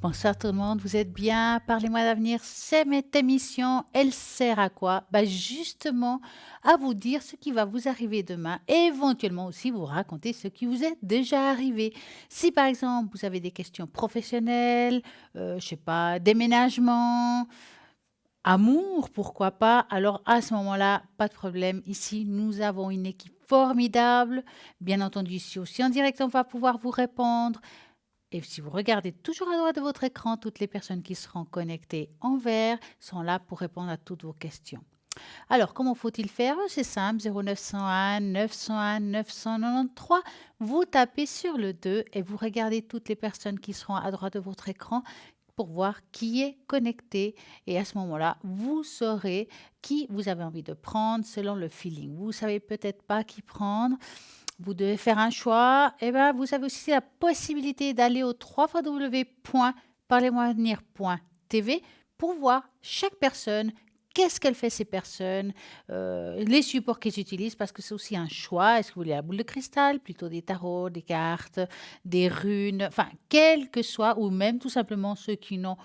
Bonsoir tout le monde, vous êtes bien? Parlez-moi d'avenir, c'est cette émission. Elle sert à quoi? Bah justement, à vous dire ce qui va vous arriver demain et éventuellement aussi vous raconter ce qui vous est déjà arrivé. Si par exemple vous avez des questions professionnelles, je sais pas, déménagement, amour, pourquoi pas, alors à ce moment-là, pas de problème. Ici, nous avons une équipe formidable. Bien entendu, ici aussi en direct, on va pouvoir vous répondre. Et si vous regardez toujours à droite de votre écran, toutes les personnes qui seront connectées en vert sont là pour répondre à toutes vos questions. Alors, comment faut-il faire? C'est simple, 0901 901 993. Vous tapez sur le 2 et vous regardez toutes les personnes qui seront à droite de votre écran pour voir qui est connecté. Et à ce moment-là, vous saurez qui vous avez envie de prendre selon le feeling. Vous ne savez peut-être pas qui prendre. Vous devez faire un choix. Et ben, vous avez aussi la possibilité d'aller au www.parlez-moi-avenir.tv pour voir chaque personne, qu'est-ce qu'elle fait ces personnes, les supports qu'ils utilisent, parce que c'est aussi un choix. Est-ce que vous voulez la boule de cristal, plutôt des tarots, des cartes, des runes, enfin, quel que soit, ou même tout simplement ceux qui n'ont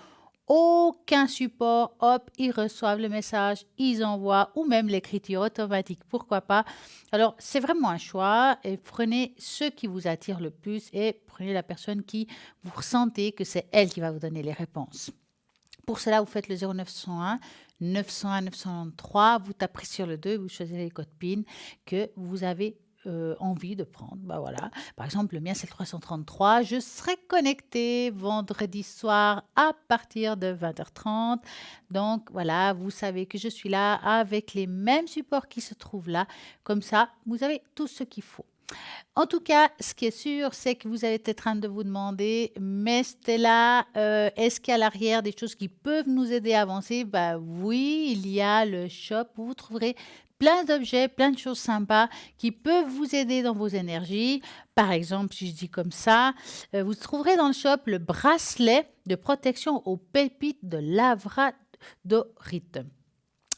aucun support, hop, ils reçoivent le message, ils envoient, ou même l'écriture automatique, pourquoi pas. Alors, c'est vraiment un choix et prenez ce qui vous attire le plus et prenez la personne qui vous ressentez que c'est elle qui va vous donner les réponses. Pour cela, vous faites le 0901 901 993, vous tapez sur le 2, vous choisissez les codes PIN que vous avez envie de prendre. Bah voilà. Par exemple, le mien, c'est le 333. Je serai connectée vendredi soir à partir de 20h30. Donc voilà, vous savez que je suis là avec les mêmes supports qui se trouvent là. Comme ça, vous avez tout ce qu'il faut. En tout cas, ce qui est sûr, c'est que vous allez être en train de vous demander, mais Stella, est-ce qu'à l'arrière des choses qui peuvent nous aider à avancer? Bah oui, il y a le shop où vous trouverez plein d'objets, plein de choses sympas qui peuvent vous aider dans vos énergies. Par exemple, si je dis comme ça, vous trouverez dans le shop le bracelet de protection aux pépites de labradorite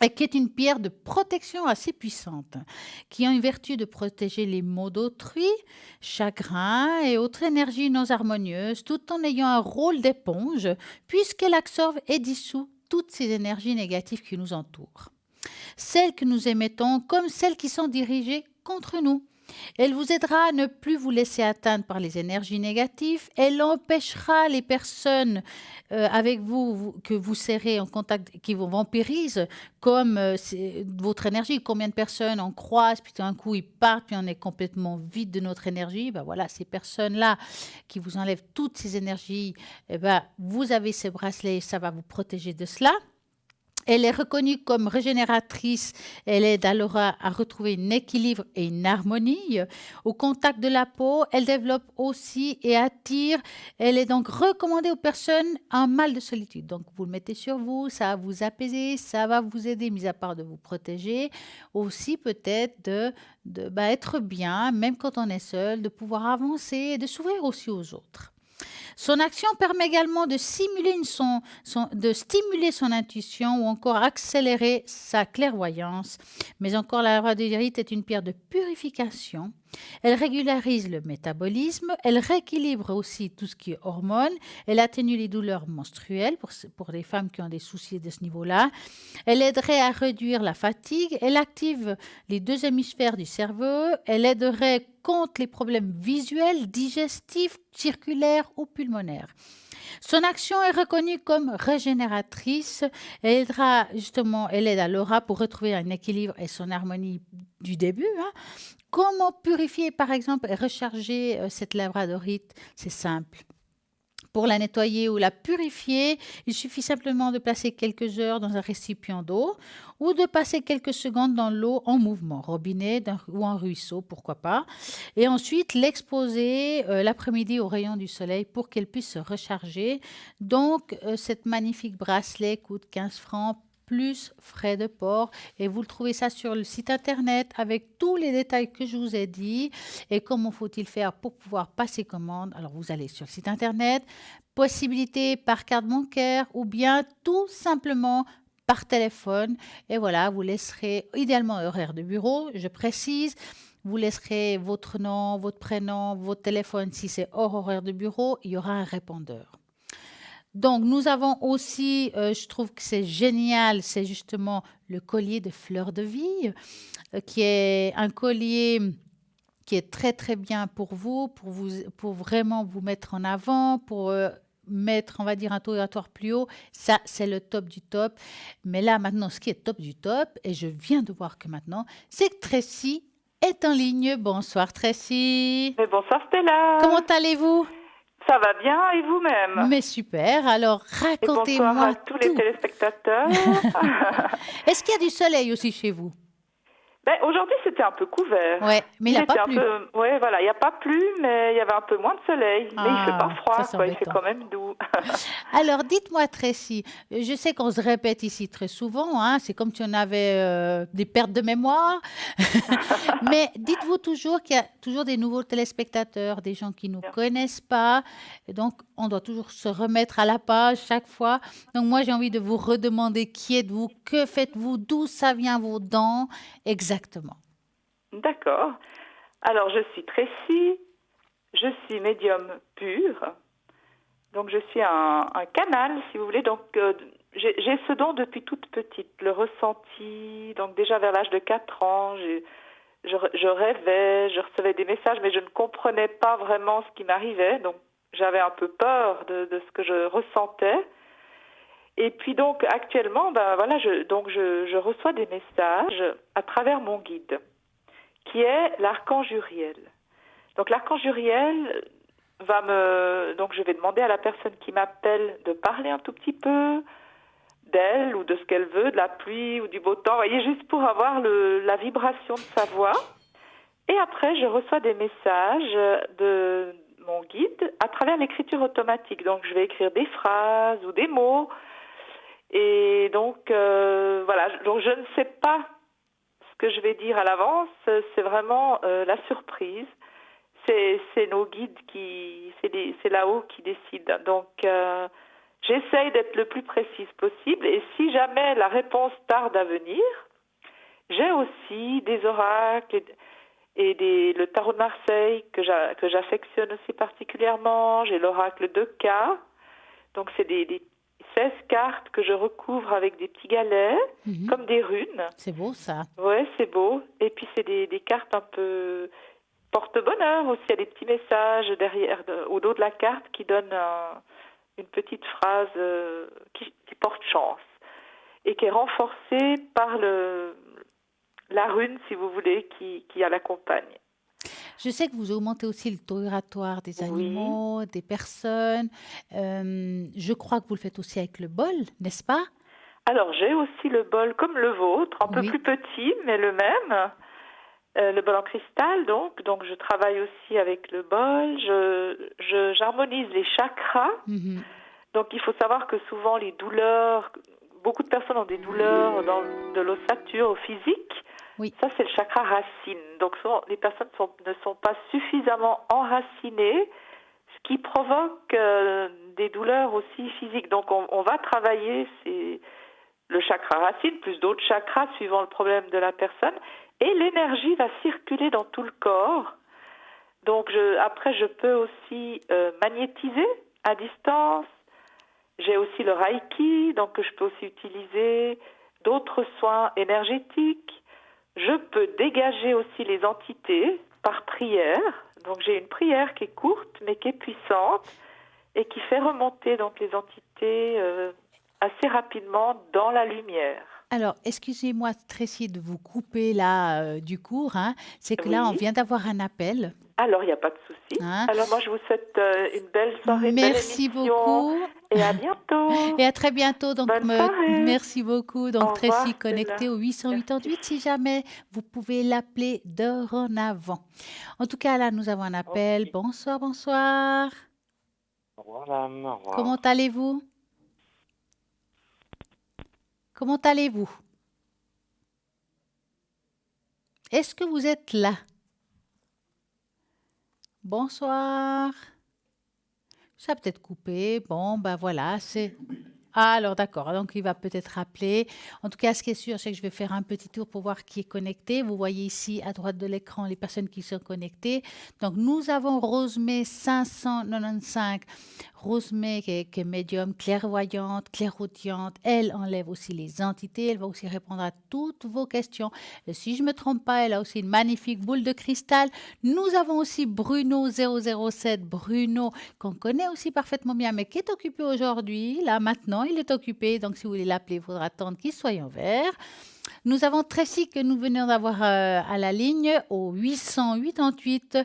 et qui est une pierre de protection assez puissante, qui a une vertu de protéger les maux d'autrui, chagrin et autres énergies non harmonieuses, tout en ayant un rôle d'éponge, puisqu'elle absorbe et dissout toutes ces énergies négatives qui nous entourent. Celles que nous émettons comme celles qui sont dirigées contre nous. Elle vous aidera à ne plus vous laisser atteindre par les énergies négatives. Elle empêchera les personnes avec que vous serez en contact, qui vous vampirisent, comme votre énergie. Combien de personnes on croise, puis tout d'un coup ils partent, puis on est complètement vide de notre énergie. Ben voilà, ces personnes-là qui vous enlèvent toutes ces énergies, eh ben, vous avez ces bracelets, ça va vous protéger de cela. Elle est reconnue comme régénératrice. Elle aide alors à retrouver un équilibre et une harmonie. Au contact de la peau, elle développe aussi et attire. Elle est donc recommandée aux personnes en mal de solitude. Donc, vous le mettez sur vous, ça va vous apaiser, ça va vous aider, mis à part de vous protéger, aussi peut-être de être bien, même quand on est seul, de pouvoir avancer et de s'ouvrir aussi aux autres. Son action permet également de stimuler son intuition ou encore accélérer sa clairvoyance. Mais encore, la labradorite est une pierre de purification. Elle régularise le métabolisme, elle rééquilibre aussi tout ce qui est hormones, elle atténue les douleurs menstruelles pour les femmes qui ont des soucis de ce niveau-là. Elle aiderait à réduire la fatigue, elle active les deux hémisphères du cerveau, elle aiderait contre les problèmes visuels, digestifs, circulaires ou pulmonaires. Son action est reconnue comme régénératrice. Elle aidera justement, elle aide à l'aura pour retrouver un équilibre et son harmonie du début. Hein. Comment purifier par exemple et recharger cette labradorite? C'est simple. Pour la nettoyer ou la purifier, il suffit simplement de placer quelques heures dans un récipient d'eau ou de passer quelques secondes dans l'eau en mouvement, robinet ou un ruisseau, pourquoi pas. Et ensuite, l'exposer l'après-midi au rayon du soleil pour qu'elle puisse se recharger. Donc, cette magnifique bracelet coûte 15 francs plus frais de port et vous le trouvez ça sur le site internet avec tous les détails que je vous ai dit et comment faut-il faire pour pouvoir passer commande. Alors vous allez sur le site internet, possibilité par carte bancaire ou bien tout simplement par téléphone et voilà, vous laisserez idéalement horaire de bureau, je précise. Vous laisserez votre nom, votre prénom, votre téléphone. Si c'est hors horaire de bureau, il y aura un répondeur. Donc, nous avons aussi, je trouve que c'est génial, c'est justement le collier de fleurs de vie, qui est un collier qui est très très bien pour vous, pour vraiment vous mettre en avant, pour mettre, on va dire, un taux oratoire plus haut. Ça, c'est le top du top. Mais là, maintenant, ce qui est top du top, et je viens de voir que maintenant, c'est que Tracy est en ligne. Bonsoir Tracy. Mais bonsoir Stella, Comment allez-vous? ça va bien et vous-même? Mais super. Alors, Et bonsoir racontez-moi à tous les tout. téléspectateurs. Est-ce qu'il y a du soleil aussi chez vous? Ben, aujourd'hui c'était un peu couvert. Ouais, mais il Il n'a pas était un plu. peu, ouais voilà, il n'y a pas plu, mais il y avait un peu moins de soleil. Mais il fait pas Ah, ça froid, c'est quoi, il fait embêtant. quand même doux. Alors, dites-moi, Tracy, je sais qu'on se répète ici très souvent, hein, c'est comme si on avait des pertes de mémoire, mais dites-vous toujours qu'il y a toujours des nouveaux téléspectateurs, des gens qui ne nous connaissent pas, et donc on doit toujours se remettre à la page chaque fois. Donc moi, j'ai envie de vous redemander qui êtes-vous, que faites-vous, d'où ça vient vos dents, exactement. D'accord. Alors je suis Tracy, je suis médium pur. Donc je suis un canal, si vous voulez. Donc j'ai ce don depuis toute petite, le ressenti. Donc déjà vers l'âge de 4 ans, je rêvais, je recevais des messages, mais je ne comprenais pas vraiment ce qui m'arrivait. Donc j'avais un peu peur de ce que je ressentais. Et puis donc actuellement, ben voilà, je reçois des messages à travers mon guide, qui est l'archange Uriel. Donc l'archange Uriel donc je vais demander à la personne qui m'appelle de parler un tout petit peu d'elle ou de ce qu'elle veut, de la pluie ou du beau temps, vous voyez, juste pour avoir la vibration de sa voix. Et après, je reçois des messages de mon guide à travers l'écriture automatique. Donc, je vais écrire des phrases ou des mots. Et donc, voilà. Donc, je ne sais pas ce que je vais dire à l'avance. C'est vraiment la surprise. C'est nos guides c'est là-haut qui décident. Donc, j'essaye d'être le plus précise possible. Et si jamais la réponse tarde à venir, j'ai aussi des oracles le tarot de Marseille que j'affectionne aussi particulièrement. J'ai l'oracle de K. Donc c'est des 16 cartes que je recouvre avec des petits galets, Mhm. comme des runes. C'est beau ça. Ouais, c'est beau. Et puis c'est des cartes un peu porte-bonheur aussi. Il y a des petits messages derrière, au dos de la carte qui donnent une petite phrase qui porte chance et qui est renforcée par la rune, si vous voulez, qui l'accompagne. Je sais que vous augmentez aussi le taux oratoire des Oui. animaux, des personnes. Je crois que vous le faites aussi avec le bol, n'est-ce pas? Alors, j'ai aussi le bol comme le vôtre, un peu Oui. plus petit, mais le même. Le bol en cristal, donc je travaille aussi avec le bol. J'harmonise les chakras. Mhm. Donc, il faut savoir que souvent, les douleurs, beaucoup de personnes ont des douleurs de l'ossature physique. Oui. Ça, c'est le chakra racine. Donc, souvent, les personnes ne sont pas suffisamment enracinées, ce qui provoque des douleurs aussi physiques. Donc, on va travailler le chakra racine, plus d'autres chakras suivant le problème de la personne. Et l'énergie va circuler dans tout le corps. Donc, après, je peux aussi magnétiser à distance. J'ai aussi le Reiki, donc je peux aussi utiliser d'autres soins énergétiques. Je peux dégager aussi les entités par prière. Donc j'ai une prière qui est courte mais qui est puissante et qui fait remonter donc les entités assez rapidement dans la lumière. Alors, excusez-moi, Tracy, de vous couper là du cours, hein. C'est que là, on Oui. vient d'avoir un appel, Alors il n'y a pas de souci. hein. Alors moi je vous souhaite une belle soirée, une belle Merci émission beaucoup et à bientôt. et à très bientôt. Donc, Bonne soirée. merci beaucoup. Au Donc, revoir Tracy Stella. connectée au Merci. 888 si jamais vous pouvez l'appeler dorénavant. En tout cas, là, nous avons un appel. Ok. Bonsoir, bonsoir. Au revoir, madame. Au Comment revoir. allez-vous? Comment allez-vous? Est-ce que vous êtes là? Bonsoir. Ça a peut-être coupé. Bon, ben voilà, c'est... Ah, alors d'accord, donc il va peut-être rappeler. En tout cas, ce qui est sûr, c'est que je vais faire un petit tour pour voir qui est connecté. Vous voyez ici à droite de l'écran les personnes qui sont connectées. Donc nous avons Rosemée 595. Rosemée, qui est médium, clairvoyante, clairaudiente, elle enlève aussi les entités, elle va aussi répondre à toutes vos questions. Et si je ne me trompe pas, elle a aussi une magnifique boule de cristal. Nous avons aussi Bruno 007, Bruno, qu'on connaît aussi parfaitement bien, mais qui est occupé aujourd'hui. Là, maintenant, il est occupé, donc si vous voulez l'appeler, il faudra attendre qu'il soit en vert. Nous avons Tracy que nous venons d'avoir à la ligne au 888.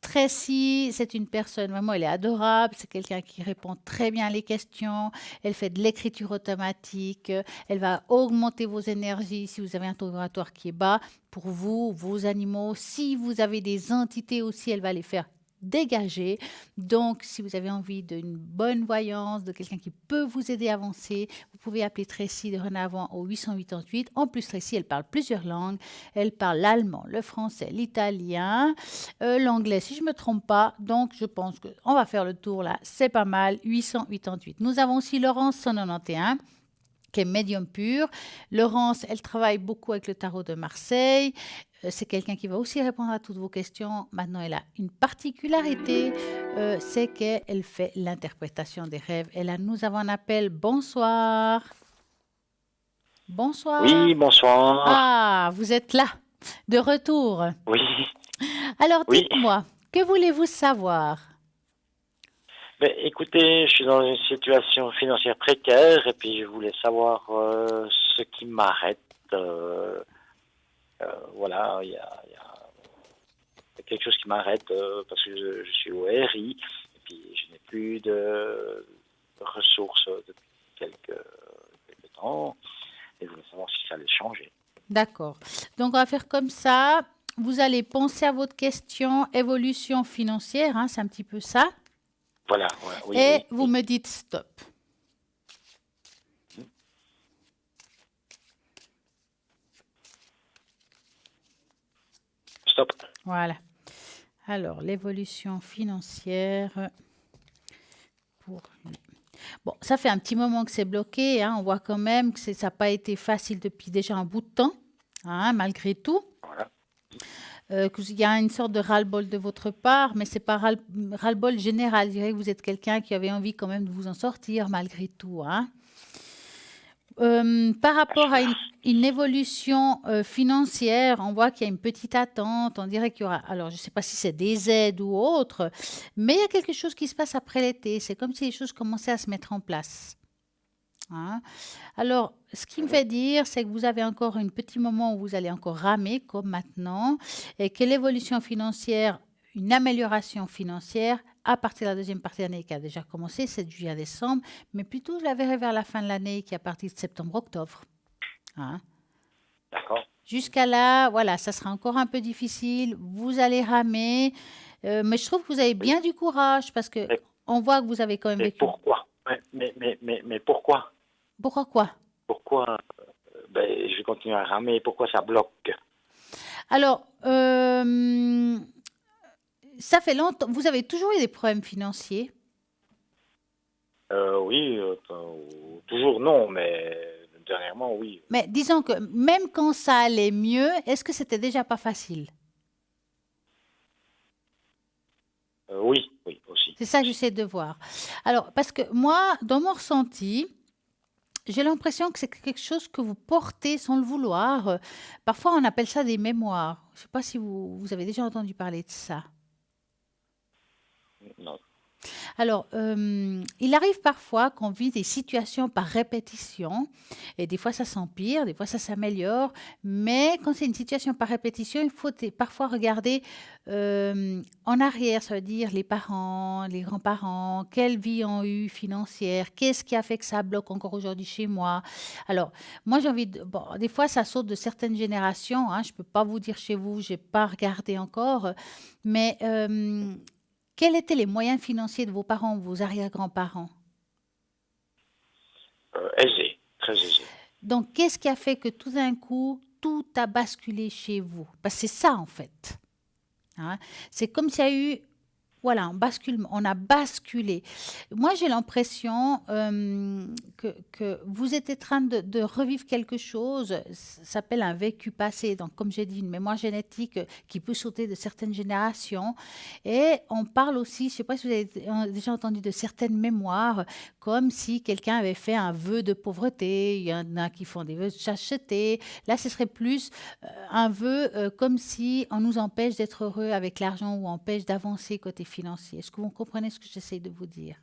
Tracy, c'est une personne, vraiment, elle est adorable. C'est quelqu'un qui répond très bien à les questions. Elle fait de l'écriture automatique. Elle va augmenter vos énergies si vous avez un taux vibratoire qui est bas. Pour vous, vos animaux, si vous avez des entités aussi, elle va les faire dégager. Donc, si vous avez envie d'une bonne voyance, de quelqu'un qui peut vous aider à avancer, vous pouvez appeler Tracy de Renavant au 888. En plus, Tracy, elle parle plusieurs langues. Elle parle l'allemand, le français, l'italien, l'anglais, si je ne me trompe pas. Donc, je pense qu'on va faire le tour là. C'est pas mal. 888. Nous avons aussi Laurence 191 qui est médium pur. Laurence, elle travaille beaucoup avec le tarot de Marseille. C'est quelqu'un qui va aussi répondre à toutes vos questions. Maintenant, elle a une particularité, c'est qu'elle fait l'interprétation des rêves. Et là, nous avons un appel. Bonsoir. Bonsoir. Oui, bonsoir. Ah, vous êtes là, de retour. Oui, Alors, oui. dites-moi, que voulez-vous savoir? Ben, écoutez, je suis dans une situation financière précaire et puis je voulais savoir ce qui m'arrête. Voilà, il y a quelque chose qui m'arrête parce que je suis au RI et puis je n'ai plus de ressources depuis quelques temps et je voulais savoir si ça allait changer. D'accord. Donc, on va faire comme ça. Vous allez penser à votre question évolution financière, hein, c'est un petit peu ça. Voilà, voilà, oui, Et oui, vous oui. me dites stop. Stop. Voilà. Alors, l'évolution financière pour... Bon, ça fait un petit moment que c'est bloqué, hein. On voit quand même que ça n'a pas été facile depuis déjà un bout de temps, hein, malgré tout. Voilà. Qu'il y a une sorte de ras-le-bol de votre part, mais ce n'est pas ras-le-bol général. Je dirais que vous êtes quelqu'un qui avait envie quand même de vous en sortir malgré tout, hein. Par rapport à une évolution financière, on voit qu'il y a une petite attente. On dirait qu'il y aura, alors je ne sais pas si c'est des aides ou autre, mais il y a quelque chose qui se passe après l'été. C'est comme si les choses commençaient à se mettre en place, hein. Alors, ce qui me fait dire, c'est que vous avez encore un petit moment où vous allez encore ramer, comme maintenant, et que l'évolution financière, une amélioration financière, à partir de la deuxième partie de l'année qui a déjà commencé, 7 juillet à décembre, mais plutôt je la verrai vers la fin de l'année, qui est à partir de septembre-octobre, hein. D'accord. Jusqu'à là, voilà, ça sera encore un peu difficile. Vous allez ramer, mais je trouve que vous avez bien du courage parce que Mais, on voit que vous avez quand même mais vécu. pourquoi? Mais pourquoi? Pourquoi quoi? Pourquoi ben, je continue à ramer? Pourquoi ça bloque? Alors, ça fait longtemps. Vous avez toujours eu des problèmes financiers? Oui, toujours non, mais dernièrement, oui. Mais disons que même quand ça allait mieux, est-ce que c'était déjà pas facile? Oui, oui, aussi. C'est ça que j'essaie de voir. Alors, parce que moi, dans mon ressenti, j'ai l'impression que c'est quelque chose que vous portez sans le vouloir. Parfois, on appelle ça des mémoires. Je ne sais pas si vous avez déjà entendu parler de ça. Non. Alors, il arrive parfois qu'on vit des situations par répétition, et des fois ça s'empire, des fois ça s'améliore, mais quand c'est une situation par répétition, il faut parfois regarder en arrière, ça veut dire les parents, les grands-parents, quelle vie ont eu financière, qu'est-ce qui a fait que ça bloque encore aujourd'hui chez moi. Alors, moi j'ai envie de... Bon, des fois ça saute de certaines générations, hein, je ne peux pas vous dire chez vous, je n'ai pas regardé encore, mais... quels étaient les moyens financiers de vos parents ou vos arrière-grands-parents? Aisé, très aisé. Donc, qu'est-ce qui a fait que tout d'un coup, tout a basculé chez vous? Parce que c'est ça, en fait, hein. C'est comme s'il y a eu Voilà, on a basculé. Moi, j'ai l'impression que vous êtes en train de revivre quelque chose, ça s'appelle un vécu passé. Donc, comme j'ai dit, une mémoire génétique qui peut sauter de certaines générations. Et on parle aussi, je ne sais pas si vous avez déjà entendu de certaines mémoires, comme si quelqu'un avait fait un vœu de pauvreté. Il y en a qui font des vœux de chasteté. Là, ce serait plus un vœu comme si on nous empêche d'être heureux avec l'argent ou empêche d'avancer côté financier. Est-ce que vous comprenez ce que j'essaie de vous dire?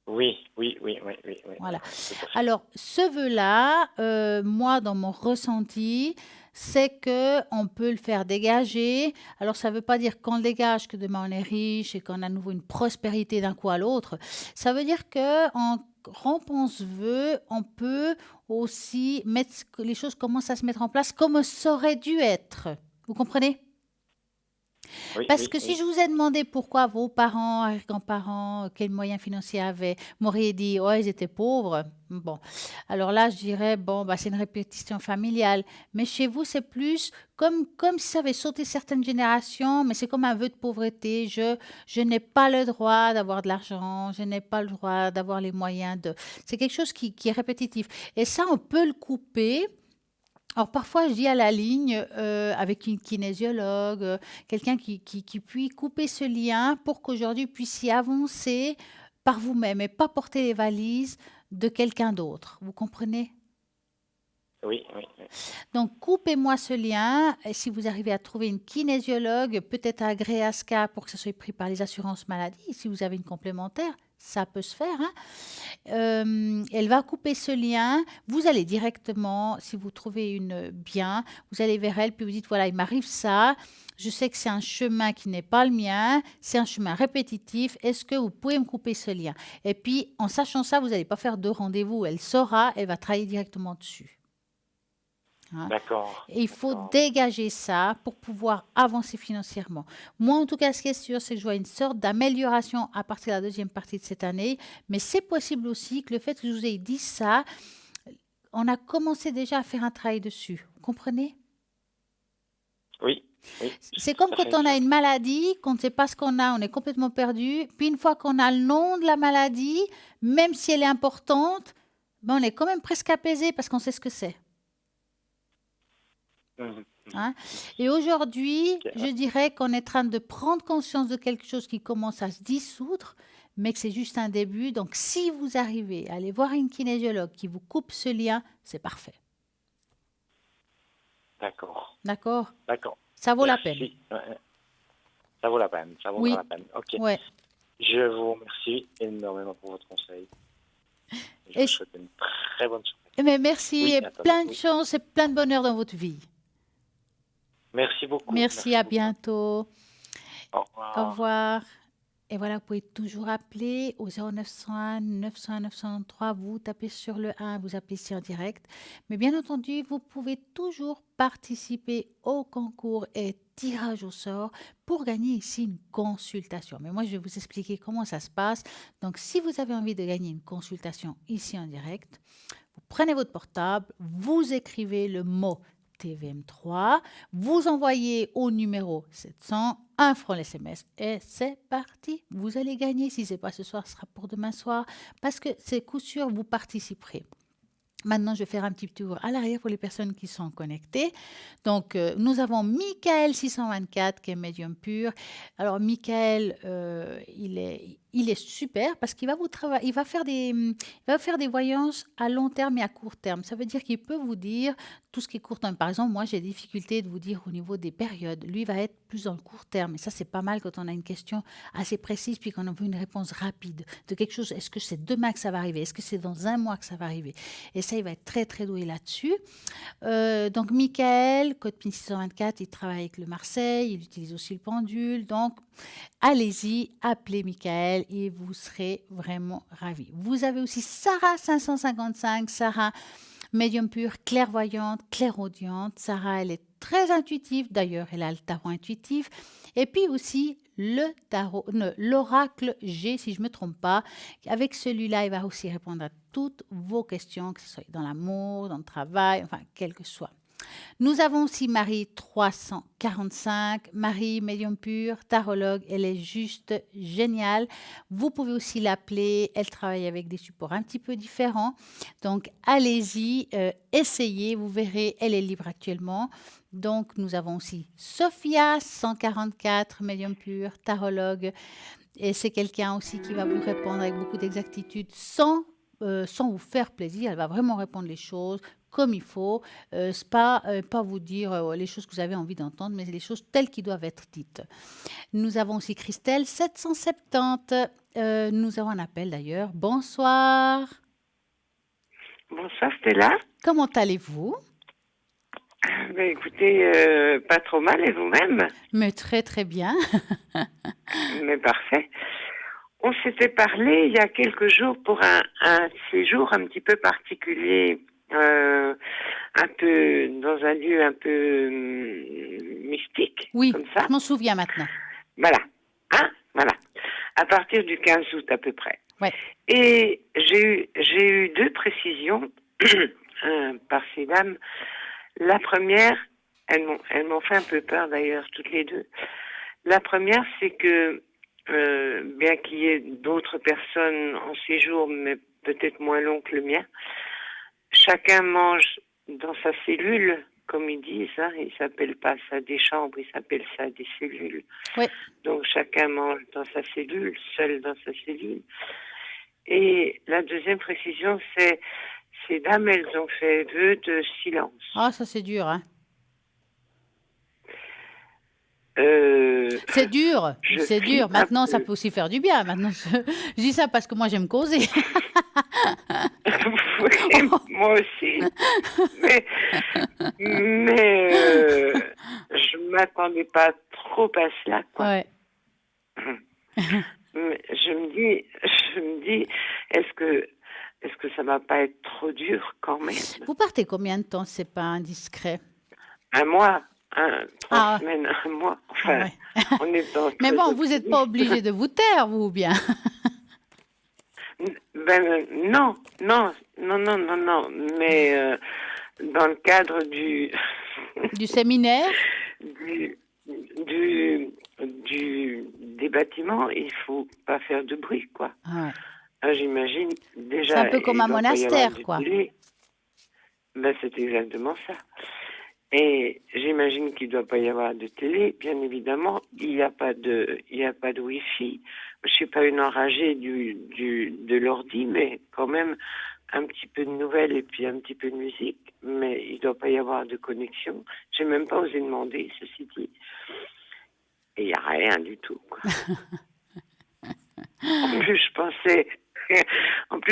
Oui, oui, oui, oui, oui, oui, oui, Voilà. tout à fait. Alors, ce vœu-là, moi, dans mon ressenti, c'est que on peut le faire dégager. Alors, ça ne veut pas dire qu'on le dégage que demain on est riche et qu'on a à nouveau une prospérité d'un coup à l'autre. Ça veut dire que en rompant ce vœu, on peut aussi mettre que les choses commencent à se mettre en place comme ça aurait dû être. Vous comprenez? Oui, Parce oui, que si oui. je vous ai demandé pourquoi vos parents, grands-parents, quels moyens financiers avaient, m'auriez dit, oh, ils étaient pauvres. Bon, alors là, je dirais, bon, bah, c'est une répétition familiale. Mais chez vous, c'est plus comme si ça avait sauté certaines générations, mais c'est comme un vœu de pauvreté. Je n'ai pas le droit d'avoir de l'argent, je n'ai pas le droit d'avoir les moyens de... C'est quelque chose qui est répétitif. Et ça, on peut le couper. Alors parfois, je dis à la ligne avec une kinésiologue, quelqu'un qui puisse couper ce lien pour qu'aujourd'hui puissiez avancer par vous-même et pas porter les valises de quelqu'un d'autre. Vous comprenez? Oui, oui, oui. Donc, coupez-moi ce lien. Et si vous arrivez à trouver une kinésiologue, peut-être agréée à SCA pour que ça soit pris par les assurances maladie, si vous avez une complémentaire, ça peut se faire. Hein. Elle va couper ce lien. Vous allez directement, si vous trouvez une bien, vous allez vers elle, puis vous dites, voilà, il m'arrive ça. Je sais que c'est un chemin qui n'est pas le mien, c'est un chemin répétitif. Est-ce que vous pouvez me couper ce lien? Et puis, en sachant ça, vous n'allez pas faire deux rendez-vous. Elle saura, elle va travailler directement dessus. Hein. D'accord, Et il faut d'accord. dégager ça pour pouvoir avancer financièrement. Moi, en tout cas, ce qui est sûr, c'est que je vois une sorte d'amélioration à partir de la deuxième partie de cette année. Mais c'est possible aussi que le fait que je vous ai dit ça, on a commencé déjà à faire un travail dessus. Vous comprenez? Oui, oui, C'est tout comme à quand fait. on a une maladie, qu'on ne sait pas ce qu'on a, on est complètement perdu. Puis une fois qu'on a le nom de la maladie, même si elle est importante, ben on est quand même presque apaisé parce qu'on sait ce que c'est. Mhm, mhm. Hein. Et aujourd'hui, Ok, je dirais qu'on est en train de prendre conscience de quelque chose qui commence à se dissoudre, mais que c'est juste un début. Donc, si vous arrivez à aller voir une kinésiologue qui vous coupe ce lien, c'est parfait. d'accord, D'accord? d'accord. Ça vaut la peine. Merci. Ouais, ça vaut la peine, ça vaudra Oui, la peine. Ok. ouais. Je vous remercie énormément pour votre conseil. Je Et, vous souhaite une très bonne soirée. mais merci Oui, et attendez, plein de oui. chance et plein de bonheur dans votre vie. Merci beaucoup, Merci, merci à beaucoup. bientôt. Au Au revoir. revoir. Et voilà, vous pouvez toujours appeler au 0901 901 903. Vous tapez sur le 1, vous appelez ici en direct. Mais bien entendu, vous pouvez toujours participer au concours et tirage au sort pour gagner ici une consultation. Mais moi, je vais vous expliquer comment ça se passe. Donc, si vous avez envie de gagner une consultation ici en direct, vous prenez votre portable, vous écrivez le mot TVM3, vous envoyez au numéro 700 un franc l'SMS et c'est parti. Vous allez gagner. Si ce n'est pas ce soir, ce sera pour demain soir parce que c'est coup sûr, vous participerez. Maintenant, je vais faire un petit tour à l'arrière pour les personnes qui sont connectées. Donc, nous avons Michael 624 qui est médium pur. Alors, Michael, il est super parce qu'il va vous travailler, il va faire des voyances à long terme et à court terme. Ça veut dire qu'il peut vous dire tout ce qui est court terme. Par exemple, moi, j'ai des difficultés de vous dire au niveau des périodes. Lui va être plus dans le court terme. Et ça, c'est pas mal quand on a une question assez précise puis qu'on a une réponse rapide de quelque chose. Est-ce que c'est demain que ça va arriver? Est-ce que c'est dans un mois que ça va arriver? Et ça, il va être très, très doué là-dessus. Donc, Michael, code PIN 624, il travaille avec le Marseille, il utilise aussi le pendule. Donc, allez-y, appelez Michael et vous serez vraiment ravis. Vous avez aussi Sarah 555, Sarah, médium pur, clairvoyante, clairaudiente. Sarah, elle est très intuitive, d'ailleurs, elle a le tarot intuitif. Et puis aussi l'oracle G, si je ne me trompe pas. Avec celui-là, il va aussi répondre à toutes vos questions, que ce soit dans l'amour, dans le travail, enfin, quel que soit. Nous avons aussi Marie 345. Marie, médium pur, tarologue, elle est juste géniale. Vous pouvez aussi l'appeler. Elle travaille avec des supports un petit peu différents. Donc, allez-y, essayez. Vous verrez, elle est libre actuellement. Donc, nous avons aussi Sophia 144, médium pur, tarologue. Et c'est quelqu'un aussi qui va vous répondre avec beaucoup d'exactitude sans vous faire plaisir. Elle va vraiment répondre les choses comme il faut. C'est pas vous dire les choses que vous avez envie d'entendre, mais les choses telles qui doivent être dites. Nous avons aussi Christelle 770. Nous avons un appel d'ailleurs. Bonsoir. Bonsoir Stella. Comment allez-vous? Ben, écoutez, pas trop mal et vous-même? Mais très très bien. Mais parfait. On s'était parlé il y a quelques jours pour un séjour un petit peu particulier, un peu dans un lieu un peu mystique, Oui, comme ça. je m'en souviens maintenant. Voilà. Hein? Voilà. À partir du 15 août à peu près. Ouais. Et j'ai eu deux précisions par ces dames. La première, elles m'ont fait un peu peur d'ailleurs, toutes les deux. La première, c'est que, bien qu'il y ait d'autres personnes en séjour, mais peut-être moins long que le mien, chacun mange dans sa cellule, comme ils disent, hein, ils s'appellent pas ça des chambres, ils s'appellent ça des cellules. Oui. Donc chacun mange dans sa cellule, seul dans sa cellule. Et la deuxième précision, c'est ces dames, elles ont fait vœu de silence. Ah, ça c'est dur, hein. C'est dur, c'est dur. Maintenant, ça peut aussi faire du bien. Maintenant, je dis ça parce que moi, j'aime causer. Oui, moi aussi. Mais je m'attendais pas trop à cela, quoi. Ouais. Mais je me dis, est-ce que ça va pas être trop dur quand même? Vous partez combien de temps, c'est pas indiscret? Un mois, 3 semaines, un mois. Enfin, ouais. On est dans Mais bon, vous n'êtes pas obligé de vous taire, vous, ou bien? Ben non. Mais dans le cadre du séminaire, des bâtiments, il faut pas faire de bruit, quoi. Ouais. J'imagine déjà. C'est un peu comme un monastère, quoi. Ben, c'est exactement ça. Et j'imagine qu'il ne doit pas y avoir de télé, bien évidemment. Il n'y a pas de Wi-Fi. Je suis pas une enragée de l'ordi, mais quand même un petit peu de nouvelles et puis un petit peu de musique. Mais il ne doit pas y avoir de connexion. J'ai même pas osé demander, ceci dit. Et il n'y a rien du tout, quoi. En plus,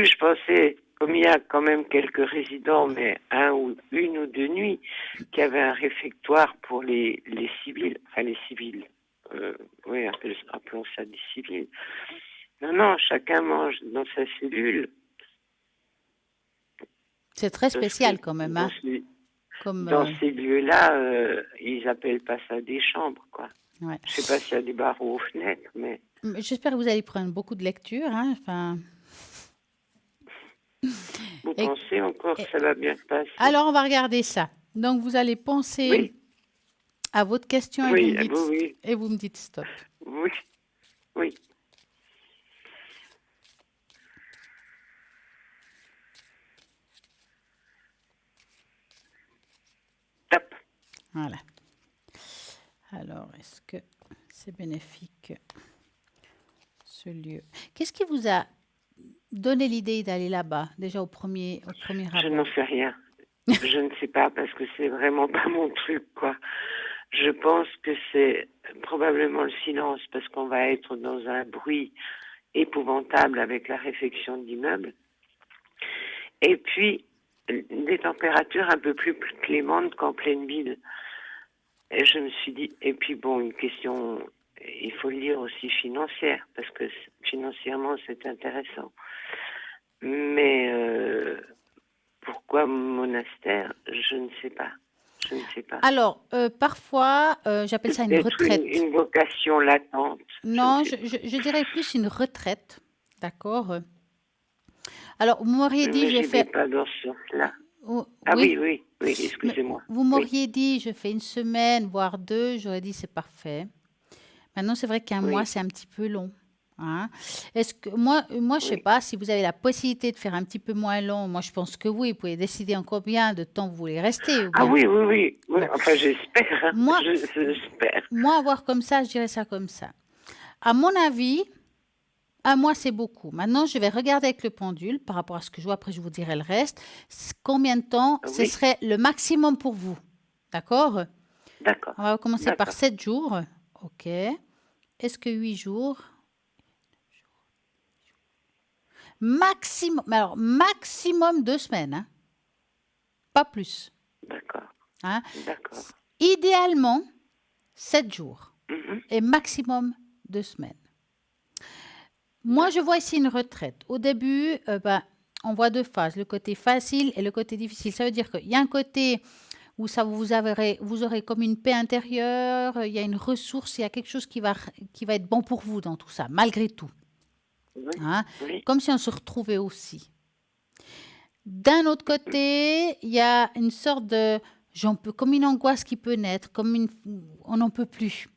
je pensais, comme il y a quand même quelques résidents, mais une ou deux nuits, qu'il y avait un réfectoire pour les civils, enfin les civils, oui, appelons ça des civils. Non, chacun mange dans sa cellule. C'est très spécial quand même, hein. Dans ces lieux-là, ils appellent pas ça des chambres, quoi. Ouais. Je sais pas s'il y a des barreaux aux fenêtres, mais... J'espère que vous allez prendre beaucoup de lecture, hein, enfin... Vous pensez encore que ça va bien se passer? Alors, on va regarder ça. Donc, vous allez penser à votre question et vous me dites stop. Oui. Stop. Voilà. Alors, est-ce que c'est bénéfique, ce lieu? Qu'est-ce qui vous a donné l'idée d'aller là-bas, déjà au premier rapport? Je n'en sais rien. Je ne sais pas, parce que c'est vraiment pas mon truc, quoi. Je pense que c'est probablement le silence, parce qu'on va être dans un bruit épouvantable avec la réfection d'immeubles. Et puis, des températures un peu plus clémentes qu'en pleine ville. Et je me suis dit, et puis bon, une question, il faut le dire aussi financière, parce que financièrement c'est intéressant. Mais pourquoi monastère? Je ne sais pas. Alors, parfois, j'appelle ça une retraite. Une vocation latente. Non, je dirais plus une retraite, d'accord? Alors, vous m'auriez dit, je vais pas dans ce sens-là. Oh, Ah oui, oui, mais excusez-moi. vous Oui, m'auriez dit, je fais une semaine, voire deux, j'aurais dit c'est parfait. Maintenant, c'est vrai qu'un mois, oui, c'est un petit peu long. Hein. Est-ce que moi, je sais oui. pas si vous avez la possibilité de faire un petit peu moins long. Moi, je pense que oui. Vous pouvez décider en combien de temps vous voulez rester ou Ah bien. oui. Bon, Enfin, j'espère, hein. moi, J'espère. moi, voir comme ça, je dirais ça comme ça. À mon avis, un mois, c'est beaucoup. Maintenant, je vais regarder avec le pendule par rapport à ce que je vois. Après, je vous dirai le reste. Combien de temps ce Oui, serait le maximum pour vous? D'accord? d'accord, On va commencer par d'accord. 7 jours. OK. Est-ce que 8 jours? Maximum, alors maximum 2 semaines, hein, pas plus. D'accord, Hein. d'accord. Idéalement, 7 jours Mhm, et maximum 2 semaines. Moi, je d'accord. vois ici une retraite. Au début, ben, on voit deux phases, le côté facile et le côté difficile. Ça veut dire qu'il y a un côté où ça vous aurez comme une paix intérieure, il y a une ressource, il y a quelque chose qui va être bon pour vous dans tout ça, malgré tout. Oui, Hein. oui, Comme si on se retrouvait aussi. D'un autre côté, il y a une sorte de, comme une angoisse qui peut naître, on n'en peut plus.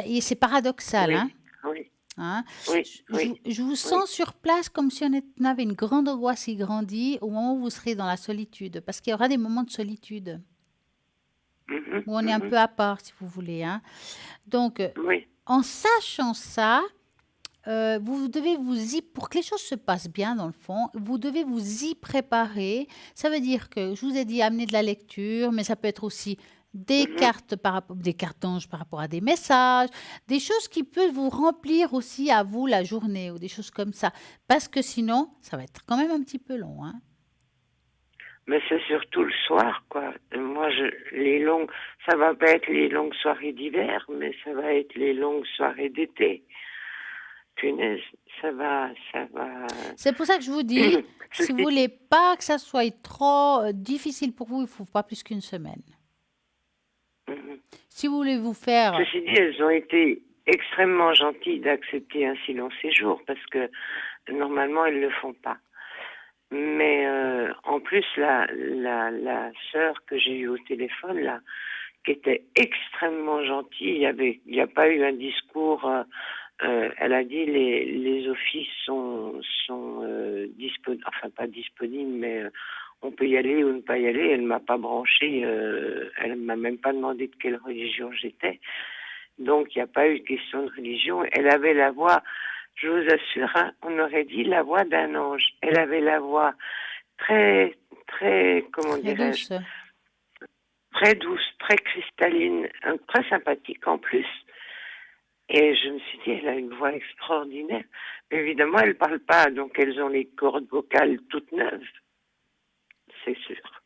Et c'est paradoxal, hein, oui, oui, hein. oui, oui, Je vous oui. sens sur place comme si on avait une grande angoisse qui grandit au moment où vous serez dans la solitude, parce qu'il y aura des moments de solitude Mhm, où on est un mhm. peu à part, si vous voulez, hein. Donc, Oui, en sachant ça, vous devez pour que les choses se passent bien dans le fond, vous devez vous y préparer. Ça veut dire que je vous ai dit amener de la lecture, mais ça peut être aussi mhm. des cartes d'ange par rapport à des messages, des choses qui peuvent vous remplir aussi à vous la journée ou des choses comme ça. Parce que sinon, ça va être quand même un petit peu long, hein. Mais c'est surtout le soir, quoi. Moi, ça va pas être les longues soirées d'hiver, mais ça va être les longues soirées d'été. Punaise, ça va. C'est pour ça que je vous dis, si vous Ceci, voulez pas que ça soit trop difficile pour vous, il faut pas plus qu'une semaine. Mhm. Si vous voulez vous faire. Ceci dit, elles ont été extrêmement gentilles d'accepter ainsi long séjour parce que normalement elles le font pas. Mais en plus, la sœur que j'ai eue au téléphone là, qui était extrêmement gentille, il n'y a pas eu un discours. Elle a dit les offices sont disponibles, enfin pas disponibles, mais on peut y aller ou ne pas y aller. Elle m'a pas branché, elle m'a même pas demandé de quelle religion j'étais. Donc il n'y a pas eu de question de religion. Elle avait la voix, je vous assure, hein, on aurait dit la voix d'un ange. Elle avait la voix très, très, comment Très dirais-je, douce. très douce, très cristalline, très sympathique en plus. Et je me suis dit, elle a une voix extraordinaire. Mais évidemment, elle ne parle pas, donc elles ont les cordes vocales toutes neuves, c'est sûr.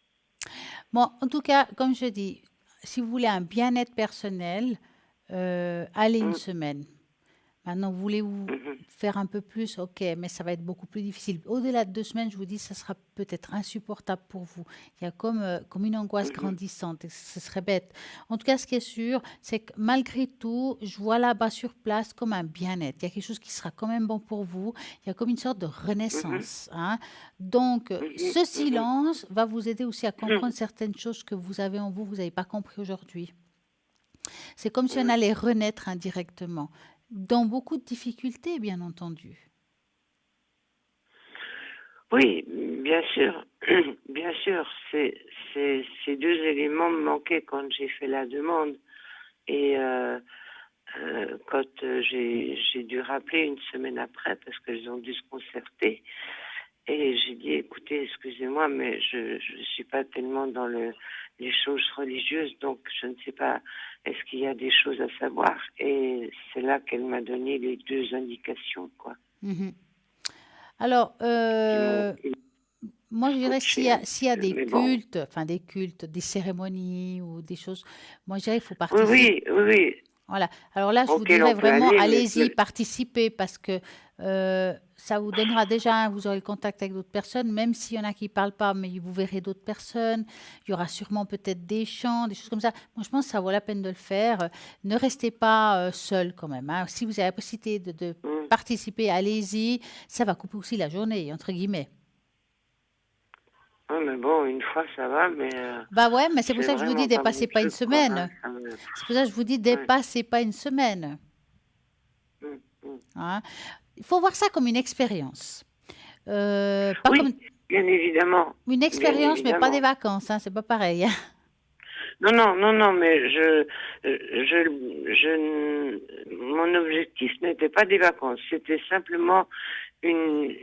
Bon, en tout cas, comme je dis, si vous voulez un bien-être personnel, allez une Mm, semaine. Maintenant, voulez-vous mhm, faire un peu plus? Ok, mais ça va être beaucoup plus difficile. Au-delà de 2 semaines, je vous dis, ça sera peut-être insupportable pour vous. Il y a comme une angoisse mhm, grandissante et ce serait bête. En tout cas, ce qui est sûr, c'est que malgré tout, je vois là-bas sur place comme un bien-être. Il y a quelque chose qui sera quand même bon pour vous. Il y a comme une sorte de mhm, renaissance, hein. Donc, mhm, ce mhm, silence va vous aider aussi à mhm. comprendre certaines choses que vous avez en vous, vous n'avez pas compris aujourd'hui. C'est comme si on Oui, allait renaître indirectement, dans beaucoup de difficultés, bien entendu. oui, bien sûr, bien sûr. Ces deux éléments me manquaient quand j'ai fait la demande. Et quand j'ai dû rappeler une semaine après, parce qu'elles ont dû se concerter, et j'ai dit, écoutez, excusez-moi, mais je ne suis pas tellement dans les choses religieuses, donc je ne sais pas, est-ce qu'il y a des choses à savoir? Et c'est là qu'elle m'a donné les deux indications, quoi, Mhm. Alors, qui m'ont moi, je dirais scotché un s'il petit y a peu. des Mais bon, cultes, enfin des cultes, des cérémonies ou des choses, moi, je dirais qu'il faut oui, participer. oui, oui, oui, Voilà. Alors là, je vous auquel dirais on peut vraiment, aller, allez-y, participez parce que ça vous donnera déjà, vous aurez le contact avec d'autres personnes, même s'il y en a qui ne parlent pas, mais vous verrez d'autres personnes. Il y aura sûrement peut-être des chants, des choses comme ça. Moi, je pense que ça vaut la peine de le faire. Ne restez pas seul quand même, hein. Si vous avez la possibilité de Mm. participer, allez-y. Ça va couper aussi la journée, entre guillemets. Ouais, mais bon, une fois, ça va, mais Bah ouais, mais c'est pour c'est ça que je vous dis vraiment pas mon dépassez pas une truc, quoi. Hein, semaine. ça C'est pour ça que je vous dis ouais. dépassez pas une semaine. Mm, mm. Hein. Il faut voir ça comme une expérience. Pas comme Oui, bien évidemment. une Bien expérience, mais pas des évidemment. vacances. Hein, c'est pas pareil. Hein. Non, non, non, non, mais mon objectif n'était pas des vacances. C'était simplement une,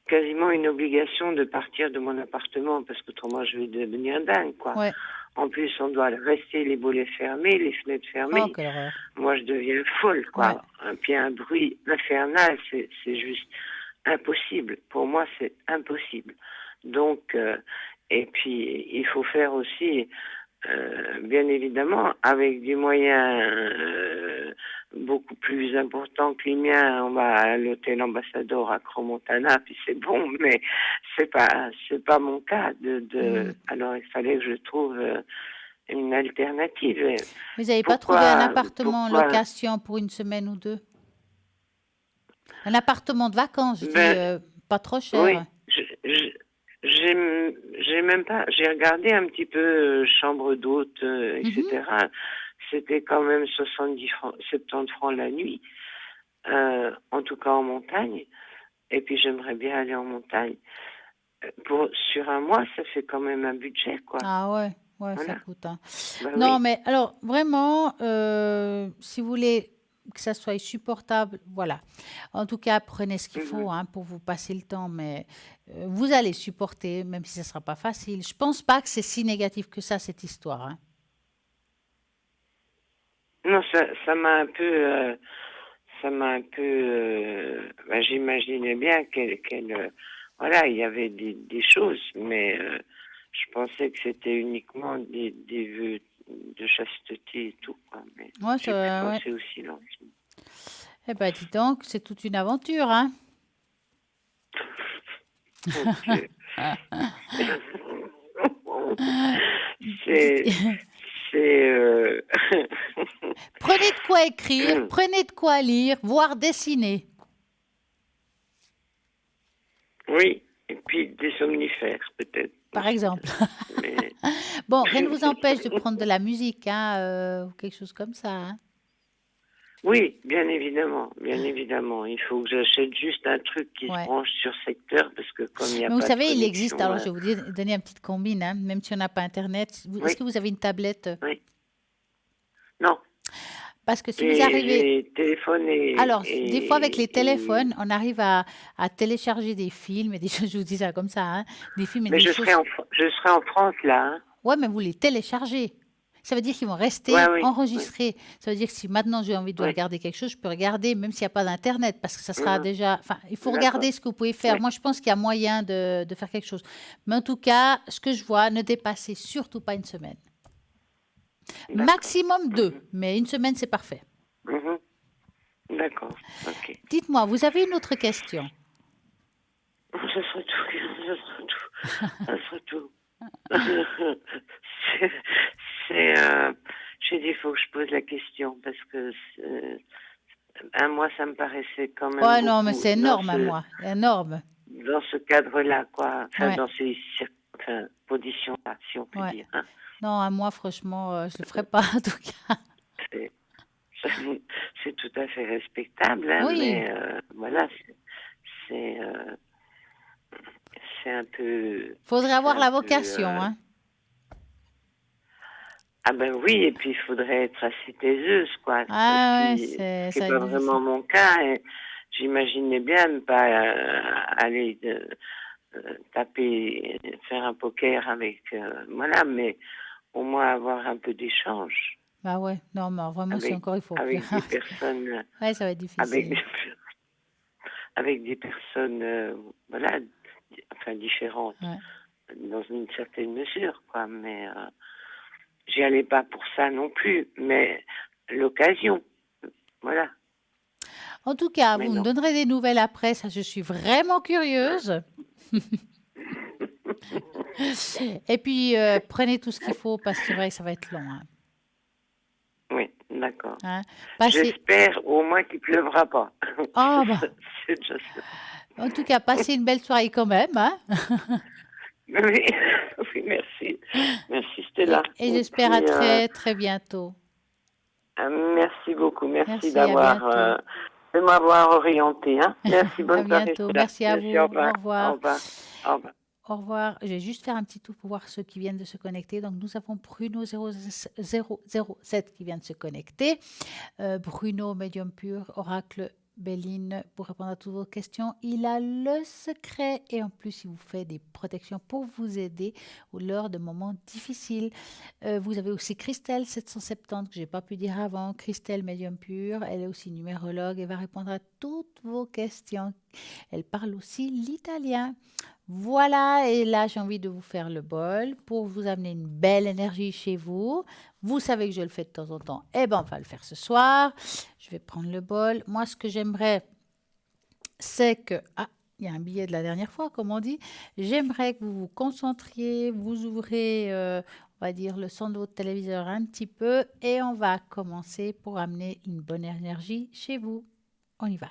quasiment une obligation de partir de mon appartement parce qu'autrement je vais devenir dingue, quoi. Ouais. En plus, on doit rester les volets fermés, les fenêtres Oh, fermées. quelle horreur. Moi, je deviens folle, Ouais. quoi. Puis un bruit infernal, c'est juste impossible. Pour moi, c'est impossible. Donc, et puis, il faut faire aussi, bien évidemment, avec des moyens beaucoup plus importants que les miens. On va à l'hôtel Ambassador à Cromontana, puis c'est bon, mais c'est pas mon cas. Alors, il fallait que je trouve une alternative. Et Vous n'avez pas trouvé un pourquoi, appartement en pourquoi location pour une semaine ou deux? Un appartement de vacances, je dis, Ben, pas trop cher. oui, j'ai même pas, j'ai regardé un petit peu chambre d'hôte, Mhm. etc. C'était quand même 70 francs, 70 francs la nuit, en tout cas en montagne. Et puis j'aimerais bien aller en montagne. Sur un mois, ça fait quand même un budget, quoi. Ah ouais, ouais, ça Voilà. coûte. Hein. Ben Non, oui. mais alors vraiment, si vous voulez que ça soit supportable, voilà. En tout cas, prenez ce qu'il Mhm. faut hein, pour vous passer le temps, mais vous allez supporter, même si ce ne sera pas facile. Je pense pas que c'est si négatif que ça, cette histoire. Hein. Non, ça m'a un peu, ben, j'imaginais bien voilà, il y avait des choses, mais je pensais que c'était uniquement des vœux de chasteté et tout, quoi. Mais Ouais, j'ai pu ouais. penser au silence. Eh ben, dis donc, c'est toute une aventure, hein. Mon Dieu. Dites- C'est, c'est, Prenez de quoi écrire, prenez de quoi lire, voire dessiner, oui, et puis des somnifères, peut-être par aussi. exemple. Mais Bon, rien ne vous empêche de prendre de la musique, hein, ou quelque chose comme ça. Hein. oui, bien évidemment, bien évidemment. Il faut que j'achète juste un truc qui se Ouais. branche sur secteur parce que comme il n'y a Mais vous pas de savez, il existe, connexion, alors je vais vous donner une petite combine, hein, même si on n'a pas Internet. Est-ce oui, que vous avez une tablette? oui, non. Parce que si vous arrivez... J'ai téléphoné Alors, des fois, avec les et téléphones, on arrive à télécharger des films et des choses, je vous dis ça comme ça, hein, des films et mais des choses. je serai en France là. Hein. Ouais, mais vous les téléchargez. Ça veut dire qu'ils vont Ouais, rester oui, oui, enregistrés. Ça veut dire que si maintenant j'ai envie de oui. regarder quelque chose, je peux regarder même s'il n'y a pas d'Internet, parce que ça sera Mhm. déjà... Enfin, il faut D'accord. regarder ce que vous pouvez faire. Oui, Moi, je pense qu'il y a moyen de faire quelque chose. Mais en tout cas, ce que je vois, ne dépassez surtout pas une semaine. d'accord. Maximum deux, Mhm. mais une semaine, c'est parfait. Mhm. D'accord. Ok. Dites-moi, vous avez une autre question? Ce serait tout. Ce serait tout. Ça serait tout. c'est, j'ai dit, il faut que je pose la question parce que un mois, ça me paraissait quand même Ouais, non, mais beaucoup c'est énorme à moi. Énorme. dans ce cadre-là, quoi. Enfin, Ouais, dans ces conditions-là, si on peut ouais. dire. Hein. Non, à moi, franchement, je le ferai pas, en tout cas. C'est, c'est tout à fait respectable, hein, Oui, mais voilà, c'est, euh, c'est un peu, faudrait c'est avoir un la peu. vocation, hein. Ah ben oui, et puis il faudrait être assez taiseuse, quoi. Ah ouais, Ce qui est ça va pas être vraiment difficile. mon cas. Et j'imaginais bien ne pas aller taper, faire un poker avec, voilà, mais au moins avoir un peu d'échange Bah ouais, non, mais vraiment, si avec encore il faut que... avec des personnes, Ouais, ça va être avec difficile. des, avec des personnes, voilà, enfin différentes Ouais. dans une certaine mesure, quoi. Mais j'y allais pas pour ça non plus, mais l'occasion, voilà. En tout cas, Mais vous me non. donnerez des nouvelles après, ça, je suis vraiment curieuse. Et puis, prenez tout ce qu'il faut parce que c'est vrai que ça va être long. Hein. Oui, d'accord. Hein. Passez... J'espère au moins qu'il pleuvra pas. Oh, bah, C'est déjà ça. en tout cas, passez une belle soirée quand même. Hein. Oui, oui, merci. Merci Stella. Et Et j'espère à puis, très, très bientôt. merci beaucoup. Merci Merci, à bientôt. de m'avoir orienté. Hein. Merci, À bonne soirée bientôt. Stella. Merci à Merci, au vous. Au revoir. Au revoir. revoir. Au revoir. Au revoir. Je vais juste faire un petit tour pour voir ceux qui viennent de se connecter. Donc, nous avons Bruno 007 qui vient de se connecter. Bruno, médium pur, oracle, Béline, pour répondre à toutes vos questions. Il a le secret et en plus, il vous fait des protections pour vous aider lors de moments difficiles. Vous avez aussi Christelle 770 que je n'ai pas pu dire avant. Christelle, médium pur, elle est aussi numérologue et va répondre à toutes vos questions. Elle parle aussi l'italien. Voilà, et là j'ai envie de vous faire le bol pour vous amener une belle énergie chez vous. Vous savez que je le fais de temps en temps. Eh bien, on va le faire ce soir. Je vais prendre le bol. Moi, ce que j'aimerais, c'est que... Ah, il y a un billet de la dernière fois, comme on dit. J'aimerais que vous vous concentriez, vous ouvrez, on va dire, le son de votre téléviseur un petit peu et on va commencer pour amener une bonne énergie chez vous. On y va.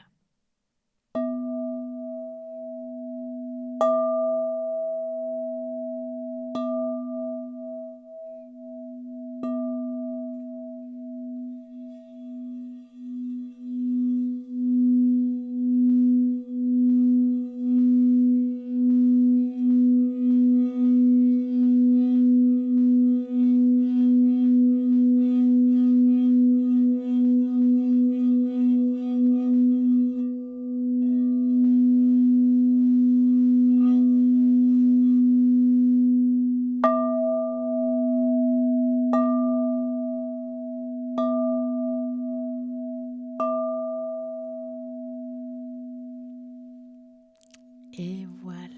Et voilà.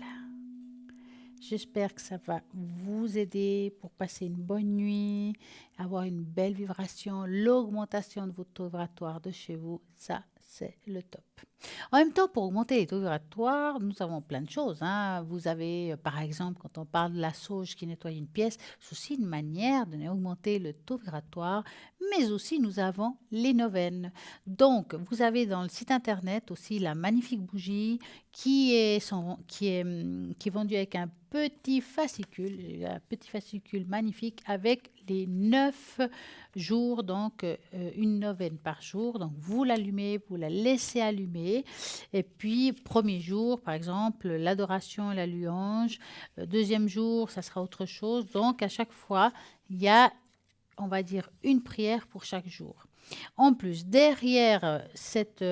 J'espère que ça va vous aider pour passer une bonne nuit, avoir une belle vibration, l'augmentation de votre taux vibratoire de chez vous. Ça, c'est le top. En même temps, pour augmenter les taux vibratoires, nous avons plein de choses. Hein. Vous avez, par exemple, quand on parle de la sauge qui nettoie une pièce, c'est aussi une manière d'augmenter le taux vibratoire, mais aussi nous avons les neuvaines. Donc, vous avez dans le site internet aussi la magnifique bougie qui est vendue avec un petit fascicule magnifique avec les 9 jours, donc une neuvaine par jour. Donc, vous l'allumez, vous la laissez allumer. Et puis, premier jour, par exemple, l'adoration et la louange. Deuxième jour, ça sera autre chose. Donc, à chaque fois, il y a, on va dire, une prière pour chaque jour. En plus, derrière cette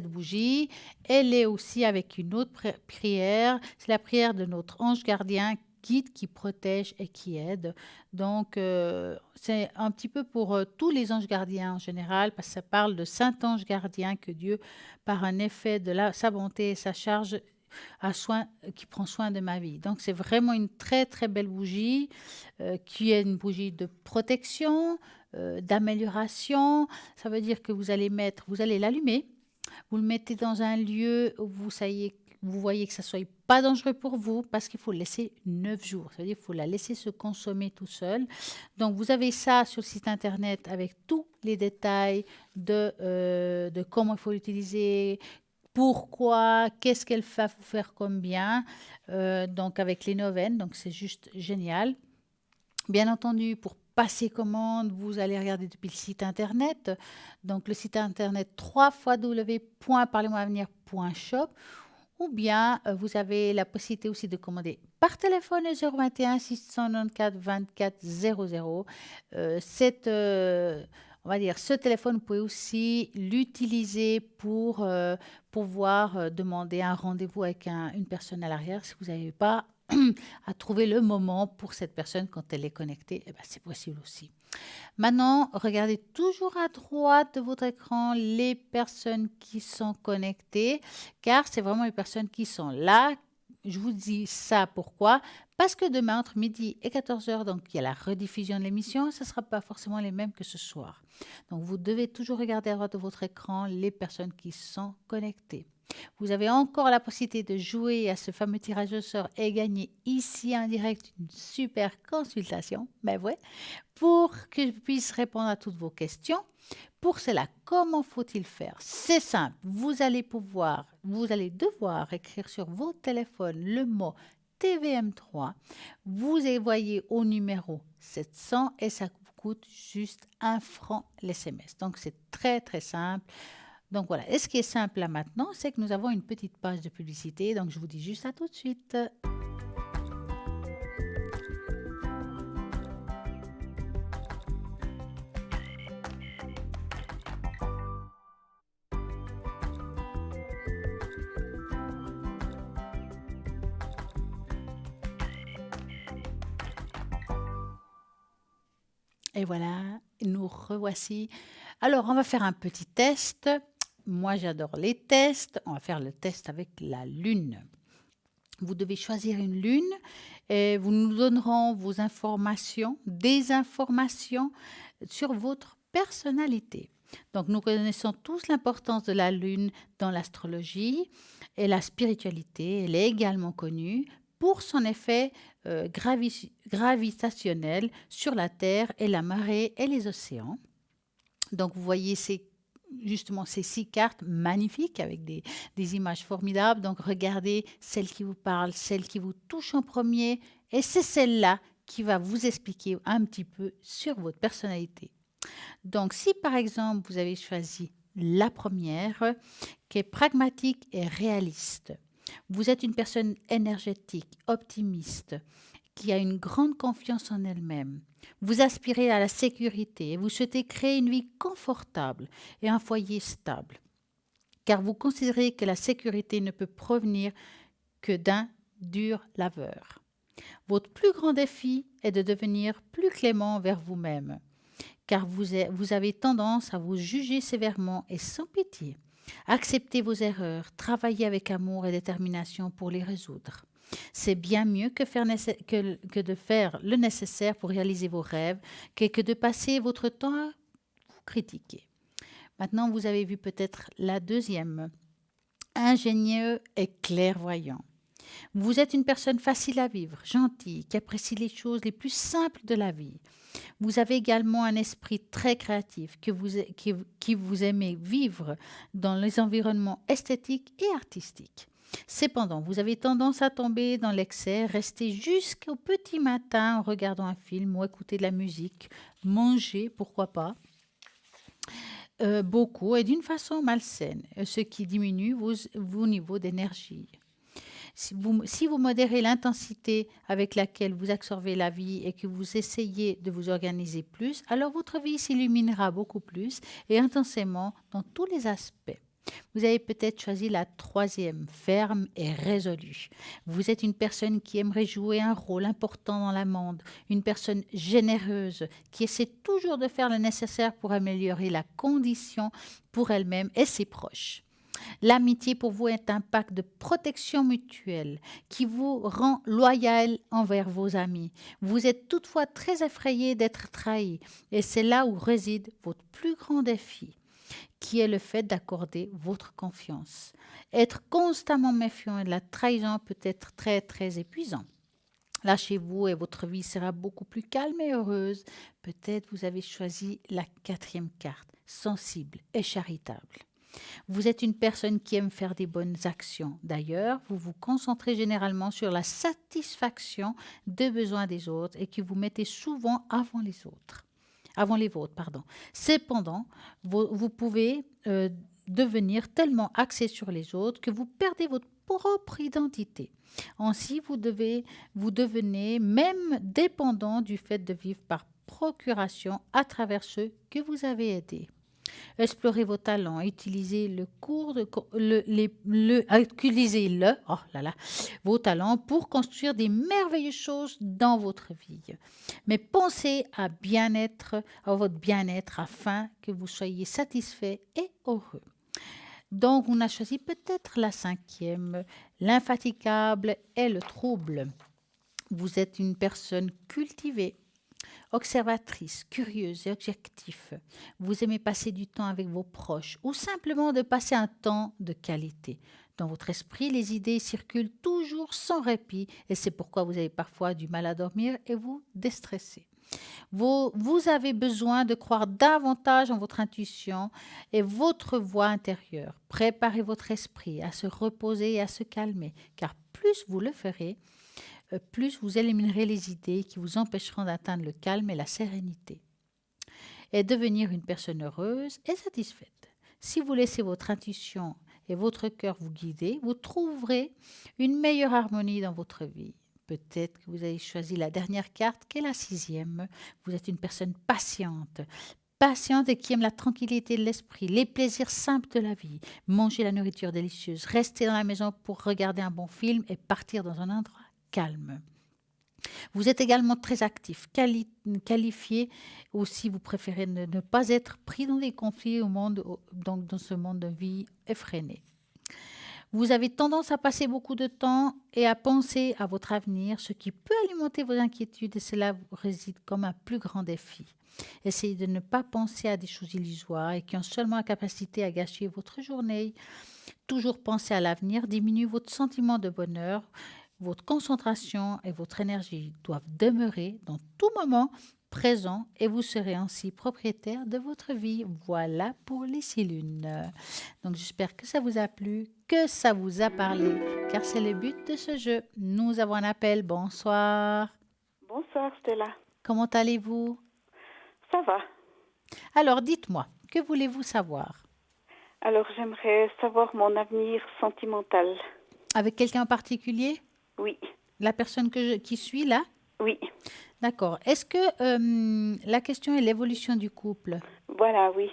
bougie, elle est aussi avec une autre prière. C'est la prière de notre ange gardien guide, qui protège et qui aide. Donc, c'est un petit peu pour tous les anges gardiens en général, parce que ça parle de saint ange gardien que Dieu, par un effet de sa bonté et sa charge, qui prend soin de ma vie. Donc, c'est vraiment une très, très belle bougie, qui est une bougie de protection, d'amélioration. Ça veut dire que vous allez l'allumer. Vous le mettez dans un lieu où vous voyez que ça ne soit pas dangereux pour vous, parce qu'il faut le laisser 9 jours. Ça veut dire qu'il faut la laisser se consommer tout seul. Donc, vous avez ça sur le site internet avec tous les détails de comment il faut l'utiliser, pourquoi, qu'est-ce qu'elle va vous faire comme bien. Donc, avec les neuvaines, donc c'est juste génial. Bien entendu, pour passer commande, vous allez regarder depuis le site internet. Donc, le site internet www.parlez-moi-avenir.shop, ou bien vous avez la possibilité aussi de commander par téléphone 021 694 24 00. On va dire, ce téléphone, vous pouvez aussi l'utiliser pour pouvoir demander un rendez-vous avec une personne à l'arrière si vous n'avez pas à trouver le moment pour cette personne quand elle est connectée. Eh ben, c'est possible aussi. Maintenant, regardez toujours à droite de votre écran les personnes qui sont connectées, car c'est vraiment les personnes qui sont là. Je vous dis ça pourquoi? Parce que demain, entre midi et 14h, donc il y a la rediffusion de l'émission, ce ne sera pas forcément les mêmes que ce soir. Donc, vous devez toujours regarder à droite de votre écran les personnes qui sont connectées. Vous avez encore la possibilité de jouer à ce fameux tirage au sort et gagner ici en direct une super consultation, ben ouais, pour que je puisse répondre à toutes vos questions. Pour cela, comment faut-il faire? C'est simple, vous allez devoir écrire sur vos téléphones le mot TVM3. Vous voyez au numéro 700 et ça vous coûte juste 1 franc l'SMS. Donc, c'est très, très simple. Donc, voilà. Et ce qui est simple là maintenant, c'est que nous avons une petite page de publicité. Donc, je vous dis juste à tout de suite. Et voilà, nous revoici. Alors, on va faire un petit test. Moi, j'adore les tests. On va faire le test avec la lune. Vous devez choisir une lune et vous nous donnerons vos informations, des informations sur votre personnalité. Donc, nous connaissons tous l'importance de la lune dans l'astrologie et la spiritualité. Elle est également connue pour son effet gravitationnel sur la Terre et la marée et les océans. Donc, vous voyez justement ces 6 cartes magnifiques avec des images formidables. Donc, regardez celle qui vous parle, celle qui vous touche en premier. Et c'est celle-là qui va vous expliquer un petit peu sur votre personnalité. Donc, si par exemple, vous avez choisi la première, qui est pragmatique et réaliste, vous êtes une personne énergétique, optimiste, qui a une grande confiance en elle-même. Vous aspirez à la sécurité et vous souhaitez créer une vie confortable et un foyer stable, car vous considérez que la sécurité ne peut provenir que d'un dur laveur. Votre plus grand défi est de devenir plus clément envers vous-même, car vous avez tendance à vous juger sévèrement et sans pitié. Acceptez vos erreurs, travaillez avec amour et détermination pour les résoudre. C'est bien mieux que de faire le nécessaire pour réaliser vos rêves que de passer votre temps à vous critiquer. Maintenant, vous avez vu peut-être la deuxième. Ingénieux et clairvoyant. Vous êtes une personne facile à vivre, gentille, qui apprécie les choses les plus simples de la vie. Vous avez également un esprit très créatif qui vous aimez vivre dans les environnements esthétiques et artistiques. Cependant, vous avez tendance à tomber dans l'excès, rester jusqu'au petit matin en regardant un film ou écouter de la musique, manger, pourquoi pas, beaucoup et d'une façon malsaine, ce qui diminue vos niveaux d'énergie. Si vous modérez l'intensité avec laquelle vous absorbez la vie et que vous essayez de vous organiser plus, alors votre vie s'illuminera beaucoup plus et intensément dans tous les aspects. Vous avez peut-être choisi la troisième, ferme et résolue. Vous êtes une personne qui aimerait jouer un rôle important dans le monde, une personne généreuse qui essaie toujours de faire le nécessaire pour améliorer la condition pour elle-même et ses proches. L'amitié pour vous est un pacte de protection mutuelle qui vous rend loyal envers vos amis. Vous êtes toutefois très effrayé d'être trahi et c'est là où réside votre plus grand défi, qui est le fait d'accorder votre confiance. Être constamment méfiant de la trahison peut être très très épuisant. Lâchez-vous et votre vie sera beaucoup plus calme et heureuse. Peut-être vous avez choisi la quatrième carte, sensible et charitable. Vous êtes une personne qui aime faire des bonnes actions. D'ailleurs, vous vous concentrez généralement sur la satisfaction des besoins des autres et que vous mettez souvent avant les vôtres. Cependant, vous pouvez devenir tellement axé sur les autres que vous perdez votre propre identité. Ainsi, vous devenez même dépendant du fait de vivre par procuration à travers ceux que vous avez aidés. Explorez vos talents, vos talents pour construire des merveilleuses choses dans votre vie. Mais pensez à votre bien-être afin que vous soyez satisfait et heureux. Donc, on a choisi peut-être la cinquième, l'infatigable et le trouble. Vous êtes une personne cultivée, observatrice, curieuse et objective. Vous aimez passer du temps avec vos proches ou simplement de passer un temps de qualité. Dans votre esprit, les idées circulent toujours sans répit et c'est pourquoi vous avez parfois du mal à dormir et vous déstressez. Vous avez besoin de croire davantage en votre intuition et votre voix intérieure. Préparez votre esprit à se reposer et à se calmer, car plus vous le ferez, plus vous éliminerez les idées qui vous empêcheront d'atteindre le calme et la sérénité, et devenir une personne heureuse et satisfaite. Si vous laissez votre intuition et votre cœur vous guider, vous trouverez une meilleure harmonie dans votre vie. Peut-être que vous avez choisi la dernière carte, qui est la 6e. Vous êtes une personne patiente et qui aime la tranquillité de l'esprit, les plaisirs simples de la vie, manger la nourriture délicieuse, rester dans la maison pour regarder un bon film et partir dans un endroit calme. Vous êtes également très actif, qualifié, ou si vous préférez ne pas être pris dans des conflits dans ce monde de vie effréné. Vous avez tendance à passer beaucoup de temps et à penser à votre avenir, ce qui peut alimenter vos inquiétudes et cela réside comme un plus grand défi. Essayez de ne pas penser à des choses illusoires et qui ont seulement la capacité à gâcher votre journée. Toujours penser à l'avenir diminue votre sentiment de bonheur. Votre concentration et votre énergie doivent demeurer dans tout moment présent et vous serez ainsi propriétaire de votre vie. Voilà pour les 6 lunes. Donc j'espère que ça vous a plu, que ça vous a parlé, car c'est le but de ce jeu. Nous avons un appel. Bonsoir. Bonsoir Stella. Comment allez-vous? Ça va. Alors dites-moi, que voulez-vous savoir? Alors j'aimerais savoir mon avenir sentimental. Avec quelqu'un en particulier? Oui. La personne qui suit là? Oui. D'accord. Est-ce que la question est l'évolution du couple? Voilà, oui.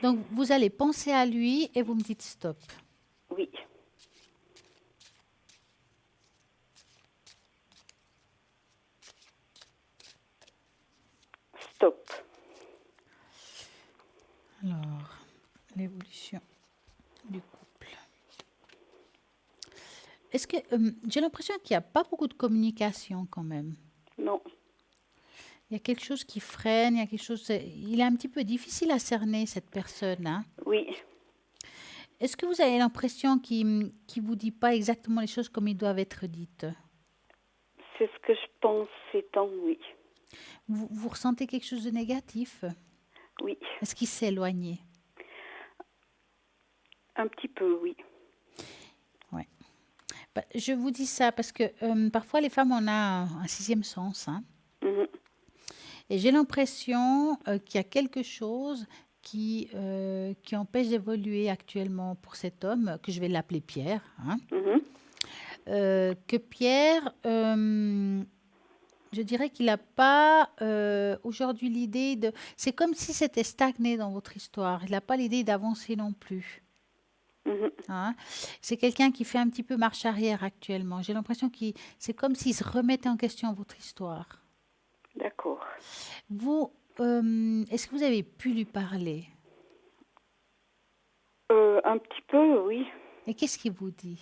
Donc, vous allez penser à lui et vous me dites stop. Oui. Stop. Alors, l'évolution du couple. Est-ce que j'ai l'impression qu'il n'y a pas beaucoup de communication quand même? Non. Il y a quelque chose qui freine, il y a quelque chose. Il est un petit peu difficile à cerner cette personne, hein? Oui. Est-ce que vous avez l'impression qu'il vous dit pas exactement les choses comme ils doivent être dites? C'est ce que je pense ces temps, oui. Vous ressentez quelque chose de négatif? Oui. Est-ce qu'il s'est éloigné? Un petit peu, oui. Ouais. Bah, je vous dis ça parce que parfois les femmes, on a un 6e sens, hein. Mhm. Et j'ai l'impression qu'il y a quelque chose qui empêche d'évoluer actuellement pour cet homme, que je vais l'appeler Pierre, hein. Mhm. Que Pierre, je dirais qu'il n'a pas aujourd'hui l'idée de... C'est comme si c'était stagné dans votre histoire. Il n'a pas l'idée d'avancer non plus. Mhm. Hein. C'est quelqu'un qui fait un petit peu marche arrière actuellement. J'ai l'impression que c'est comme s'il se remettait en question votre histoire. D'accord. Vous, est-ce que vous avez pu lui parler? Un petit peu, oui. Et qu'est-ce qu'il vous dit?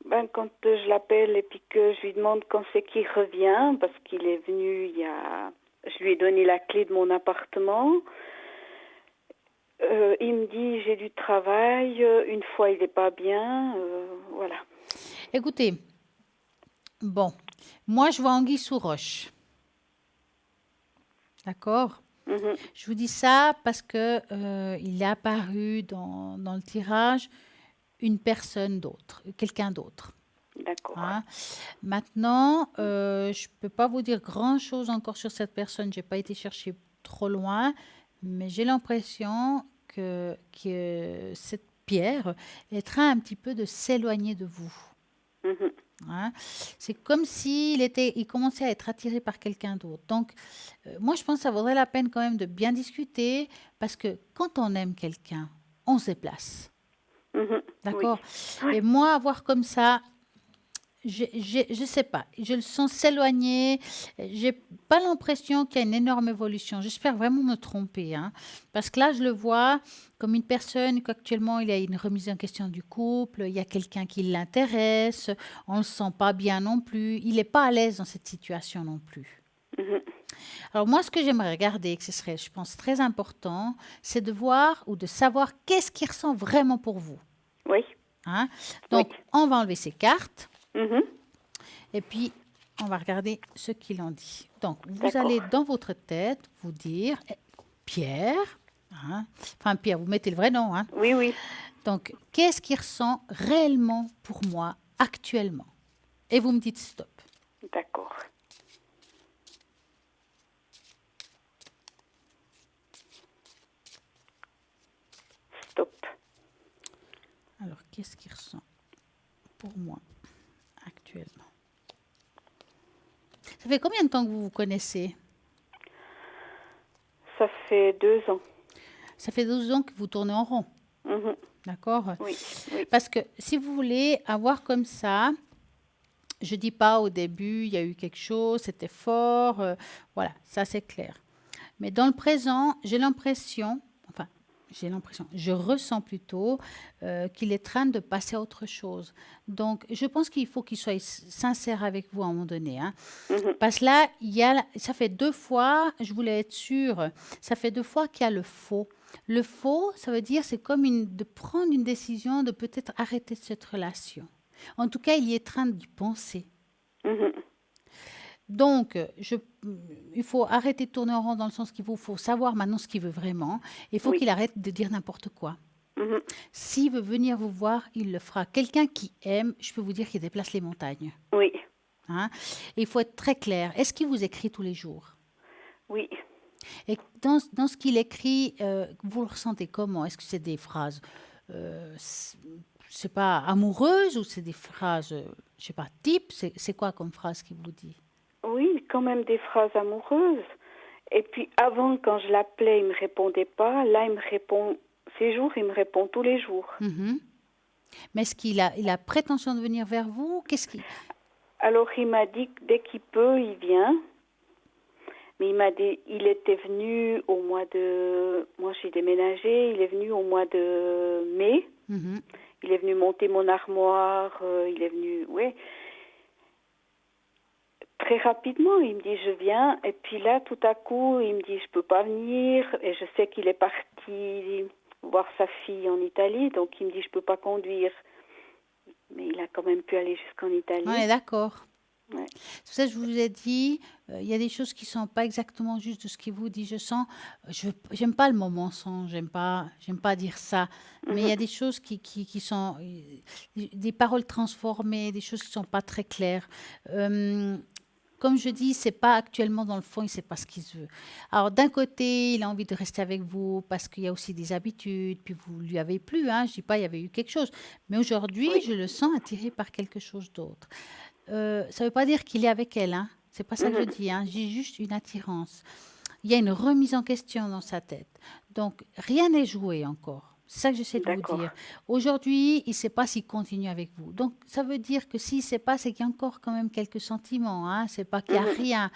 Ben, quand je l'appelle et puis que je lui demande quand c'est qu'il revient, parce qu'il est venu je lui ai donné la clé de mon appartement. Il me dit j'ai du travail, une fois il n'est pas bien, voilà. Écoutez, bon, moi je vois anguille sous roche. D'accord? Mhm. Je vous dis ça parce que il est apparu dans le tirage une personne d'autre, quelqu'un d'autre. D'accord. Hein. Maintenant, je ne peux pas vous dire grand-chose encore sur cette personne. Je n'ai pas été chercher trop loin, mais j'ai l'impression que cette pierre est en train un petit peu de s'éloigner de vous. Mhm. Hein. C'est comme il commençait à être attiré par quelqu'un d'autre. Donc, moi, je pense que ça vaudrait la peine quand même de bien discuter parce que quand on aime quelqu'un, on se déplace. Mhm. D'accord? Oui. Et moi, avoir comme ça, je sais pas, je le sens s'éloigner. J'ai pas l'impression qu'il y a une énorme évolution. J'espère vraiment me tromper, hein, parce que là, je le vois comme une personne qu'actuellement, il y a une remise en question du couple, il y a quelqu'un qui l'intéresse, on le sent pas bien non plus, il n'est pas à l'aise dans cette situation non plus. Mhm. Alors moi, ce que j'aimerais regarder, que ce serait, je pense, très important, c'est de voir ou de savoir qu'est-ce qu'il ressent vraiment pour vous. Oui. Hein? Donc, Oui. on va enlever ces cartes. Mhm. Et puis, on va regarder ce qu'il en dit. Donc, vous D'accord. allez dans votre tête vous dire Pierre, hein, enfin Pierre, vous mettez le vrai nom, hein. Oui, oui. Donc, qu'est-ce qu'il ressent réellement pour moi actuellement? Et vous me dites stop. D'accord. Stop. Alors, qu'est-ce qu'il ressent pour moi actuellement? Ça fait combien de temps que vous vous connaissez? Ça fait 2 ans. Ça fait 12 ans que vous tournez en rond, Mhm. d'accord? Oui, oui. Parce que si vous voulez avoir comme ça, je dis pas au début, il y a eu quelque chose, c'était fort, voilà, ça c'est clair. Mais dans le présent, je ressens plutôt qu'il est en train de passer à autre chose. Donc, je pense qu'il faut qu'il soit sincère avec vous à un moment donné, hein. Mhm. Parce que là, ça fait 2 fois, je voulais être sûre, ça fait 2 fois qu'il y a le faux. Le faux, ça veut dire, c'est comme de prendre une décision de peut-être arrêter cette relation. En tout cas, il y est en train d'y penser. Mhm. Donc, il faut arrêter de tourner en rond dans le sens qu'il faut savoir maintenant ce qu'il veut vraiment. Il faut Oui. qu'il arrête de dire n'importe quoi. Mhm. S'il veut venir vous voir, il le fera. Quelqu'un qui aime, je peux vous dire qu'il déplace les montagnes, Oui, hein. Et il faut être très clair. Est-ce qu'il vous écrit tous les jours? oui. Et dans ce qu'il écrit, vous le ressentez comment? Est-ce que c'est des phrases, je sais pas, amoureuses ou c'est des phrases, je sais pas, type? C'est quoi comme phrase qu'il vous dit? Oui, quand même des phrases amoureuses. Et puis avant, quand je l'appelais, il me répondait pas. Là, il me répond ces jours, il me répond tous les jours. Mhm. Mais est-ce il a prétention de venir vers vous? Qu'est-ce qui... Alors, il m'a dit que dès qu'il peut, il vient. Mais il m'a dit, il était venu au mois de... Moi, j'ai déménagé. Il est venu au mois de mai. Mhm. Il est venu monter mon armoire. Il est venu... Oui. Très rapidement, il me dit, je viens. Et puis là, tout à coup, il me dit, je peux pas venir. Et je sais qu'il est parti voir sa fille en Italie. Donc, il me dit, je peux pas conduire. Mais il a quand même pu aller jusqu'en Italie. On est d'accord. Ouais. C'est pour ça que je vous ai dit, il y a des choses qui ne sont pas exactement justes de ce qu'il vous dit. Je sens, j'aime pas le mot mensonge, j'aime pas dire ça. Mais il y a des choses qui sont, des paroles transformées, des choses qui ne sont pas très claires. Comme je dis, c'est pas actuellement dans le fond, il ne sait pas ce qu'il veut. Alors d'un côté, il a envie de rester avec vous parce qu'il y a aussi des habitudes, puis vous lui avez plu, hein. Je dis pas il y avait eu quelque chose, mais aujourd'hui, Oui. je le sens attiré par quelque chose d'autre. Ça ne veut pas dire qu'il est avec elle, hein. C'est pas ça que je dis, hein. J'ai juste une attirance. Il y a une remise en question dans sa tête. Donc rien n'est joué encore. C'est ça que j'essaie de vous D'accord. dire. Aujourd'hui, il ne sait pas s'il continue avec vous. Donc, ça veut dire que s'il ne sait pas, c'est qu'il y a encore quand même quelques sentiments, hein. C'est pas qu'il n'y a rien.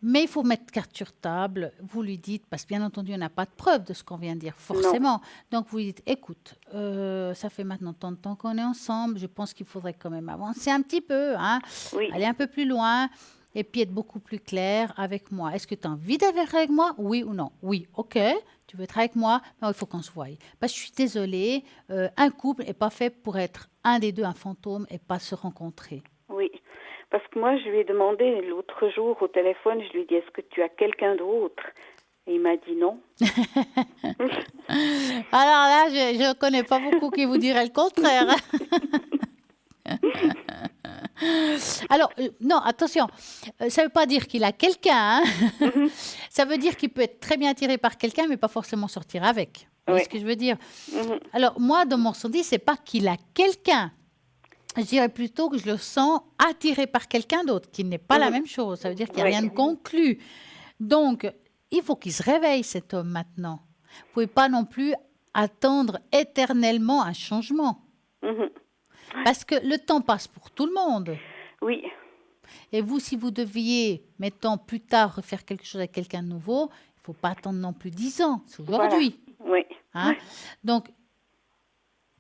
Mais il faut mettre carte sur table. Vous lui dites, parce que bien entendu, on n'a pas de preuve de ce qu'on vient de dire, forcément. Donc, vous lui dites, écoute, ça fait maintenant tant de temps qu'on est ensemble. Je pense qu'il faudrait quand même avancer un petit peu, hein. Oui. Aller un peu plus loin. Et puis être beaucoup plus clair avec moi. Est-ce que tu as envie d'être avec moi? Oui ou non? Oui, ok. Tu veux être avec moi? Non, il faut qu'on se voie. Parce que je suis désolée, un couple n'est pas fait pour être un des deux un fantôme et pas se rencontrer. Oui. Parce que moi, je lui ai demandé l'autre jour au téléphone, je lui ai dit, est-ce que tu as quelqu'un d'autre? Et il m'a dit non. Alors là, je ne connais pas beaucoup qui vous diraient le contraire. Alors, non, attention, ça ne veut pas dire qu'il a quelqu'un, hein. Ça veut dire qu'il peut être très bien attiré par quelqu'un, mais pas forcément sortir avec. Vous voyez ce que je veux dire? Alors, moi, dans mon ressenti, ce n'est pas qu'il a quelqu'un. Je dirais plutôt que je le sens attiré par quelqu'un d'autre, qui n'est pas la même chose. Ça veut dire qu'il n'y a rien de conclu. Donc, il faut qu'il se réveille, cet homme, maintenant. Vous ne pouvez pas non plus attendre éternellement un changement. Parce que le temps passe pour tout le monde. Oui. Et vous, si vous deviez, mettons, plus tard, refaire quelque chose avec quelqu'un de nouveau, il ne faut pas attendre non plus 10 ans. C'est aujourd'hui. Voilà. Oui. Hein? Donc,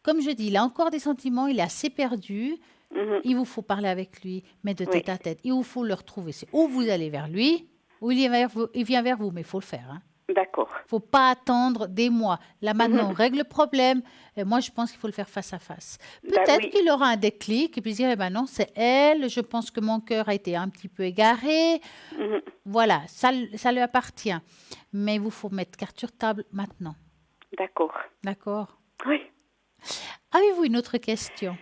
comme je dis, il a encore des sentiments, il est assez perdu. Il vous faut parler avec lui, mais de tête à tête. Il vous faut le retrouver. C'est ou vous allez vers lui, ou il vient vers vous, mais il faut le faire. Hein? D'accord. Il ne faut pas attendre des mois. Là, maintenant, on règle le problème. Et moi, je pense qu'il faut le faire face à face. Peut-être Oui. qu'il aura un déclic et puis dire, eh ben non, c'est elle. Je pense que mon cœur a été un petit peu égaré. Mhm. Voilà, ça lui appartient. Mais il vous faut mettre carte sur table maintenant. D'accord. D'accord? Oui. Avez-vous une autre question?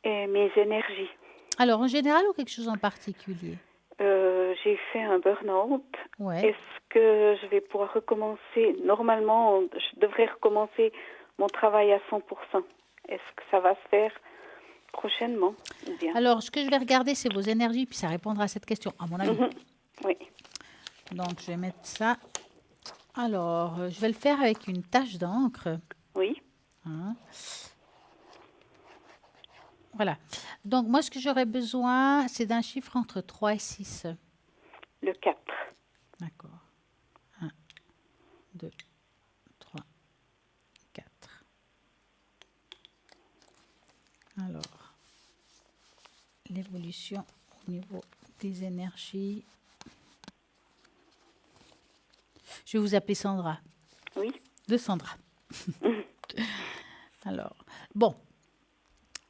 Et mes énergies. Alors, en général ou quelque chose en particulier? J'ai fait un burn-out. Ouais. Est-ce que je vais pouvoir recommencer? Normalement, je devrais recommencer mon travail à 100%. Est-ce que ça va se faire prochainement ou bien? Alors, ce que je vais regarder, c'est vos énergies, puis ça répondra à cette question, à mon avis. Mhm. Oui. Donc, je vais mettre ça. Alors, je vais le faire avec une tache d'encre. Oui. Hein. Voilà. Donc, moi, ce que j'aurais besoin, c'est d'un chiffre entre 3 et 6. Le 4. D'accord. 1, 2, 3, 4. Alors, l'évolution au niveau des énergies. Je vais vous appeler Sandra. Oui. De Sandra. Alors, bon.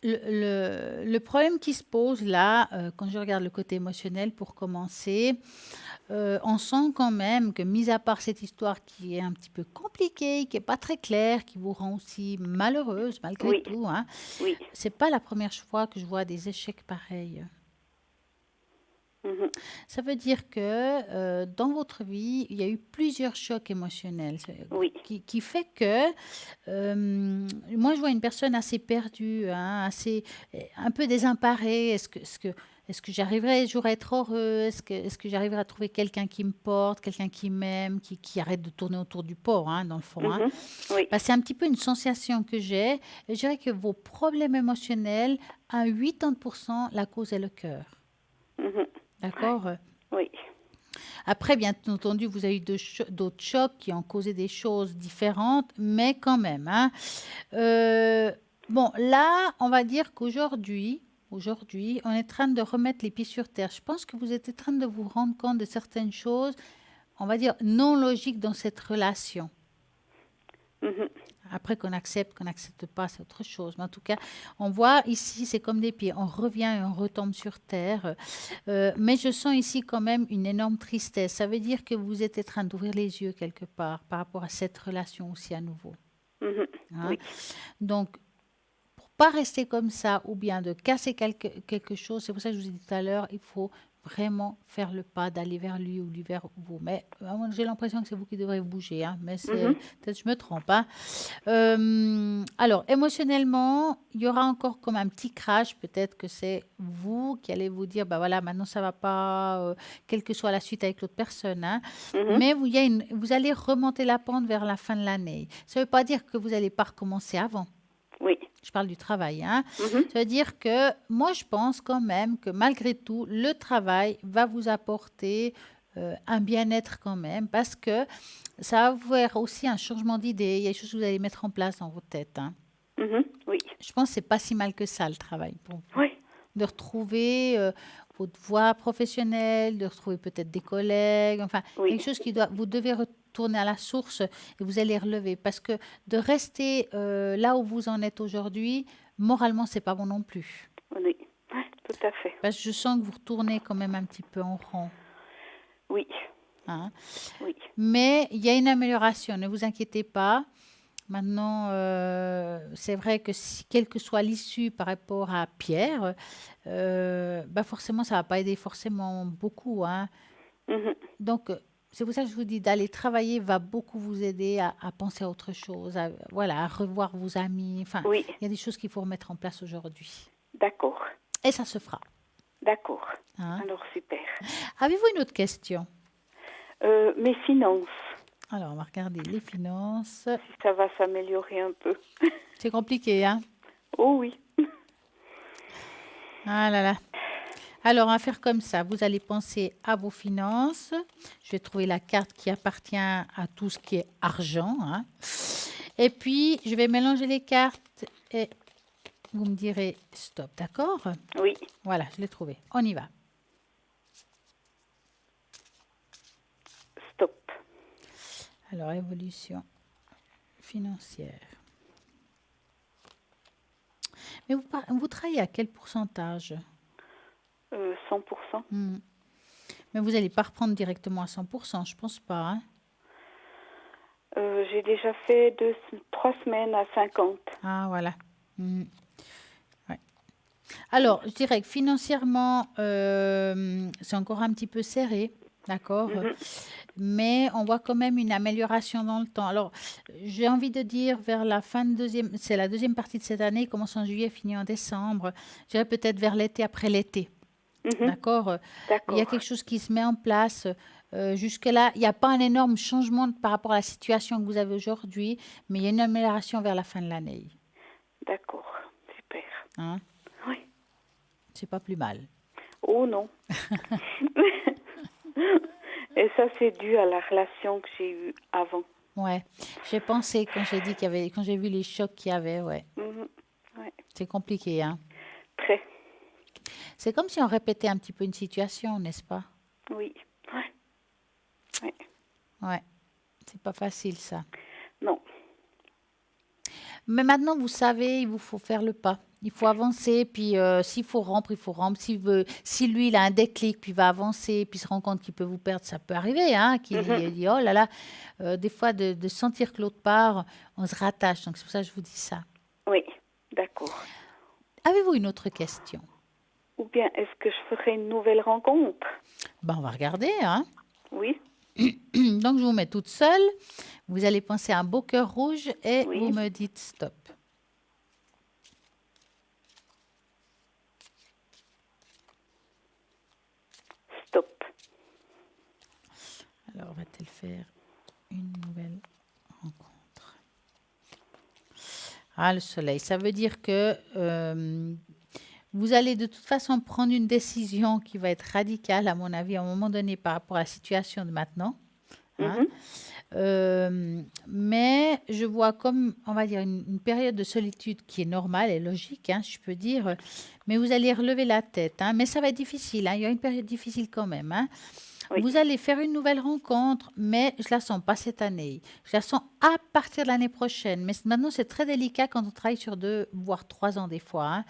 Le problème qui se pose là, quand je regarde le côté émotionnel pour commencer, on sent quand même que, mis à part cette histoire qui est un petit peu compliquée, qui n'est pas très claire, qui vous rend aussi malheureuse malgré Oui. tout, hein, Oui. c'est pas la première fois que je vois des échecs pareils. Mhm. Ça veut dire que dans votre vie, il y a eu plusieurs chocs émotionnels Oui. qui fait que moi, je vois une personne assez perdue, hein, un peu désemparée. Est-ce que j'arriverai un jour à être heureux? Est-ce que j'arriverai à trouver quelqu'un qui me porte, quelqu'un qui m'aime, qui arrête de tourner autour du pot, hein, dans le fond, hein? Mhm. Oui. Bah, c'est un petit peu une sensation que j'ai. Et je dirais que vos problèmes émotionnels, à 80%, la cause est le cœur. Mhm. D'accord? Oui. Après, bien entendu, vous avez eu d'autres chocs qui ont causé des choses différentes, mais quand même, hein. Bon, là, on va dire qu'aujourd'hui, on est en train de remettre les pieds sur terre. Je pense que vous êtes en train de vous rendre compte de certaines choses, on va dire, non logiques dans cette relation. Mhm. Après, qu'on n'accepte pas, c'est autre chose. Mais en tout cas, on voit ici, c'est comme des pieds. On revient et on retombe sur terre. Mais je sens ici quand même une énorme tristesse. Ça veut dire que vous êtes en train d'ouvrir les yeux quelque part par rapport à cette relation aussi à nouveau. Mhm. Hein. Oui. Donc, pour pas rester comme ça ou bien de casser quelque chose, c'est pour ça que je vous ai dit tout à l'heure, il faut vraiment faire le pas d'aller vers lui ou lui vers vous. Mais j'ai l'impression que c'est vous qui devrez bouger, hein, mais Mhm. peut-être que je me trompe. Hein. Alors, émotionnellement, il y aura encore comme un petit crash. Peut-être que c'est vous qui allez vous dire, bah voilà, maintenant ça va pas, quelle que soit la suite avec l'autre personne. Hein. Mhm. Mais vous allez remonter la pente vers la fin de l'année. Ça ne veut pas dire que vous n'allez pas recommencer avant. Oui. Je parle du travail. Hein. Mhm. Ça veut dire que moi, je pense quand même que malgré tout, le travail va vous apporter un bien-être quand même parce que ça va vous faire aussi un changement d'idée. Il y a des choses que vous allez mettre en place dans votre tête. Hein. Mhm. Oui. Je pense que c'est pas si mal que ça, le travail, pour vous. Oui. De retrouver votre voie professionnelle, de retrouver peut-être des collègues, enfin, Oui. quelque chose vous devez retourner à la source et vous allez relever. Parce que de rester là où vous en êtes aujourd'hui, moralement, c'est pas bon non plus. Oui. Ouais, tout à fait. Parce que je sens que vous retournez quand même un petit peu en rond. Oui. Hein. Oui. Mais il y a une amélioration, ne vous inquiétez pas. Maintenant, c'est vrai que quelle que soit l'issue par rapport à Pierre, bah forcément, ça ne va pas aider forcément beaucoup. Hein. Mhm. Donc, c'est pour ça que je vous dis, d'aller travailler va beaucoup vous aider à penser à autre chose, voilà, à revoir vos amis. Enfin, Oui. il y a des choses qu'il faut remettre en place aujourd'hui. D'accord. Et ça se fera. D'accord. Hein. Alors, super. Avez-vous une autre question? Mes finances, Alors, on va regarder les finances. si ça va s'améliorer un peu. C'est compliqué, hein? Oh oui. Ah là là. Alors, on va faire comme ça. Vous allez penser à vos finances. Je vais trouver la carte qui appartient à tout ce qui est argent. Hein. Et puis, je vais mélanger les cartes et vous me direz stop, d'accord? Oui. Voilà, je l'ai trouvé. On y va. Stop. Alors, évolution financière. Mais vous travaillez à quel pourcentage? 100%. Hmm. Mais vous n'allez pas reprendre directement à 100%, je pense pas. Hein. J'ai déjà fait 3 semaines à 50. Ah, voilà. Hmm. Ouais. Alors, je dirais que financièrement, c'est encore un petit peu serré, d'accord? Mhm. Mais on voit quand même une amélioration dans le temps. Alors, j'ai envie de dire vers la fin de c'est la deuxième partie de cette année, commence en juillet, finit en décembre. Je dirais peut-être vers l'été, après l'été. Mhm. D'accord? Il y a D'accord. quelque chose qui se met en place. Jusque-là, il n'y a pas un énorme changement par rapport à la situation que vous avez aujourd'hui, mais il y a une amélioration vers la fin de l'année. D'accord. Super. Hein? Oui. C'est pas plus mal. Oh non. Et ça, c'est dû à la relation que j'ai eue avant. Ouais. J'ai pensé quand j'ai dit quand j'ai vu les chocs qu'il y avait, ouais. Mhm. Ouais. C'est compliqué, hein. Très. C'est comme si on répétait un petit peu une situation, n'est-ce pas? Oui. Ouais. Ouais. Ouais. C'est pas facile, ça. Non. Mais maintenant, vous savez, il vous faut faire le pas. Il faut avancer, puis s'il faut rompre, il faut rompre. Si lui, il a un déclic, puis il va avancer, puis se rend compte qu'il peut vous perdre, ça peut arriver, hein, qu'il Mhm. dit, oh là là, des fois, de sentir que l'autre part, on se rattache. Donc, c'est pour ça que je vous dis ça. Oui. D'accord. Avez-vous une autre question? Ou bien, est-ce que je ferai une nouvelle rencontre? Ben, on va regarder, hein. Oui. Donc, je vous mets toute seule. Vous allez penser à un beau cœur rouge et Oui. vous me dites stop. Stop. Alors, va-t-elle faire une nouvelle rencontre? Ah, le soleil. Ça veut dire que vous allez de toute façon prendre une décision qui va être radicale, à mon avis, à un moment donné par rapport à la situation de maintenant. Hein. Mhm. Mais je vois comme, on va dire, une période de solitude qui est normale et logique, hein, je peux dire. Mais vous allez relever la tête. Hein, mais ça va être difficile. Hein, il y a une période difficile quand même. Hein. Oui. Vous allez faire une nouvelle rencontre, mais je la sens pas cette année. Je la sens à partir de l'année prochaine. Mais maintenant, c'est très délicat quand on travaille sur 2, voire 3 ans des fois. Hein.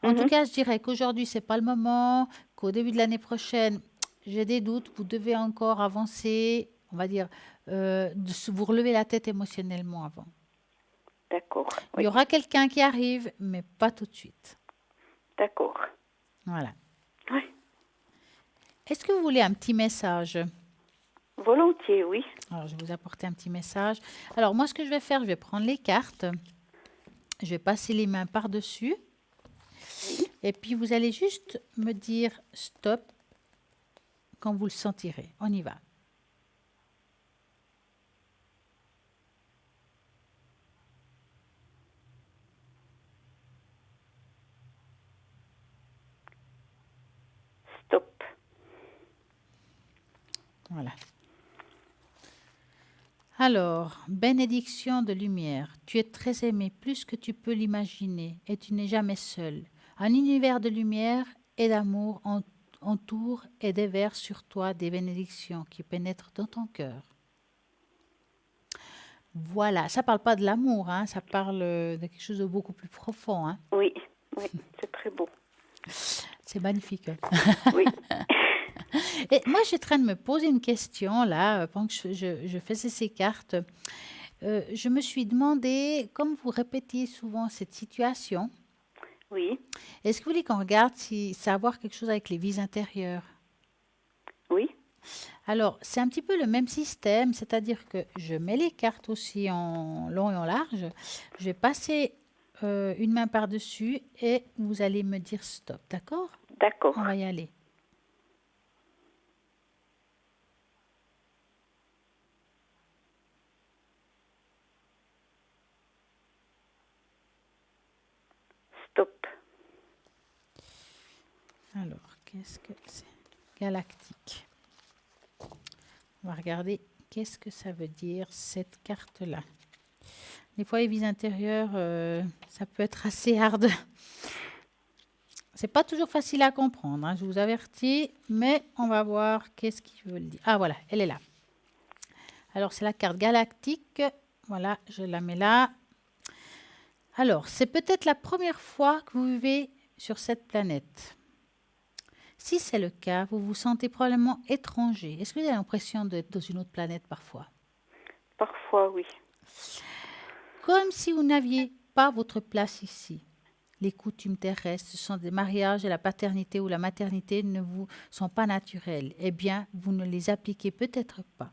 En tout Mhm. cas, je dirais qu'aujourd'hui, c'est pas le moment, qu'au début de l'année prochaine, j'ai des doutes. Vous devez encore avancer, on va dire, vous relever la tête émotionnellement avant. D'accord. Il y Oui. aura quelqu'un qui arrive, mais pas tout de suite. D'accord. Voilà. Oui. Est-ce que vous voulez un petit message? Volontiers, oui. Alors, je vais vous apporter un petit message. Alors, moi, ce que je vais faire, je vais prendre les cartes. Je vais passer les mains par-dessus. Et puis, vous allez juste me dire stop quand vous le sentirez. On y va. Stop. Voilà. Alors, bénédiction de lumière, tu es très aimé plus que tu peux l'imaginer et tu n'es jamais seul. Un univers de lumière et d'amour entoure et déverse sur toi des bénédictions qui pénètrent dans ton cœur. Voilà, ça parle pas de l'amour, hein, ça parle de quelque chose de beaucoup plus profond. Hein. Oui. Oui. C'est très beau. C'est magnifique. Hein. Oui. Et moi, je suis en train de me poser une question là, pendant que je faisais ces cartes. Je me suis demandé, comme vous répétiez souvent cette situation, Oui. est-ce que vous voulez qu'on regarde si ça a à voir quelque chose avec les vies intérieures? Oui. Alors, c'est un petit peu le même système, c'est-à-dire que je mets les cartes aussi en long et en large. Je vais passer une main par-dessus et vous allez me dire stop, d'accord? D'accord. On va y aller. Stop. Alors, qu'est-ce que c'est? Galactique. On va regarder qu'est-ce que ça veut dire cette carte-là. Des fois, les vies intérieures, ça peut être assez hard. C'est pas toujours facile à comprendre, hein, je vous avertis, mais on va voir qu'est-ce qu'il veut dire. Ah voilà, elle est là. Alors, c'est la carte galactique. Voilà, je la mets là. Alors, c'est peut-être la première fois que vous vivez sur cette planète. Si c'est le cas, vous vous sentez probablement étranger. Est-ce que vous avez l'impression d'être dans une autre planète parfois? Parfois, oui. Comme si vous n'aviez pas votre place ici. Les coutumes terrestres, ce sont des mariages et la paternité ou la maternité ne vous sont pas naturels. Eh bien, vous ne les appliquez peut-être pas.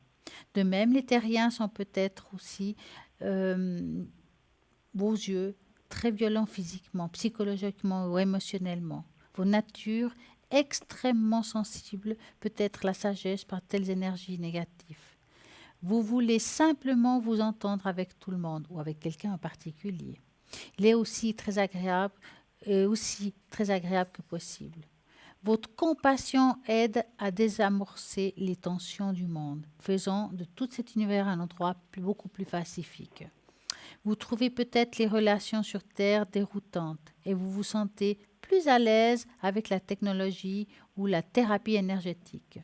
De même, les terriens sont peut-être aussi, vos yeux, très violents physiquement, psychologiquement ou émotionnellement. Vos natures extrêmement sensibles, peut-être la sagesse par telles énergies négatives. Vous voulez simplement vous entendre avec tout le monde ou avec quelqu'un en particulier. Il est aussi très agréable que possible. Votre compassion aide à désamorcer les tensions du monde, faisant de tout cet univers un endroit beaucoup plus pacifique. Vous trouvez peut-être les relations sur Terre déroutantes et vous vous sentez plus à l'aise avec la technologie ou la thérapie énergétique.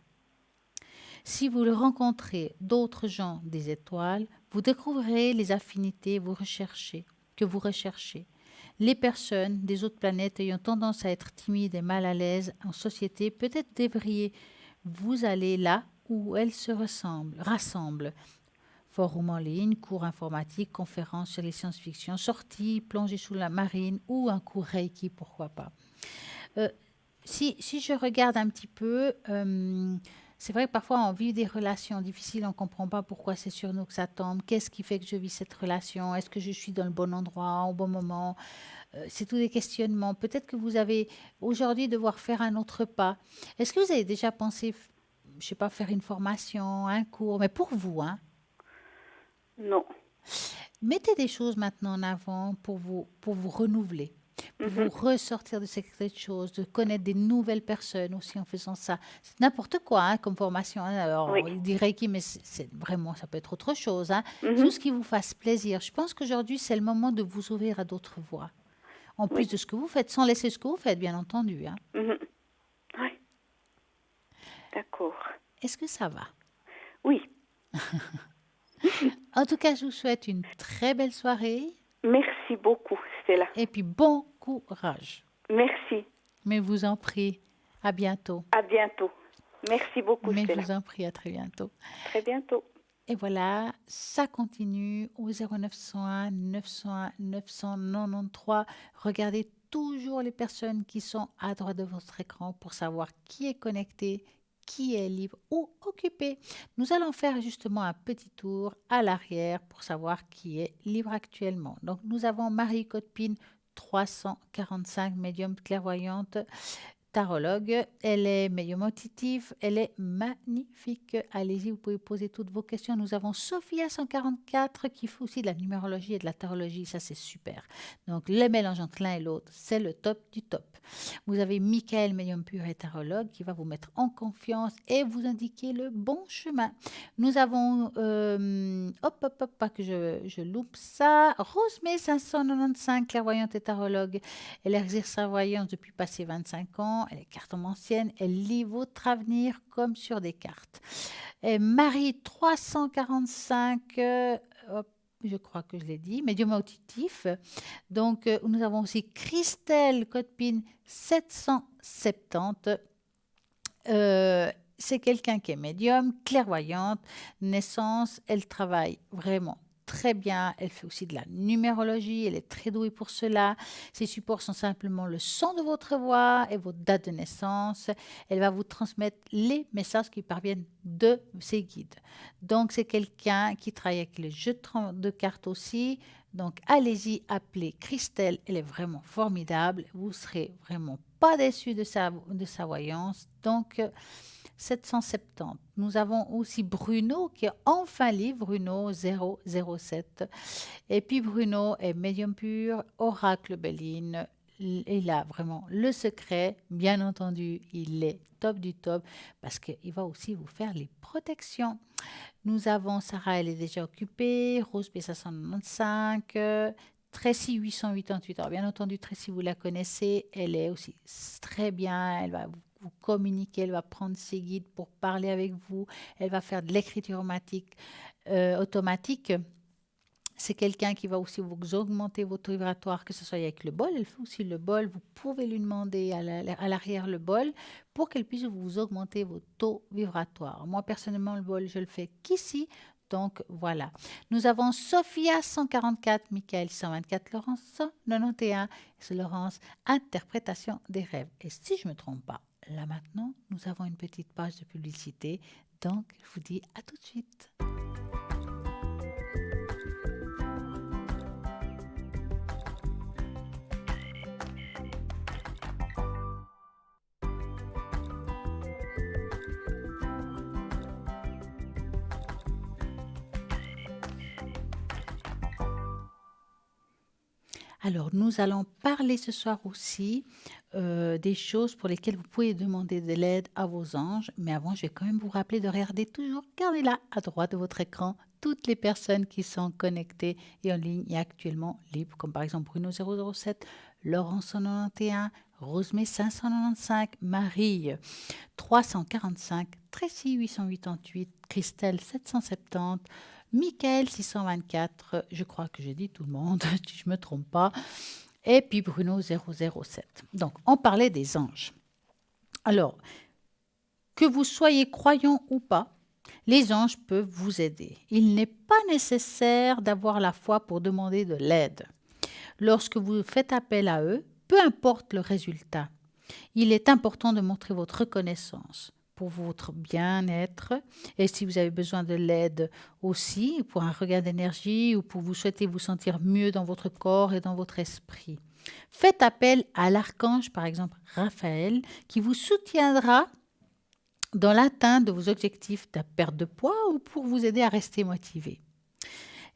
Si vous rencontrez d'autres gens des étoiles, vous découvrirez les affinités que vous recherchez. Les personnes des autres planètes ayant tendance à être timides et mal à l'aise en société, peut-être devriez-vous aller là où elles se rassemblent. Forum en ligne, cours informatiques, conférences sur les science-fiction, sorties, plongées sous la marine ou un cours Reiki, pourquoi pas. Si je regarde un petit peu, c'est vrai que parfois on vit des relations difficiles, on ne comprend pas pourquoi c'est sur nous que ça tombe, qu'est-ce qui fait que je vis cette relation, est-ce que je suis dans le bon endroit, au bon moment, c'est tous des questionnements. Peut-être que vous avez aujourd'hui devoir faire un autre pas. Est-ce que vous avez déjà pensé, je ne sais pas, faire une formation, un cours, mais pour vous, hein? Non. Mettez des choses maintenant en avant pour vous renouveler, pour vous ressortir de cette chose, de connaître des nouvelles personnes aussi en faisant ça. C'est n'importe quoi hein, comme formation. Hein. Alors, Oui. il dirait que mais c'est vraiment, ça peut être autre chose. Hein. Mhm. Tout ce qui vous fasse plaisir. Je pense qu'aujourd'hui, c'est le moment de vous ouvrir à d'autres voies. En plus Oui. de ce que vous faites, sans laisser ce que vous faites, bien entendu. Hein. Mhm. Oui. D'accord. Est-ce que ça va? Oui. En tout cas, je vous souhaite une très belle soirée Merci beaucoup, Stella. et puis bon courage. Merci. Mais vous en prie, à bientôt. À bientôt. Merci beaucoup, Mais je Stella. vous en prie, à très bientôt. Très bientôt. Et voilà, ça continue au 0901 901 993. Regardez toujours les personnes qui sont à droite de votre écran pour savoir qui est connecté, qui est libre ou occupé. Nous allons faire justement un petit tour à l'arrière pour savoir qui est libre actuellement. Donc, nous avons Marie Codepine, 345, médium clairvoyante, tarologue. Elle est médium auditif, elle est magnifique. Allez-y, vous pouvez poser toutes vos questions. Nous avons Sophia 144 qui fait aussi de la numérologie et de la tarologie, ça c'est super. Donc le mélange entre l'un et l'autre, c'est le top du top. Vous avez Michael, médium pur et tarologue, qui va vous mettre en confiance et vous indiquer le bon chemin. Nous avons, pas que je loupe ça, Rosemée 595, clairvoyante et tarologue. Elle exerce sa voyance depuis passé 25 ans. Elle est cartomancienne. Elle lit votre avenir comme sur des cartes. Et Marie 345, je crois que je l'ai dit, médium auditif. Donc, nous avons aussi Christelle Codepine 770. C'est quelqu'un qui est médium, clairvoyante, naissance. Elle travaille vraiment très bien. Elle fait aussi de la numérologie. Elle est très douée pour cela. Ses supports sont simplement le son de votre voix et votre date de naissance. Elle va vous transmettre les messages qui parviennent de ses guides. Donc, c'est quelqu'un qui travaille avec les jeux de cartes aussi. Donc, allez-y, appelez Christelle. Elle est vraiment formidable. Vous ne serez vraiment pas déçus de sa voyance. Donc, 770. Nous avons aussi Bruno qui est enfin libre, Bruno 007. Et puis Bruno est médium pur, oracle Béline. Il a vraiment le secret. Bien entendu, il est top du top parce qu'il va aussi vous faire les protections. Nous avons Sarah, elle est déjà occupée. Rose P595. Tracy 888. Alors bien entendu, Tracy, vous la connaissez. Elle est aussi très bien. Elle va vous communiquer, elle va prendre ses guides pour parler avec vous. Elle va faire de l'écriture automatique. automatique, c'est quelqu'un qui va aussi vous augmenter votre taux vibratoire, que ce soit avec le bol. Elle fait aussi le bol. Vous pouvez lui demander à l'arrière le bol pour qu'elle puisse vous augmenter vos taux vibratoires. Moi, personnellement, le bol, je le fais qu'ici. Donc, voilà. Nous avons Sophia 144, Michael 124, Laurence 191. C'est Laurence, interprétation des rêves. Et si je ne me trompe pas, là maintenant, nous avons une petite page de publicité. Donc, je vous dis à tout de suite. Alors, nous allons parler ce soir aussi des choses pour lesquelles vous pouvez demander de l'aide à vos anges. Mais avant, je vais quand même vous rappeler de regarder toujours, regardez là à droite de votre écran, toutes les personnes qui sont connectées et en ligne et actuellement libres, comme par exemple Bruno 007, Laurent 191, Rosemée 595, Marie 345, Tracy 888, Christelle 770, Michael 624, je crois que j'ai dit tout le monde, si je ne me trompe pas, et puis Bruno 007. Donc, on parlait des anges. Alors, que vous soyez croyant ou pas, les anges peuvent vous aider. Il n'est pas nécessaire d'avoir la foi pour demander de l'aide. Lorsque vous faites appel à eux, peu importe le résultat, il est important de montrer votre reconnaissance pour votre bien-être et si vous avez besoin de l'aide aussi pour un regain d'énergie ou pour vous souhaiter vous sentir mieux dans votre corps et dans votre esprit. Faites appel à l'archange, par exemple Raphaël, qui vous soutiendra dans l'atteinte de vos objectifs de perte de poids ou pour vous aider à rester motivé.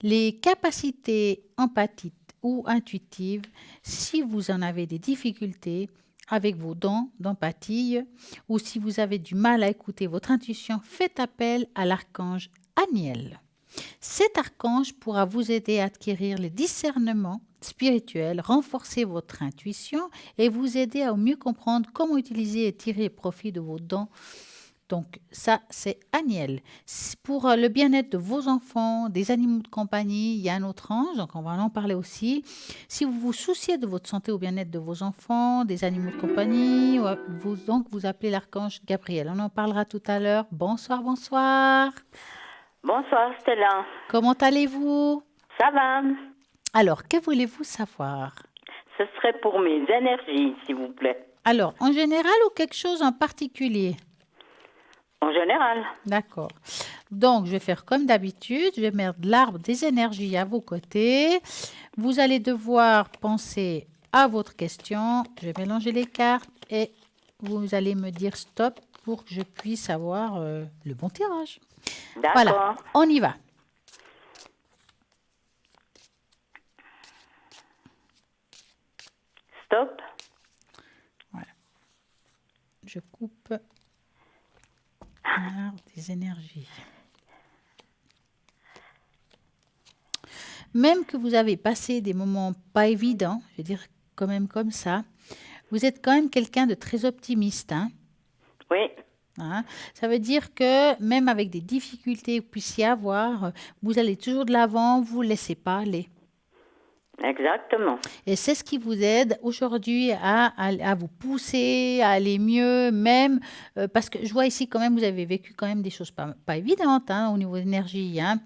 Les capacités empathiques ou intuitives, si vous en avez des difficultés, avec vos dons d'empathie ou si vous avez du mal à écouter votre intuition, faites appel à l'archange Aniel. Cet archange pourra vous aider à acquérir le discernement spirituel, renforcer votre intuition et vous aider à mieux comprendre comment utiliser et tirer profit de vos dons. Donc ça, c'est Aniel. Pour le bien-être de vos enfants, des animaux de compagnie, il y a un autre ange, donc on va en parler aussi. Si vous vous souciez de votre santé ou bien-être de vos enfants, des animaux de compagnie, vous appelez l'archange Gabriel. On en parlera tout à l'heure. Bonsoir, bonsoir. Bonsoir Stella. Comment allez-vous? Ça va? Alors, que voulez-vous savoir? Ce serait pour mes énergies, s'il vous plaît. Alors, en général ou quelque chose en particulier? En général. D'accord. Donc, je vais faire comme d'habitude. Je vais mettre l'arbre des énergies à vos côtés. Vous allez devoir penser à votre question. Je vais mélanger les cartes et vous allez me dire stop pour que je puisse avoir le bon tirage. D'accord. Voilà, on y va. Stop. Voilà. Je coupe l'arbre des énergies. Même que vous avez passé des moments pas évidents, je veux dire quand même comme ça, vous êtes quand même quelqu'un de très optimiste, hein? Oui. Hein? Ça veut dire que même avec des difficultés que vous puissiez avoir, vous allez toujours de l'avant, vous ne laissez pas aller. Exactement. Et c'est ce qui vous aide aujourd'hui à vous pousser, à aller mieux, même parce que je vois ici quand même, vous avez vécu quand même des choses pas évidentes hein, au niveau de l'énergie. Hein.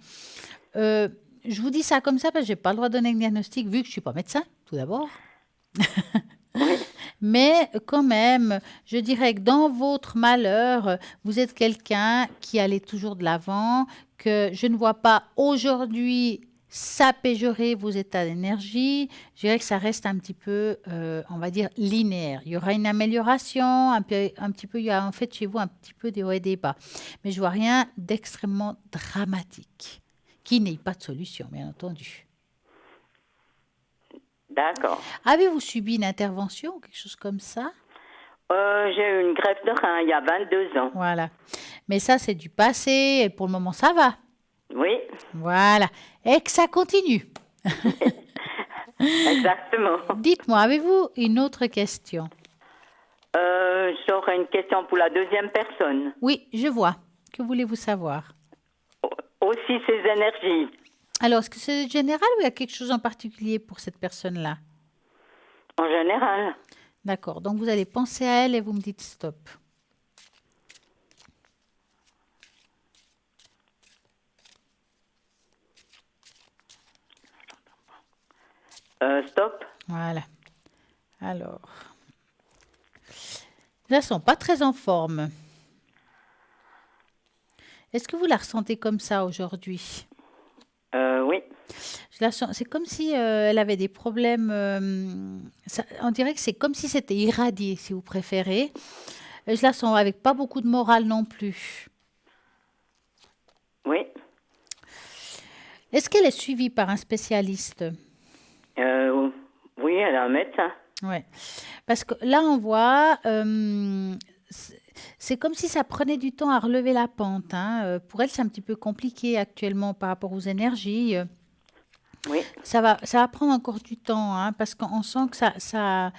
Je vous dis ça comme ça parce que je n'ai pas le droit de donner un diagnostic vu que je ne suis pas médecin, tout d'abord. Mais quand même, je dirais que dans votre malheur, vous êtes quelqu'un qui allait toujours de l'avant, que je ne vois pas aujourd'hui ça péjorer vos états d'énergie. Je dirais que ça reste un petit peu, on va dire, linéaire. Il y aura une amélioration, un petit peu, il y a en fait chez vous un petit peu des hauts et des bas. Mais je ne vois rien d'extrêmement dramatique, qui n'ait pas de solution, bien entendu. D'accord. Avez-vous subi une intervention ou quelque chose comme ça? J'ai eu une greffe de rein il y a 22 ans. Voilà. Mais ça, c'est du passé et pour le moment, ça va. Oui. Voilà. Et que ça continue. Exactement. Dites-moi, avez-vous une autre question? J'aurais une question pour la deuxième personne. Oui, je vois. Que voulez-vous savoir? aussi ses énergies. Alors, est-ce que c'est général ou il y a quelque chose en particulier pour cette personne-là? En général. D'accord. Donc, vous allez penser à elle et vous me dites stop. Stop. Voilà. Alors, là, elles sont pas très en forme. Est-ce que vous la ressentez comme ça aujourd'hui? Oui. Je la sens, c'est comme si elle avait des problèmes. On dirait que c'est comme si c'était irradié, si vous préférez. Et je la sens avec pas beaucoup de morale non plus. Oui. Est-ce qu'elle est suivie par un spécialiste? Oui, elle a un médecin. Ouais. Parce que là, on voit, c'est comme si ça prenait du temps à relever la pente, hein. Pour elle, c'est un petit peu compliqué actuellement par rapport aux énergies. Oui. Ça va prendre encore du temps, hein, parce qu'on sent que ça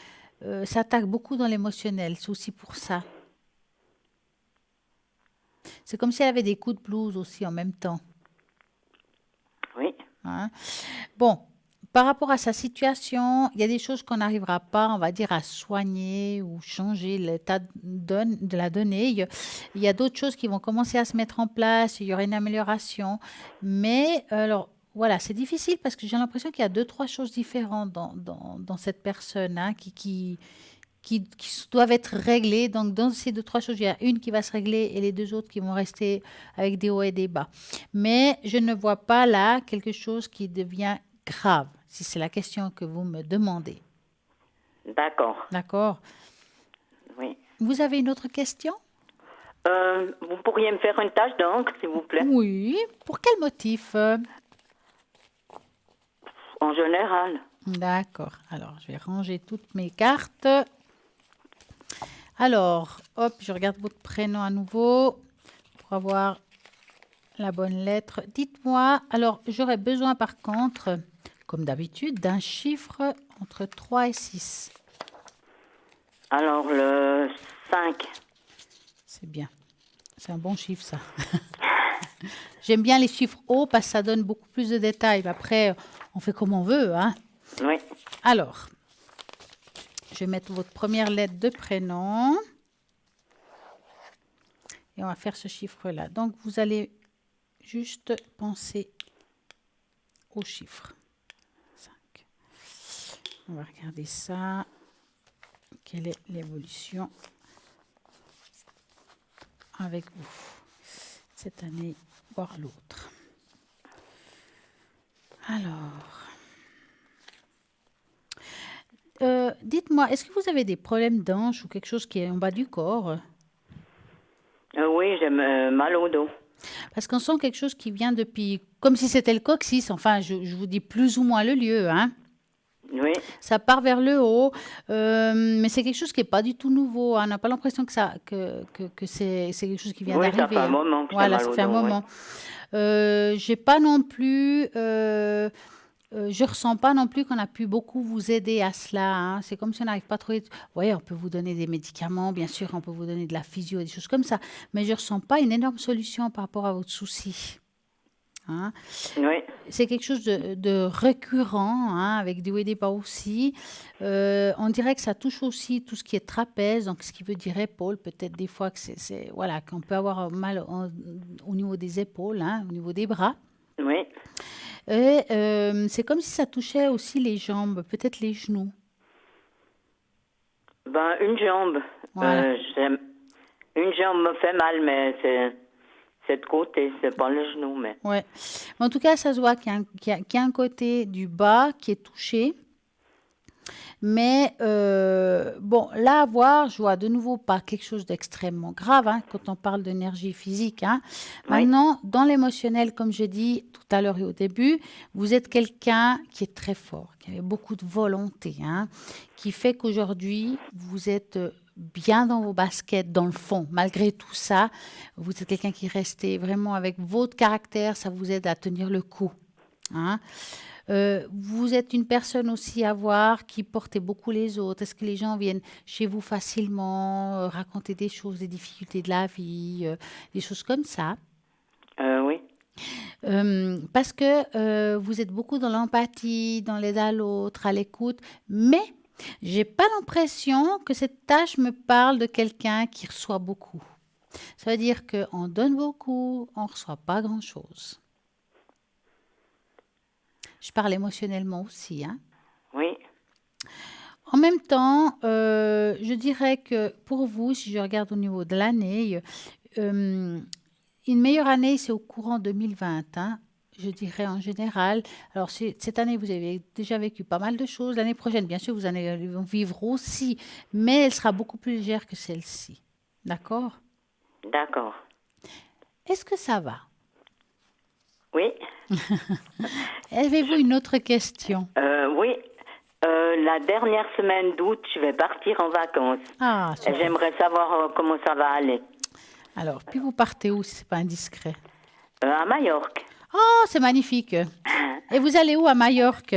attaque beaucoup dans l'émotionnel. C'est aussi pour ça. C'est comme si elle avait des coups de blues aussi en même temps, Oui. hein. Bon, par rapport à sa situation, il y a des choses qu'on n'arrivera pas, on va dire, à soigner ou changer l'état de la donnée. Il y a d'autres choses qui vont commencer à se mettre en place, il y aura une amélioration. Mais alors, voilà, c'est difficile parce que j'ai l'impression qu'il y a deux, trois choses différentes dans cette personne, hein, qui doivent être réglées. Donc, dans ces deux, trois choses, il y a une qui va se régler et les deux autres qui vont rester avec des hauts et des bas. Mais je ne vois pas là quelque chose qui devient grave, si c'est la question que vous me demandez. D'accord. D'accord? Oui. Vous avez une autre question? Vous pourriez me faire une tâche d'encre, s'il vous plaît? Oui. Pour quel motif? En général. D'accord. Alors, je vais ranger toutes mes cartes. Alors, hop, je regarde votre prénom à nouveau pour avoir la bonne lettre. Dites-moi, alors j'aurais besoin par contre, comme d'habitude, d'un chiffre entre 3 et 6. Alors, le 5. C'est bien. C'est un bon chiffre, ça. J'aime bien les chiffres hauts parce que ça donne beaucoup plus de détails. Après, on fait comme on veut, hein. Oui. Alors, je vais mettre votre première lettre de prénom. Et on va faire ce chiffre-là. Donc, vous allez juste penser au chiffre 5. On va regarder ça. Quelle est l'évolution avec vous cette année, voire l'autre? Alors, dites-moi, est-ce que vous avez des problèmes d'hanche ou quelque chose qui est en bas du corps? Oui, j'ai mal au dos. Parce qu'on sent quelque chose qui vient depuis, comme si c'était le coccyx. Enfin, je vous dis plus ou moins le lieu, hein. Oui. Ça part vers le haut, mais c'est quelque chose qui n'est pas du tout nouveau, hein. On n'a pas l'impression que c'est quelque chose qui vient Oui, d'arriver, ça fait un hein. moment que j'ai Voilà, mal ça au fait un dos, oui. moment. J'ai pas non plus, je ressens pas non plus qu'on a pu beaucoup vous aider à cela, hein. C'est comme si on n'arrive pas trop. Oui, on peut vous donner des médicaments, bien sûr, on peut vous donner de la physio, des choses comme ça, mais je ressens pas une énorme solution par rapport à votre souci, hein. Oui. C'est quelque chose de récurrent, hein, avec des hauts et des bas aussi. On dirait que ça touche aussi tout ce qui est trapèze, donc ce qui veut dire épaule. Peut-être des fois que voilà, qu'on peut avoir mal au niveau des épaules, hein, au niveau des bras. Oui. Et c'est comme si ça touchait aussi les jambes, peut-être les genoux. Ben, une jambe. Voilà. Une jambe me fait mal, mais c'est de côté, c'est pas le genou, mais... Ouais. Mais en tout cas, ça se voit qu'il y a un côté du bas qui est touché. Mais bon, là, à voir, je vois de nouveau pas quelque chose d'extrêmement grave, hein, quand on parle d'énergie physique, hein. Oui. Maintenant, dans l'émotionnel, comme j'ai dit tout à l'heure et au début, vous êtes quelqu'un qui est très fort, qui avait beaucoup de volonté, hein, qui fait qu'aujourd'hui, vous êtes bien dans vos baskets, dans le fond. Malgré tout ça, vous êtes quelqu'un qui restait vraiment avec votre caractère, ça vous aide à tenir le coup, hein. Vous êtes une personne aussi à voir qui portait beaucoup les autres. Est-ce que les gens viennent chez vous facilement, raconter des choses, des difficultés de la vie, des choses comme ça? Oui. Parce que vous êtes beaucoup dans l'empathie, dans l'aide à l'autre, à l'écoute, mais j'ai pas l'impression que cette tâche me parle de quelqu'un qui reçoit beaucoup. Ça veut dire qu'on donne beaucoup, on ne reçoit pas grand-chose. Je parle émotionnellement aussi, hein. Oui. En même temps, je dirais que pour vous, si je regarde au niveau de l'année, une meilleure année, c'est au courant 2020, hein, je dirais en général. Alors, cette année, vous avez déjà vécu pas mal de choses. L'année prochaine, bien sûr, vous en allez vivre aussi, mais elle sera beaucoup plus légère que celle-ci. D'accord? D'accord. Est-ce que ça va? Oui. Avez-vous une autre question? Oui. La dernière semaine d'août, je vais partir en vacances. Ah, Et super. j'aimerais savoir comment ça va aller. Alors, puis vous partez où si ce n'est pas indiscret? À Majorque. Oh, c'est magnifique. Et vous allez où à Majorque?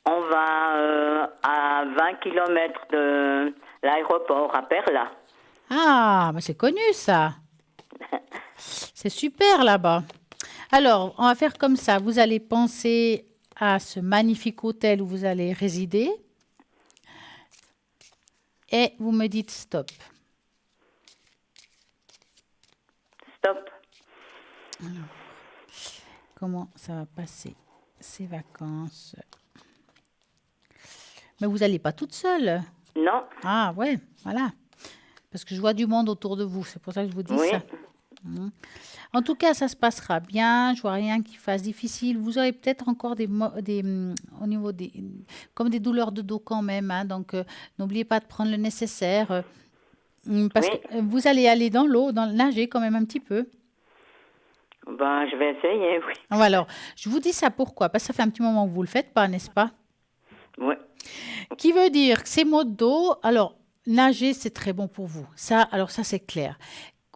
On va à 20 kilomètres de l'aéroport, à Perla. Ah, mais c'est connu ça. C'est super là-bas. Alors, on va faire comme ça. Vous allez penser à ce magnifique hôtel où vous allez résider. Et vous me dites stop. Stop. Comment ça va passer ces vacances? Mais vous n'allez pas toute seule. Non. Ah ouais, voilà. Parce que je vois du monde autour de vous. C'est pour ça que je vous dis Oui. ça. En tout cas, ça se passera bien. Je vois rien qui fasse difficile. Vous aurez peut-être encore au niveau comme des douleurs de dos quand même, hein. Donc, n'oubliez pas de prendre le nécessaire. Parce Oui. que vous allez aller dans l'eau, nager quand même un petit peu. Ben, je vais essayer, oui. Alors, je vous dis ça pourquoi? Parce que ça fait un petit moment que vous ne le faites pas, n'est-ce pas? Oui. Qui veut dire que ces maux de dos, alors, nager, c'est très bon pour vous. Ça, c'est clair.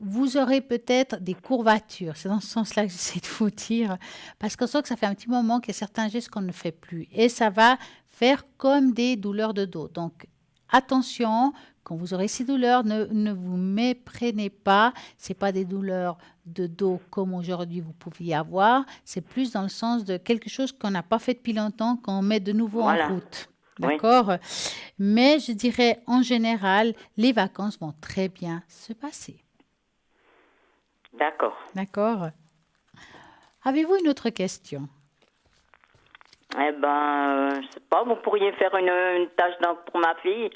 Vous aurez peut-être des courbatures. C'est dans ce sens-là que j'essaie de vous dire. Parce qu'on sent que ça fait un petit moment qu'il y a certains gestes qu'on ne fait plus. Et ça va faire comme des douleurs de dos. Donc, attention, quand vous aurez ces douleurs, ne vous méprenez pas. Ce n'est pas des douleurs de dos comme aujourd'hui vous pouviez avoir. C'est plus dans le sens de quelque chose qu'on n'a pas fait depuis longtemps, qu'on met de nouveau Voilà. en route. Oui. D'accord? Mais je dirais, en général, les vacances vont très bien se passer. D'accord. D'accord. Avez-vous une autre question? Eh ben, je sais pas, vous pourriez faire une tâche pour ma fille,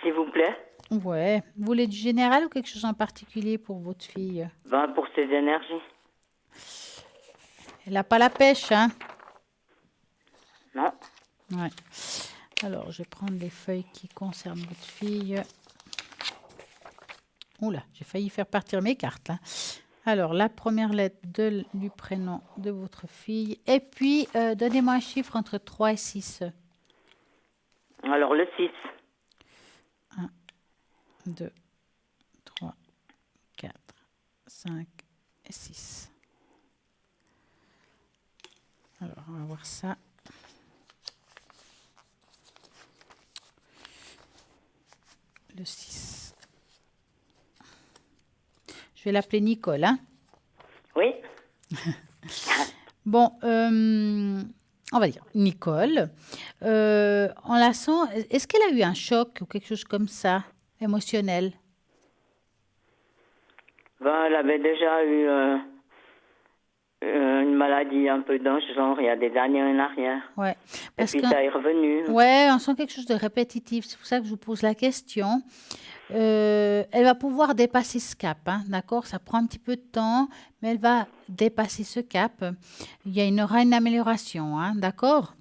s'il vous plaît. Ouais. Vous voulez du général ou quelque chose en particulier pour votre fille? Ben, pour ses énergies. Elle n'a pas la pêche, hein? Non. Ouais. Alors, je vais prendre les feuilles qui concernent votre fille. Oula, j'ai failli faire partir mes cartes, là. Alors, la première lettre du prénom de votre fille. Et puis, donnez-moi un chiffre entre 3 et 6. Alors, le 6. 1, 2, 3, 4, 5 et 6. Alors, on va voir ça. Le 6. Je vais l'appeler Nicole, hein? Oui. Bon, on va dire Nicole. On la sent. Est-ce qu'elle a eu un choc ou quelque chose comme ça, émotionnel? Ben, elle avait déjà eu une maladie un peu dans ce genre il y a des années en arrière. Ouais. Et Parce puis que, ça est revenu. ouais, on sent quelque chose de répétitif. C'est pour ça que je vous pose la question. Elle va pouvoir dépasser ce cap, hein, d'accord? Ça prend un petit peu de temps, mais elle va dépasser ce cap. Il y aura une amélioration, hein, d'accord?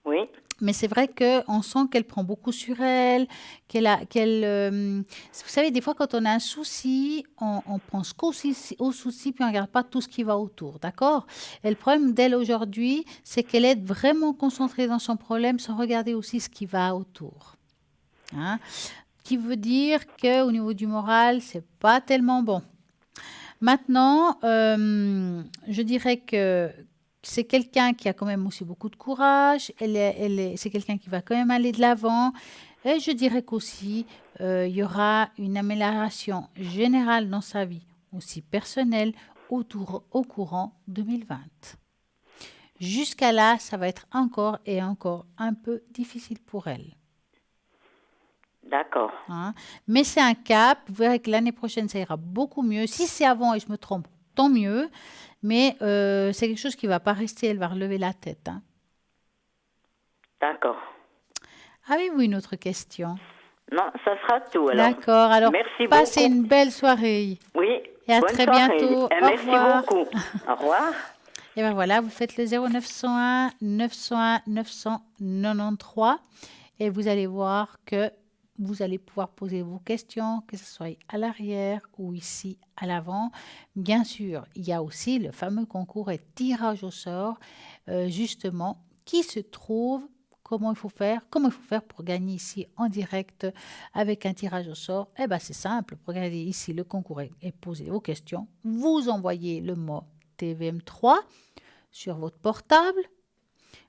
Oui. Mais c'est vrai qu'on sent qu'elle prend beaucoup sur elle, vous savez, des fois, quand on a un souci, on pense au souci, puis on ne regarde pas tout ce qui va autour, d'accord? Et le problème d'elle aujourd'hui, c'est qu'elle est vraiment concentrée dans son problème sans regarder aussi ce qui va autour. Hein? Qui veut dire qu'au niveau du moral, c'est pas tellement bon. Maintenant, je dirais que c'est quelqu'un qui a quand même aussi beaucoup de courage. C'est quelqu'un qui va quand même aller de l'avant. Et je dirais qu'aussi, il y aura une amélioration générale dans sa vie, aussi personnelle, au courant 2020. Jusqu'à là, ça va être encore et encore un peu difficile pour elle. D'accord. Hein. Mais c'est un cap. Vous verrez que l'année prochaine, ça ira beaucoup mieux. Si c'est avant et je me trompe, tant mieux. Mais c'est quelque chose qui ne va pas rester. Elle va relever la tête. Hein. D'accord. Avez-vous une autre question? Non, ça sera tout alors. D'accord. Alors, Merci passez beaucoup. une belle soirée. Oui. Et à bonne très soirée. bientôt. Et Au merci revoir. beaucoup. Au revoir. Et bien voilà, vous faites le 0901 901 993 et vous allez voir que vous allez pouvoir poser vos questions, que ce soit à l'arrière ou ici à l'avant. Bien sûr, il y a aussi le fameux concours et tirage au sort, justement, qui se trouve. Comment il faut faire pour gagner ici en direct avec un tirage au sort? Eh bien, c'est simple. Regardez ici, le concours est posé vos questions. Vous envoyez le mot TVM3 sur votre portable.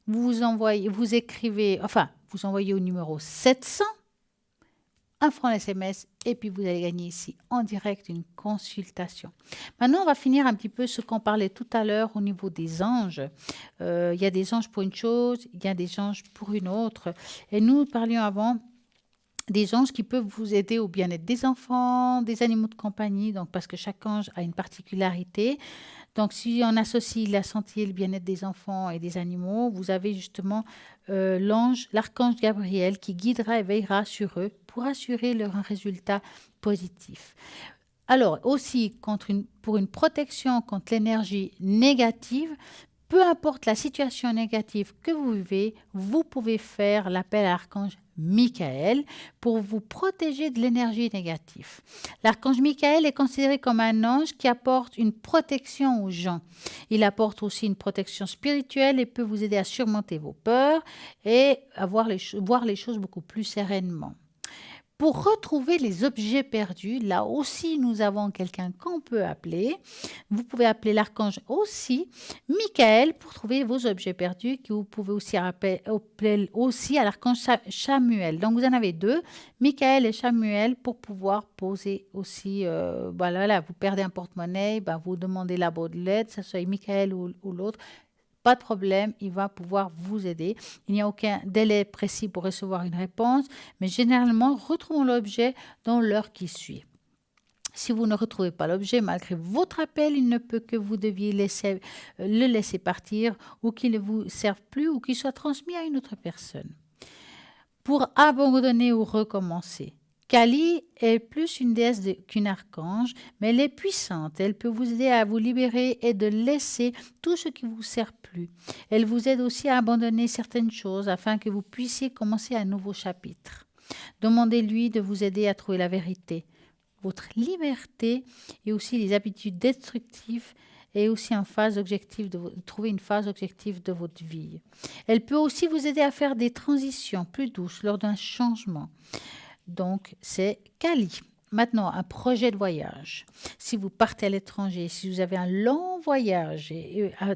Vous envoyez au numéro 700 un franc SMS et puis vous allez gagner ici en direct une consultation. Maintenant, on va finir un petit peu ce qu'on parlait tout à l'heure au niveau des anges. Il y a des anges pour une chose, il y a des anges pour une autre. Et nous parlions avant des anges qui peuvent vous aider au bien-être des enfants, des animaux de compagnie, donc parce que chaque ange a une particularité. Donc, si on associe la santé et le bien-être des enfants et des animaux, vous avez justement l'archange Gabriel qui guidera et veillera sur eux pour assurer leur résultat positif. Alors, aussi, pour une protection contre l'énergie négative, peu importe la situation négative que vous vivez, vous pouvez faire l'appel à l'archange Michael pour vous protéger de l'énergie négative. L'archange Michael est considéré comme un ange qui apporte une protection aux gens. Il apporte aussi une protection spirituelle et peut vous aider à surmonter vos peurs et à voir les choses beaucoup plus sereinement. Pour retrouver les objets perdus, là aussi, nous avons quelqu'un qu'on peut appeler. Vous pouvez appeler l'archange aussi, Michael, pour trouver vos objets perdus, que vous pouvez aussi appeler aussi à l'archange Chamuel. Donc, vous en avez deux, Michael et Chamuel, pour pouvoir poser aussi, vous perdez un porte-monnaie, vous demandez la de l'aide, que ce soit Michael ou l'autre. Pas de problème, il va pouvoir vous aider. Il n'y a aucun délai précis pour recevoir une réponse, mais généralement, retrouvons l'objet dans l'heure qui suit. Si vous ne retrouvez pas l'objet, malgré votre appel, il ne peut que vous deviez le laisser partir ou qu'il ne vous serve plus ou qu'il soit transmis à une autre personne. Pour abandonner ou recommencer, Kali est plus une déesse qu'une archange, mais elle est puissante. Elle peut vous aider à vous libérer et de laisser tout ce qui ne vous sert plus. Elle vous aide aussi à abandonner certaines choses afin que vous puissiez commencer un nouveau chapitre. Demandez-lui de vous aider à trouver la vérité, votre liberté et aussi les habitudes destructives et aussi trouver une phase objective de votre vie. Elle peut aussi vous aider à faire des transitions plus douces lors d'un changement. Donc, c'est Kali. Maintenant, un projet de voyage. Si vous partez à l'étranger, si vous avez un long voyage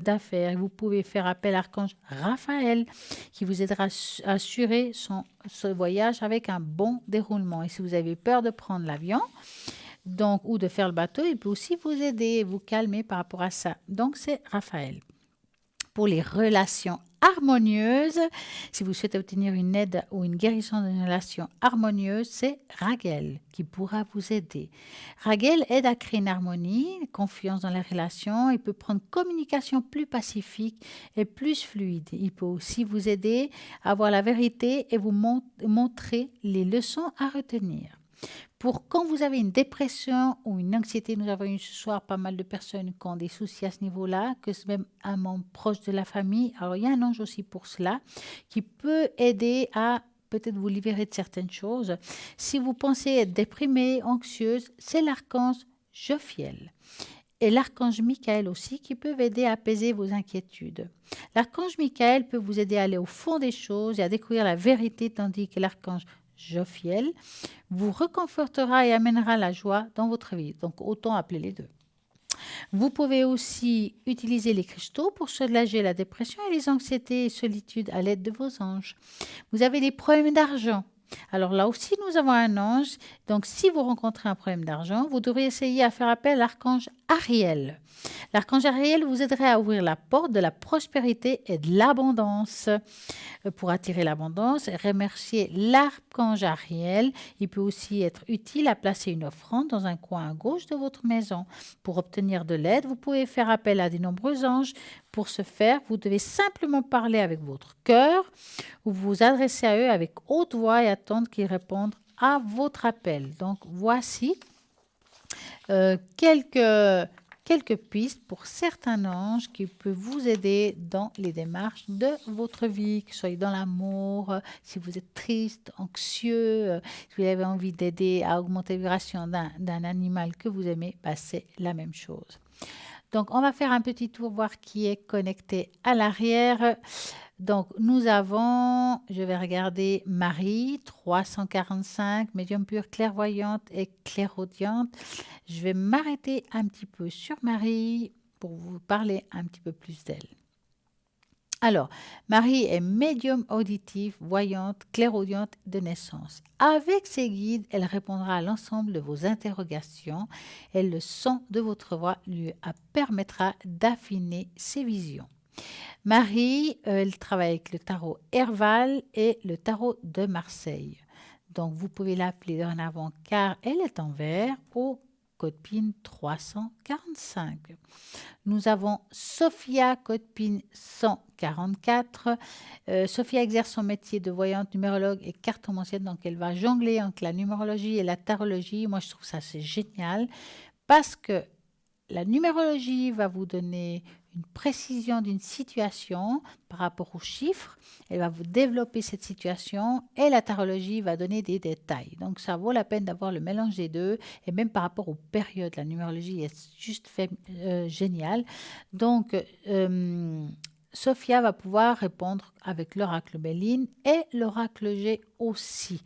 d'affaires, vous pouvez faire appel à l'archange Raphaël qui vous aidera à assurer ce voyage avec un bon déroulement. Et si vous avez peur de prendre l'avion ou de faire le bateau, il peut aussi vous aider et vous calmer par rapport à ça. Donc, c'est Raphaël. Pour les relations harmonieuses, si vous souhaitez obtenir une aide ou une guérison d'une relation harmonieuse, c'est Raguel qui pourra vous aider. Raguel aide à créer une harmonie, une confiance dans les relations. Il peut prendre une communication plus pacifique et plus fluide. Il peut aussi vous aider à voir la vérité et vous montrer les leçons à retenir. Pour quand vous avez une dépression ou une anxiété, nous avons eu ce soir pas mal de personnes qui ont des soucis à ce niveau-là, que c'est même un membre proche de la famille. Alors, il y a un ange aussi pour cela qui peut aider à peut-être vous libérer de certaines choses. Si vous pensez être déprimé, anxieuse, c'est l'archange Jophiel. Et l'archange Michael aussi qui peuvent aider à apaiser vos inquiétudes. L'archange Michael peut vous aider à aller au fond des choses et à découvrir la vérité, tandis que l'archange Jophiel vous réconfortera et amènera la joie dans votre vie. Donc, autant appeler les deux. Vous pouvez aussi utiliser les cristaux pour soulager la dépression et les anxiétés et solitude à l'aide de vos anges. Vous avez des problèmes d'argent. Alors là aussi, nous avons un ange. Donc, si vous rencontrez un problème d'argent, vous devrez essayer à faire appel à l'archange Ariel. L'archange Ariel vous aiderait à ouvrir la porte de la prospérité et de l'abondance. Pour attirer l'abondance, remercier l'archange Ariel. Il peut aussi être utile à placer une offrande dans un coin à gauche de votre maison. Pour obtenir de l'aide, vous pouvez faire appel à de nombreux anges. Pour ce faire, vous devez simplement parler avec votre cœur ou vous adresser à eux avec haute voix et attendre qu'ils répondent à votre appel. Donc, voici quelques pistes pour certains anges qui peuvent vous aider dans les démarches de votre vie, que ce soit dans l'amour, si vous êtes triste, anxieux, si vous avez envie d'aider à augmenter la vibration d'un animal que vous aimez, c'est la même chose. Donc, on va faire un petit tour, voir qui est connecté à l'arrière. Donc, nous avons, je vais regarder Marie, 345, médium pure, clairvoyante et clairaudiente. Je vais m'arrêter un petit peu sur Marie pour vous parler un petit peu plus d'elle. Alors, Marie est médium auditive, voyante, clairaudiente de naissance. Avec ses guides, elle répondra à l'ensemble de vos interrogations et le son de votre voix lui permettra d'affiner ses visions. Marie, elle travaille avec le tarot Herval et le tarot de Marseille. Donc, vous pouvez l'appeler en avant car elle est en vert au code PIN 345. Nous avons Sophia, code PIN 144. Sophia exerce son métier de voyante, numérologue et cartomancienne, donc elle va jongler entre la numérologie et la tarologie. Moi, je trouve ça c'est génial parce que la numérologie va vous donner une précision d'une situation par rapport aux chiffres. Elle va vous développer cette situation et la tarologie va donner des détails. Donc, ça vaut la peine d'avoir le mélange des deux et même par rapport aux périodes. La numérologie est juste géniale. Donc, Sophia va pouvoir répondre avec l'oracle Béline et l'oracle G aussi.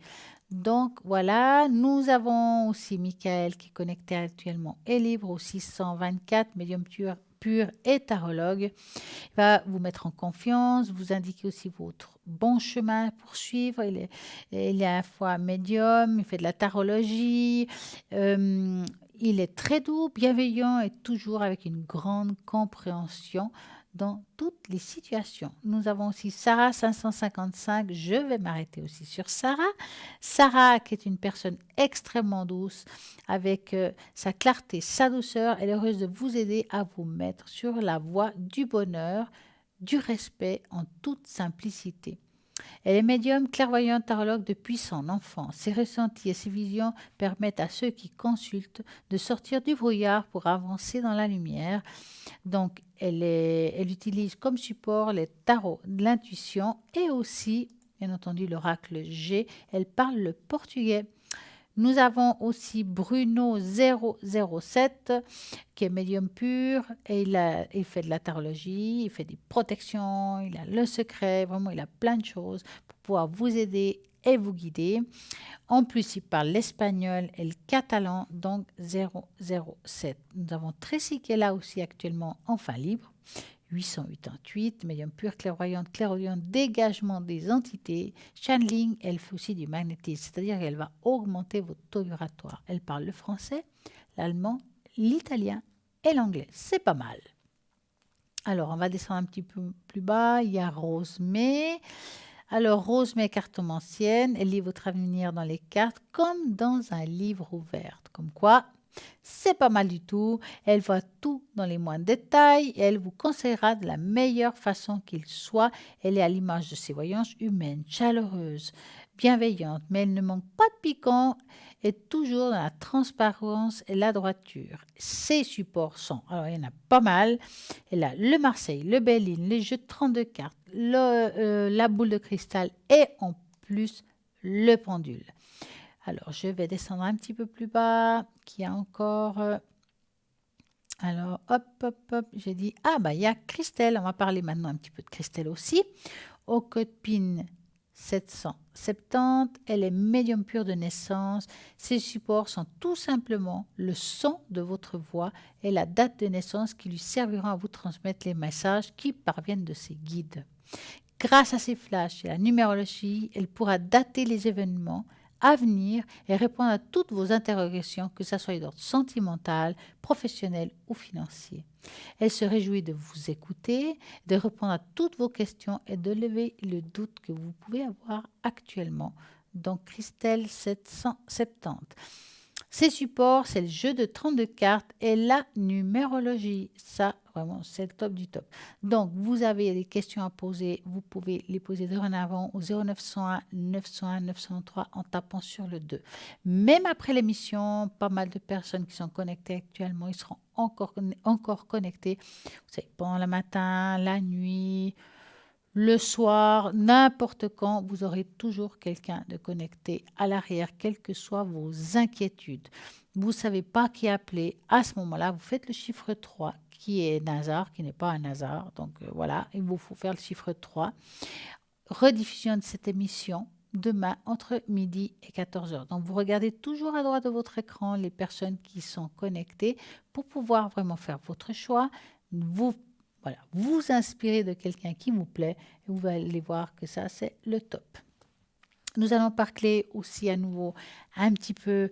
Donc voilà, nous avons aussi Michael qui est connecté actuellement et libre au 624, médium pur et tarologue. Il va vous mettre en confiance, vous indiquer aussi votre bon chemin à poursuivre. Il est à la fois médium, il fait de la tarologie, il est très doux, bienveillant et toujours avec une grande compréhension dans toutes les situations. Nous avons aussi Sarah 555, je vais m'arrêter aussi sur Sarah. Sarah qui est une personne extrêmement douce avec sa clarté, sa douceur, elle est heureuse de vous aider à vous mettre sur la voie du bonheur, du respect en toute simplicité. Elle est médium, clairvoyante, tarologue depuis son enfance. Ses ressentis et ses visions permettent à ceux qui consultent de sortir du brouillard pour avancer dans la lumière. Donc, elle utilise comme support les tarots de l'intuition et aussi, bien entendu, l'oracle G. Elle parle le portugais. Nous avons aussi Bruno 007 qui est médium pur et il fait de la tarologie, il fait des protections, il a le secret, vraiment il a plein de choses pour pouvoir vous aider et vous guider. En plus, il parle l'espagnol et le catalan, donc 007. Nous avons Tracy qui est là aussi actuellement en fin libre. 888, médium pur, clairvoyante, clairaudiente, dégagement des entités. Channeling, elle fait aussi du magnétisme, c'est-à-dire qu'elle va augmenter votre taux vibratoire. Elle parle le français, l'allemand, l'italien et l'anglais. C'est pas mal. Alors, on va descendre un petit peu plus bas. Il y a Rosemée. Alors, Rosemée, cartomancienne, elle lit votre avenir dans les cartes comme dans un livre ouvert. Comme quoi, c'est pas mal du tout. Elle voit tout dans les moindres détails et elle vous conseillera de la meilleure façon qu'il soit. Elle est à l'image de ses voyances humaines, chaleureuse, bienveillante, mais elle ne manque pas de piquant et toujours dans la transparence et la droiture. Ses supports sont, alors il y en a pas mal. Elle a le Marseille, le Béline, les jeux de 32 cartes, la boule de cristal et en plus le pendule. Alors, je vais descendre un petit peu plus bas, qu'il y a encore... alors, hop, j'ai dit... Ah, il y a Christelle. On va parler maintenant un petit peu de Christelle aussi. Au code PIN 770, elle est médium pur de naissance. Ses supports sont tout simplement le son de votre voix et la date de naissance qui lui serviront à vous transmettre les messages qui parviennent de ses guides. Grâce à ses flashs et la numérologie, elle pourra dater les événements avenir et répondre à toutes vos interrogations, que ce soit d'ordre sentimental, professionnel ou financier. Elle se réjouit de vous écouter, de répondre à toutes vos questions et de lever le doute que vous pouvez avoir actuellement. Donc, Christelle 770. Ses supports, c'est le jeu de 32 cartes et la numérologie. Ça, vraiment, c'est le top du top. Donc, vous avez des questions à poser. Vous pouvez les poser dorénavant au 0901 901 903 en tapant sur le 2. Même après l'émission, pas mal de personnes qui sont connectées actuellement, ils seront encore connectés. Vous savez, pendant le matin, la nuit, le soir, n'importe quand, vous aurez toujours quelqu'un de connecté à l'arrière, quelles que soient vos inquiétudes. Vous ne savez pas qui appeler. À ce moment-là, vous faites le chiffre 3, qui est Nazar, qui n'est pas un hasard. Donc voilà, il vous faut faire le chiffre 3. Rediffusion de cette émission demain entre midi et 14h. Donc vous regardez toujours à droite de votre écran les personnes qui sont connectées pour pouvoir vraiment faire votre choix. Vous inspirez de quelqu'un qui vous plaît et vous allez voir que ça, c'est le top. Nous allons parler aussi à nouveau un petit peu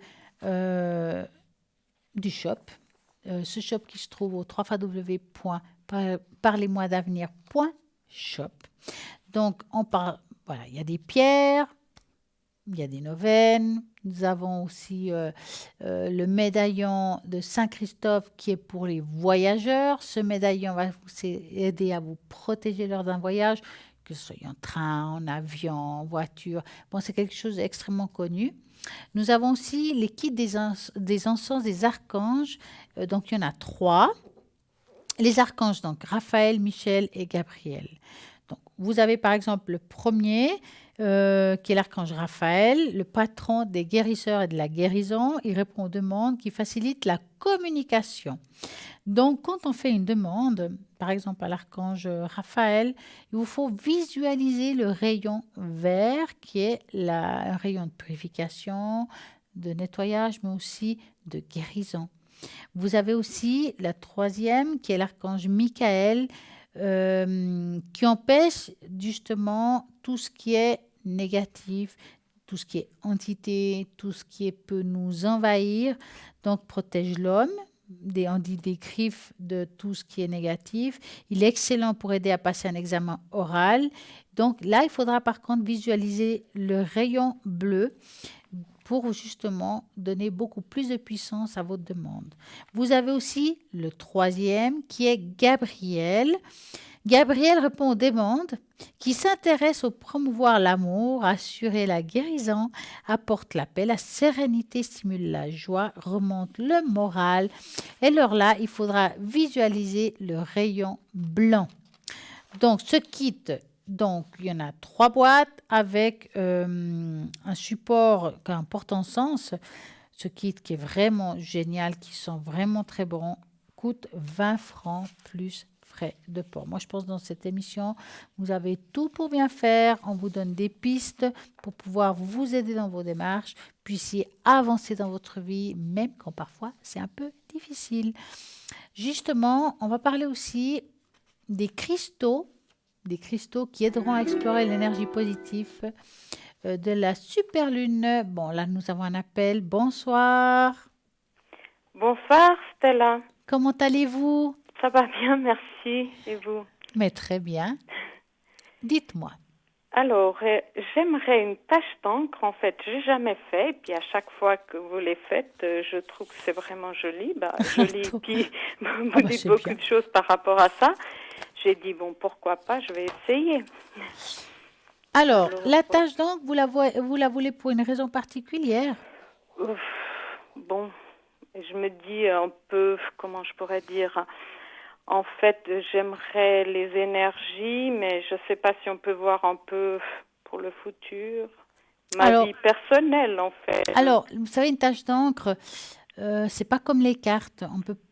du shop. Ce shop qui se trouve au www.parlez-moi-d'avenir.shop. Donc, il y a des pierres, il y a des neuvaines. Nous avons aussi le médaillon de Saint-Christophe qui est pour les voyageurs. Ce médaillon va vous aider à vous protéger lors d'un voyage, que ce soit en train, en avion, en voiture. Bon, c'est quelque chose d'extrêmement connu. Nous avons aussi les kits des encens des archanges. Donc, il y en a 3. Les archanges, donc Raphaël, Michel et Gabriel. Donc, vous avez par exemple le premier, qui est l'archange Raphaël, le patron des guérisseurs et de la guérison. Il répond aux demandes qui facilitent la communication. Donc, quand on fait une demande, par exemple à l'archange Raphaël, il vous faut visualiser le rayon vert qui est un rayon de purification, de nettoyage, mais aussi de guérison. Vous avez aussi la troisième qui est l'archange Michael, qui empêche justement tout ce qui est négatif, tout ce qui est entité, tout ce qui peut nous envahir. Donc, protège l'homme des griffes de tout ce qui est négatif. Il est excellent pour aider à passer un examen oral. Donc, là, il faudra par contre visualiser le rayon bleu pour justement donner beaucoup plus de puissance à votre demande. Vous avez aussi le troisième qui est Gabriel. Gabriel répond aux demandes qui s'intéresse au promouvoir l'amour, assurer la guérison, apporte la paix, la sérénité, stimule la joie, remonte le moral. Et alors là, il faudra visualiser le rayon blanc. Donc, ce kit, il y en a 3 boîtes avec un support qu'un porte-encens. Ce kit qui est vraiment génial, qui sent vraiment très bon, coûte 20 francs plus frais de port. Moi, je pense dans cette émission, vous avez tout pour bien faire. On vous donne des pistes pour pouvoir vous aider dans vos démarches, puissiez avancer dans votre vie, même quand parfois c'est un peu difficile. Justement, on va parler aussi des cristaux qui aideront à explorer l'énergie positive de la super lune. Bon, là, nous avons un appel. Bonsoir. Bonsoir, Stella. Comment allez-vous? Ça va bien, merci. Et vous? Mais très bien. Dites-moi. Alors, j'aimerais une tache d'encre. En fait, j'ai jamais fait. Et puis, à chaque fois que vous les faites, je trouve que c'est vraiment joli. Joli. Puis, vous dites beaucoup bien de choses par rapport à ça. J'ai dit, bon, pourquoi pas, je vais essayer. Alors la tache d'encre, vous la voulez pour une raison particulière? Bon, je me dis un peu, comment je pourrais dire, en fait, j'aimerais les énergies, mais je ne sais pas si on peut voir un peu pour le futur, ma vie personnelle, en fait. Alors, vous savez, une tache d'encre, c'est pas comme les cartes.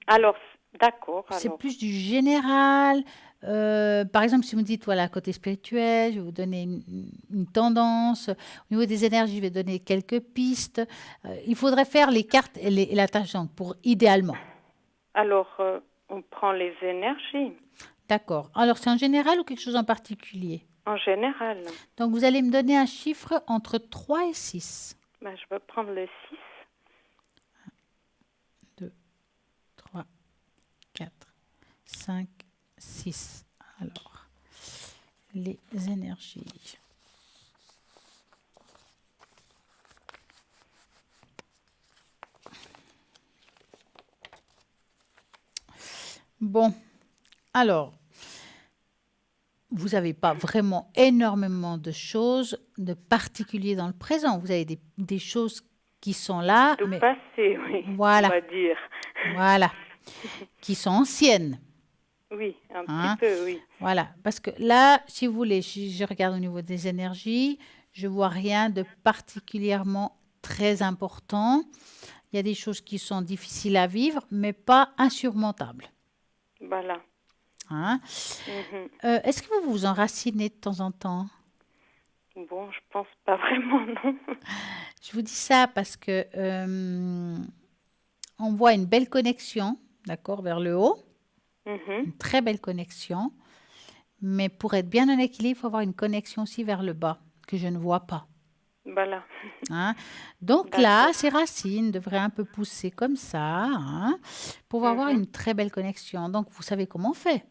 Alors, d'accord. C'est plus du général. Par exemple, si vous me dites, voilà, côté spirituel, je vais vous donner une tendance. Au niveau des énergies, je vais donner quelques pistes. Il faudrait faire les cartes et la tâche d'encre idéalement. Alors, on prend les énergies. D'accord. Alors, c'est en général ou quelque chose en particulier? En général. Donc, vous allez me donner un chiffre entre 3 et 6. Ben, je vais prendre le 6. 2, 3, 4, 5, 6. Alors, les énergies. Bon, alors, vous n'avez pas vraiment énormément de choses de particulier dans le présent. Vous avez des choses qui sont là, De mais passé, oui, on voilà, va dire. voilà, qui sont anciennes. Oui, un Hein. petit peu, oui. Voilà, parce que là, si vous voulez, je regarde au niveau des énergies, je vois rien de particulièrement très important. Il y a des choses qui sont difficiles à vivre, mais pas insurmontables. Voilà. Hein. Mhm. Est-ce que vous vous enracinez de temps en temps? Bon, je pense pas vraiment, non. Je vous dis ça parce que on voit une belle connexion, d'accord, vers le haut, Mhm. une très belle connexion, mais pour être bien en équilibre, il faut avoir une connexion aussi vers le bas, que je ne vois pas. Voilà. Hein. Donc là, D'accord. ces racines devraient un peu pousser comme ça, hein, pour avoir Mhm. une très belle connexion. Donc, vous savez comment on fait.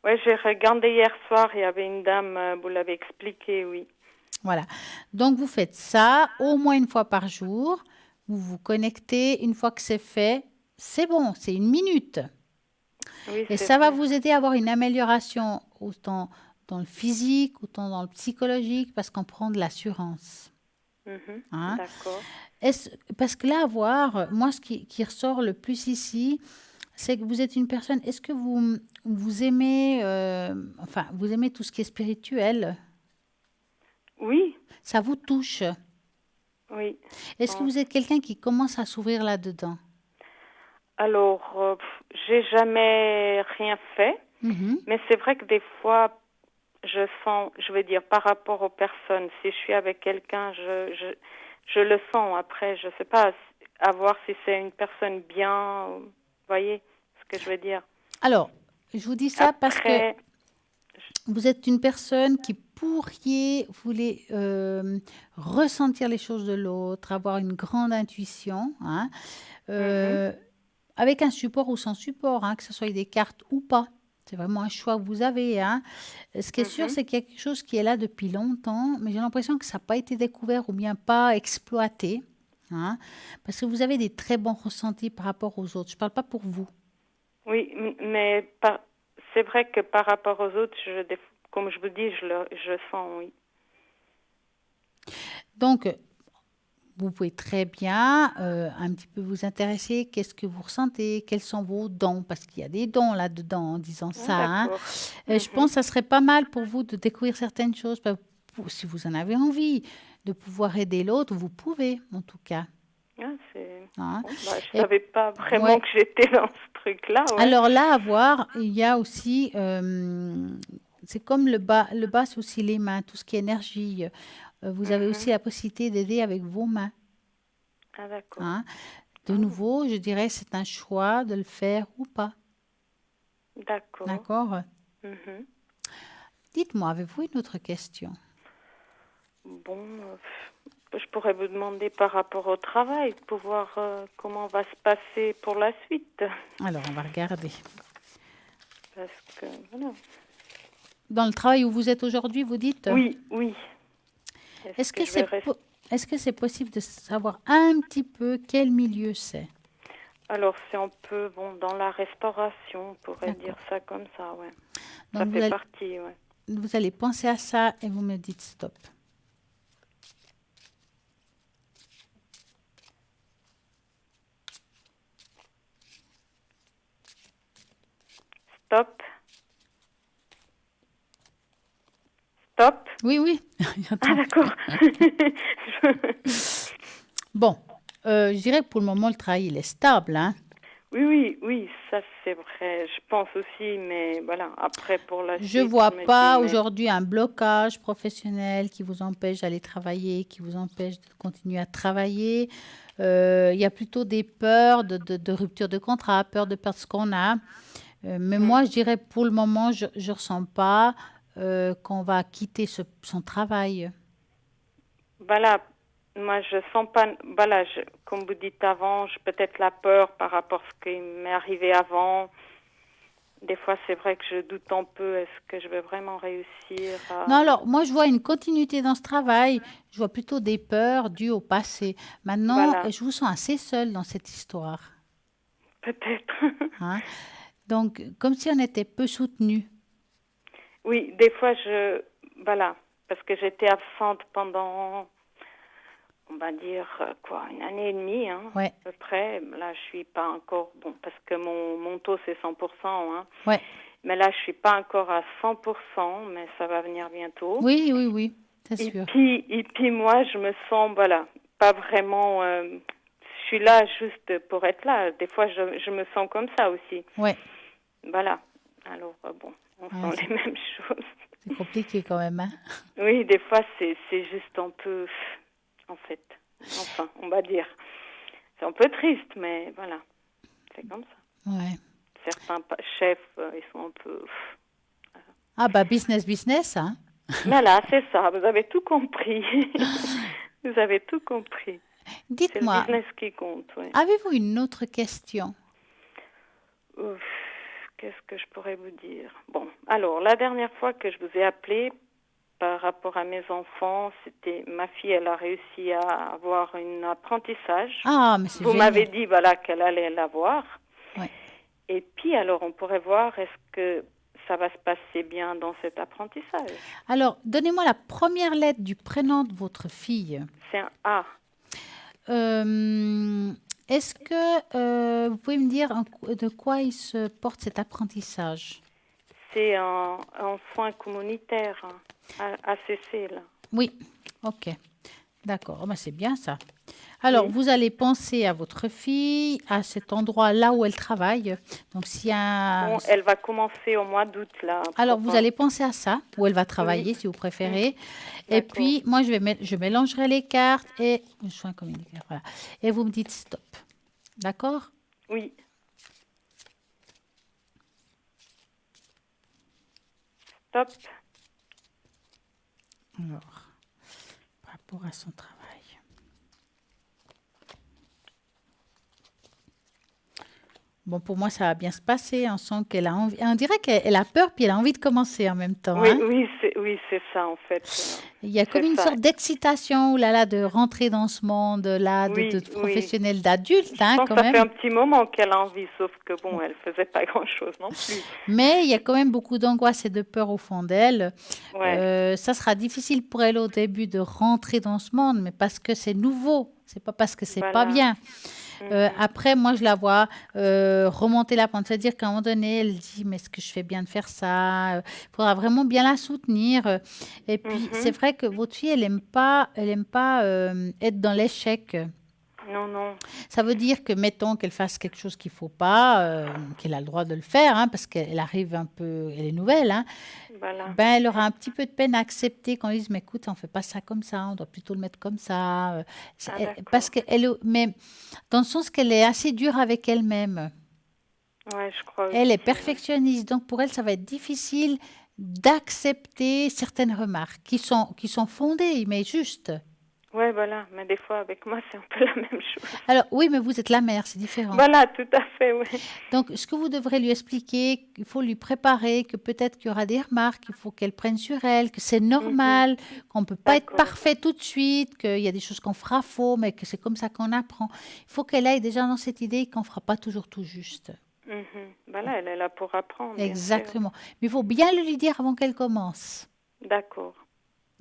Ouais, j'ai regardé hier soir, il y avait une dame, vous l'avez expliqué, oui. Voilà. Donc, vous faites ça au moins une fois par jour. Vous vous connectez. Une fois que c'est fait, c'est bon, c'est 1 minute. Oui, Et c'est ça va vrai. vous aider à avoir une amélioration autant dans le physique, autant dans le psychologique, parce qu'on prend de l'assurance. Mhm. Hein. D'accord. Parce que là, moi, ce qui ressort le plus ici, c'est que vous êtes une personne. Est-ce que vous aimez, enfin, vous aimez tout ce qui est spirituel? Oui, Ça vous touche? oui. Est-ce que Bon. vous êtes quelqu'un qui commence à s'ouvrir là-dedans? Alors, j'ai jamais rien fait, Mhm. mais c'est vrai que des fois, je sens, je veux dire, par rapport aux personnes, si je suis avec quelqu'un, je le sens. Après, je sais pas, à voir si c'est une personne bien, vous voyez ce que je veux dire. Alors, je vous dis ça parce que Après, vous êtes une personne qui voulez ressentir les choses de l'autre, avoir une grande intuition, hein, mhm, euh, avec un support ou sans support, hein, que ce soit avec des cartes ou pas. C'est vraiment un choix que vous avez. Hein. Ce qui est sûr, mhm. c'est qu'il y a quelque chose qui est là depuis longtemps, mais j'ai l'impression que ça n'a pas été découvert ou bien pas exploité. Hein, parce que vous avez des très bons ressentis par rapport aux autres. Je ne parle pas pour vous. Oui, c'est vrai que par rapport aux autres, comme je vous dis, je sens, oui. Donc, vous pouvez très bien un petit peu vous intéresser, qu'est-ce que vous ressentez, quels sont vos dons, parce qu'il y a des dons là-dedans en disant Ah, ça. Hein. d'accord. Je pense que ça serait pas mal pour vous de découvrir certaines choses. Si vous en avez envie de pouvoir aider l'autre, vous pouvez en tout cas. Ah, c'est... Hein. Bon, bah, je Et, savais pas vraiment ouais. que j'étais dans ce truc-là, ouais. Alors là, à voir, il y a aussi, c'est comme le bas c'est aussi les mains, tout ce qui est énergie. Vous avez aussi Mhm. la possibilité d'aider avec vos mains. Ah, d'accord. Hein. De nouveau, je dirais c'est un choix de le faire ou pas. D'accord. D'accord? Mhm. Dites-moi, avez-vous une autre question? Bon, je pourrais vous demander par rapport au travail, pour voir comment va se passer pour la suite. Alors, on va regarder. Parce que, voilà. Dans le travail où vous êtes aujourd'hui, vous dites? Oui, oui. Est-ce que que je vais est-ce que c'est possible de savoir un petit peu quel milieu c'est? Alors, si on peut, bon, dans la restauration, on pourrait dire D'accord. ça comme ça, ouais. Ça Donc, fait partie, ouais. vous allez penser à ça et vous me dites stop. Stop. Stop. Oui, oui. Ah, d'accord. Bon, je dirais que pour le moment, le travail, il est stable. Hein. Oui, ça c'est vrai. Je pense aussi, mais voilà, après pour la Je ne suite, vois je me pas dis, mais aujourd'hui un blocage professionnel qui vous empêche d'aller travailler, qui vous empêche de continuer à travailler. Il y a plutôt des peurs de rupture de contrat, peur de perdre ce qu'on a. Mais moi, je dirais pour le moment, je ne ressens pas qu'on va quitter son travail. voilà, moi, je sens pas. Voilà, comme vous dites avant, j'ai peut-être la peur par rapport à ce qui m'est arrivé avant. Des fois, c'est vrai que je doute un peu. Est-ce que je vais vraiment réussir Non, à... alors, moi, je vois une continuité dans ce travail. Je vois plutôt des peurs dues au passé. Maintenant, Voilà, je vous sens assez seule dans cette histoire. peut-être. Hein. Donc, comme si on était peu soutenu. Oui, des fois, voilà, parce que j'étais absente pendant, on va dire, quoi, 1 année et demie, hein, Ouais, à peu près. Là, je suis pas encore, bon, parce que mon taux, c'est 100%, hein. ouais. Mais là, je suis pas encore à 100%, mais ça va venir bientôt. Oui, oui, oui, c'est sûr. Et puis moi, je me sens, voilà, pas vraiment, je suis là juste pour être là. Des fois, je me sens comme ça aussi. Ouais, Voilà. Alors, bon, on ouais, sent les mêmes choses. c'est compliqué quand même, hein. Oui, des fois, c'est juste un peu, en fait, enfin, on va dire. C'est un peu triste, mais voilà, c'est comme ça. Ouais. Certains chefs, ils sont un peu... Ah bah business, hein. Voilà, c'est ça, vous avez tout compris. Vous avez tout compris. C'est le Dites-moi, business qui compte, oui. avez-vous une autre question? Ouf, qu'est-ce que je pourrais vous dire? Bon, alors, la dernière fois que je vous ai appelé par rapport à mes enfants, c'était ma fille, elle a réussi à avoir un apprentissage. Ah, mais c'est Vous m'avez génial. dit, voilà, qu'elle allait l'avoir. Ouais. Et puis, alors, on pourrait voir, est-ce que ça va se passer bien dans cet apprentissage? Alors, donnez-moi la première lettre du prénom de votre fille. C'est un A. Euh, Est-ce que vous pouvez me dire de quoi il se porte cet apprentissage? C'est un soin communautaire, hein, ACC, là. Oui, ok, d'accord. Oh, ben, c'est bien ça. Alors, Oui. vous allez penser à votre fille, à cet endroit-là où elle travaille. Donc, s'il y a... Bon, elle va commencer au mois d'août, là. Alors, vous allez penser à ça, où elle va travailler, Oui. si vous préférez. Et D'accord. puis, moi, je mélangerai les cartes et... Soin communautaire, voilà. Et vous me dites stop. D'accord? Oui. Stop. Alors, par rapport à son travail. Bon, pour moi, ça va bien se passer. On sent qu'elle a envie. On dirait qu'elle a peur, puis elle a envie de commencer en même temps. Oui, Hein. oui, c'est ça, en fait. Il y a comme C'est une ça. sorte d'excitation, là, de rentrer dans ce monde-là, de Oui, oui. professionnel, d'adulte, Je hein, pense quand que ça fait même. un petit moment qu'elle a envie, sauf que bon, elle faisait pas grand-chose non plus. Mais il y a quand même beaucoup d'angoisse et de peur au fond d'elle. Ouais. Ça sera difficile pour elle au début de rentrer dans ce monde, mais parce que c'est nouveau. C'est pas parce que c'est pas Voilà. bien. Mhm. Après, moi, je la vois remonter la pente. C'est-à-dire qu'à un moment donné, elle dit, mais est-ce que je fais bien de faire ça? Il faudra vraiment bien la soutenir. Et puis, c'est Mhm. vrai que votre fille, elle aime pas être dans l'échec. Non, non. Ça veut dire que, mettons qu'elle fasse quelque chose qu'il faut pas, qu'elle a le droit de le faire, hein, parce qu'elle arrive un peu, elle est nouvelle, hein, Voilà. ben, elle aura un petit peu de peine à accepter qu'on lui dise, mais écoute, on fait pas ça comme ça, on doit plutôt le mettre comme ça. Ah, Parce d'accord. mais dans le sens qu'elle est assez dure avec elle-même. Ouais, je crois Elle est aussi. Ouais. perfectionniste, donc pour elle, ça va être difficile d'accepter certaines remarques qui sont fondées, mais justes. Ouais, voilà. Mais des fois, avec moi, c'est un peu la même chose. Alors oui, mais vous êtes la mère, c'est différent. Voilà, tout à fait, oui. Donc, ce que vous devrez lui expliquer, il faut lui préparer, que peut-être qu'il y aura des remarques, qu'il faut qu'elle prenne sur elle, que c'est normal, qu'on ne peut pas être D'accord. parfait tout de suite, qu'il y a des choses qu'on fera faux, mais que c'est comme ça qu'on apprend. Il faut qu'elle aille déjà dans cette idée qu'on ne fera pas toujours tout juste. Mhm. Voilà, elle est là pour apprendre, bien sûr. Exactement. Mais il faut bien le lui dire avant qu'elle commence. D'accord.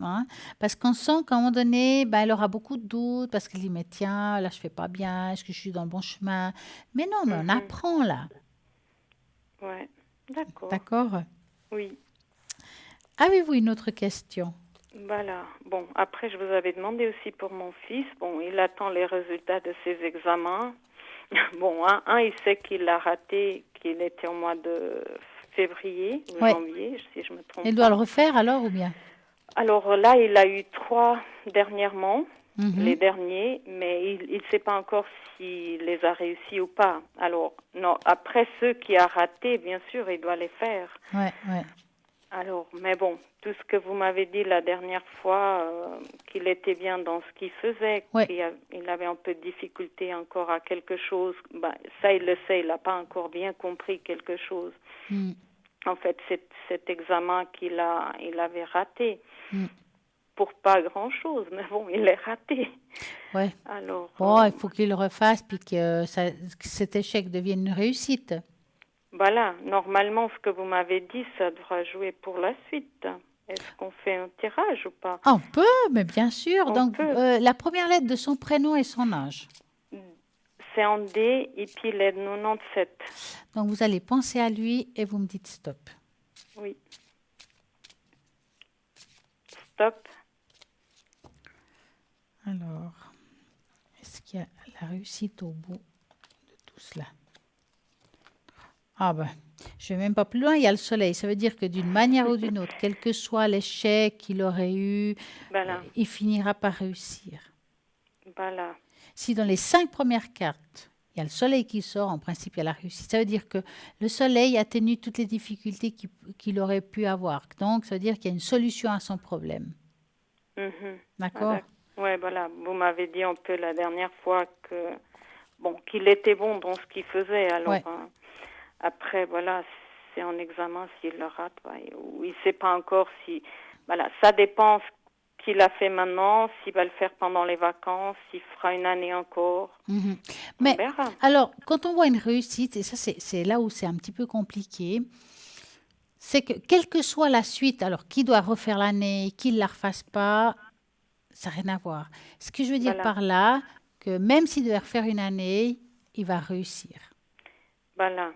Hein. Parce qu'on sent qu'à un moment donné, ben, elle aura beaucoup de doutes, parce qu'elle dit, mais tiens, là, je fais pas bien, est-ce que je suis dans le bon chemin? Mais non, mais on Mhm. apprend là. Ouais. D'accord. D'accord? Oui. Avez-vous une autre question? Voilà. Bon, après, je vous avais demandé aussi pour mon fils. Bon, il attend les résultats de ses examens. Bon, il sait qu'il l'a raté, qu'il était au mois de février ou Ouais. janvier, si je me trompe Elle doit le pas. refaire alors ou bien? Alors là, il a eu 3 dernièrement, Mhm. les derniers, mais il ne sait pas encore s'il les a réussis ou pas. Alors, non, après ceux qui a raté, bien sûr, il doit les faire. Ouais, ouais. Alors, mais bon, tout ce que vous m'avez dit la dernière fois, qu'il était bien dans ce qu'il faisait, Ouais. qu'il avait un peu de difficulté encore à quelque chose, ça il le sait, il n'a pas encore bien compris quelque chose. Mm. En fait, cet examen il avait raté. Mm. Pour pas grand-chose, mais bon, il est raté. Ouais. Alors, Bon, il faut qu'il le refasse puis que cet échec devienne une réussite. voilà, normalement, ce que vous m'avez dit, ça devra jouer pour la suite. Est-ce qu'on fait un tirage ou pas? On peut, mais bien sûr. On Donc, peut. la première lettre de son prénom et son âge. C'est en D et puis il est de 97. Donc, vous allez penser à lui et vous me dites stop. Oui. Stop. Alors, est-ce qu'il y a la réussite au bout de tout cela? Ah ben, je ne vais même pas plus loin, il y a le soleil. Ça veut dire que d'une manière ou d'une autre, quel que soit l'échec qu'il aurait eu, Voilà. il finira par réussir. Voilà. Si dans les 5 premières cartes, il y a le soleil qui sort, en principe, il y a la réussite. Ça veut dire que le soleil atténue toutes les difficultés qu'il aurait pu avoir. Donc, ça veut dire qu'il y a une solution à son problème. Mhm. D'accord? Ouais, voilà. Vous m'avez dit un peu la dernière fois qu'il était bon dans ce qu'il faisait. Alors, Ouais. Après, voilà, c'est un examen s'il le rate, ou il ne sait pas encore si... Voilà, ça dépend ce qu'il a fait maintenant, s'il va le faire pendant les vacances, s'il fera une année encore. Mhm. Mais, On verra. alors, quand on voit une réussite, et ça, c'est là où c'est un petit peu compliqué, c'est que quelle que soit la suite, alors qui doit refaire l'année, qui ne la refasse pas, ça n'a rien à voir. Ce que je veux dire Voilà. par là, que même s'il devait refaire une année, il va réussir. Voilà.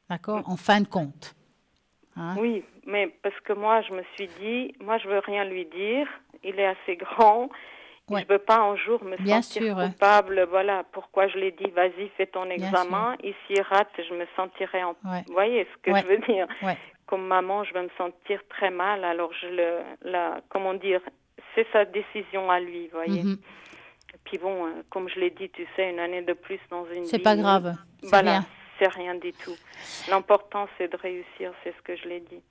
D'accord? En fin de compte. Hein? Oui, mais parce que moi, je me suis dit, moi, je veux rien lui dire. Il est assez grand. Et Ouais. je veux pas un jour me Bien sentir sûr, ouais. coupable. Voilà, pourquoi je l'ai dit, vas-y, fais ton Bien examen. Et s'il rate, je me sentirai Ouais. Vous voyez ce que Ouais. je veux dire? Ouais. Comme maman, je vais me sentir très mal. Alors, comment dire, c'est sa décision à lui, vous voyez. Mhm. Et puis bon, comme je l'ai dit, tu sais, une année de plus dans une vie. C'est pas grave. C'est Voilà, rien. c'est rien du tout. L'important, c'est de réussir, c'est ce que je l'ai dit.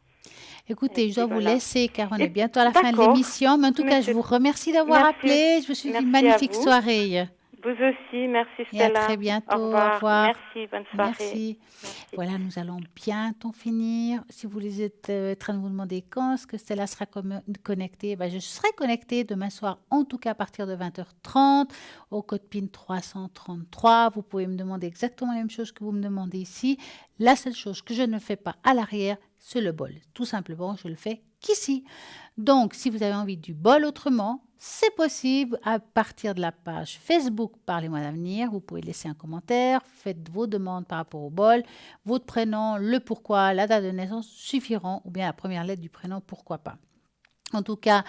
Écoutez, Et je dois puis vous voilà. laisser car on Et- est bientôt à la fin de d'accord. l'émission. Mais en tout cas, je Monsieur- vous remercie d'avoir Merci. appelé. Je vous souhaite une Merci à magnifique vous. soirée. Vous aussi, merci Et à Stella. très bientôt. Au Au revoir. revoir. Merci, bonne soirée. Merci. Merci. Voilà, nous allons bientôt finir. Si vous êtes en train de vous demander quand est-ce que Stella sera connectée, je serai connectée demain soir, en tout cas à partir de 20h30, au code PIN 333. Vous pouvez me demander exactement la même chose que vous me demandez ici. La seule chose que je ne fais pas à l'arrière, c'est le bol. Tout simplement, je le fais qu'ici. Donc, si vous avez envie du bol autrement, c'est possible à partir de la page Facebook Parlez-moi d'avenir. Vous pouvez laisser un commentaire, faites vos demandes par rapport au bol. Votre prénom, le pourquoi, la date de naissance suffiront, ou bien la première lettre du prénom, pourquoi pas. En tout cas,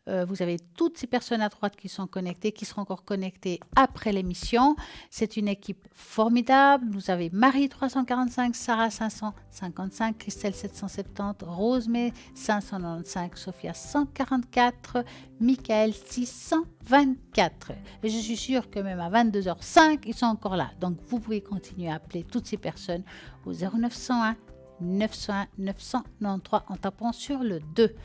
vous avez toutes ces personnes à droite qui sont connectées, qui seront encore connectées après l'émission. C'est une équipe formidable. Vous avez Marie 345, Sarah 555, Christelle 770, Rosemée 595, Sophia 144, Michael 624. Et je suis sûre que même à 22h05, ils sont encore là. Donc, vous pouvez continuer à appeler toutes ces personnes au 0901 901 993 en tapant sur le 2.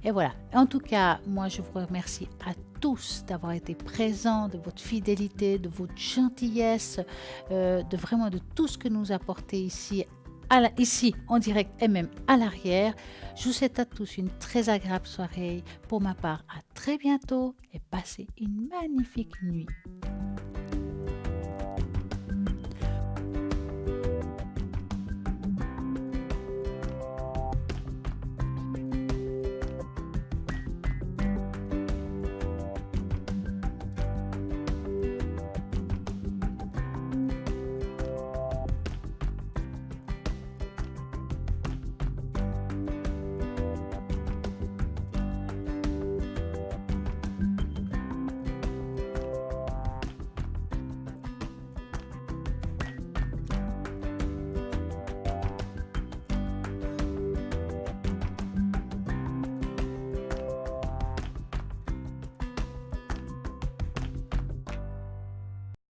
Et voilà. En tout cas, moi, je vous remercie à tous d'avoir été présents, de votre fidélité, de votre gentillesse, de tout ce que nous apportez ici, ici en direct et même à l'arrière. Je vous souhaite à tous une très agréable soirée. Pour ma part, à très bientôt et passez une magnifique nuit.